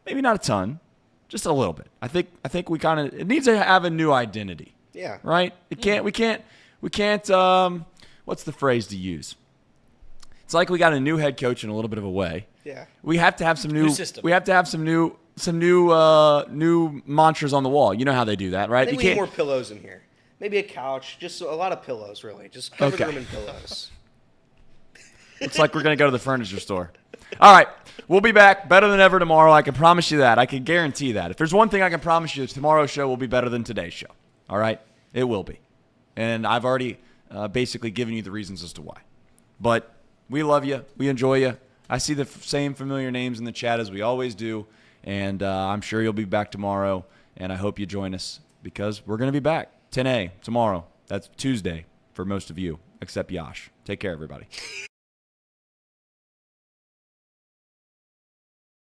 a ton, just a little bit. I think it needs to have a new identity. Yeah. Right? We can't what's the phrase to use? It's like we got a new head coach in a little bit of a way. Yeah. We have to have some new system. We have to have some new mantras on the wall. You know how they do that, right? I think You we need can't. more pillows in here. Maybe a couch. Just a lot of pillows, really. Just cover the Okay. room in pillows. It's like we're going to go to the furniture store. All right. We'll be back better than ever tomorrow. I can promise you that. I can guarantee that. If there's one thing I can promise you, tomorrow's show will be better than today's show. All right? It will be. And I've already basically given you the reasons as to why. But we love you. We enjoy you. I see the same familiar names in the chat as we always do. And I'm sure you'll be back tomorrow. And I hope you join us because we're going to be back 10 a tomorrow. That's Tuesday for most of you, except Yash. Take care, everybody.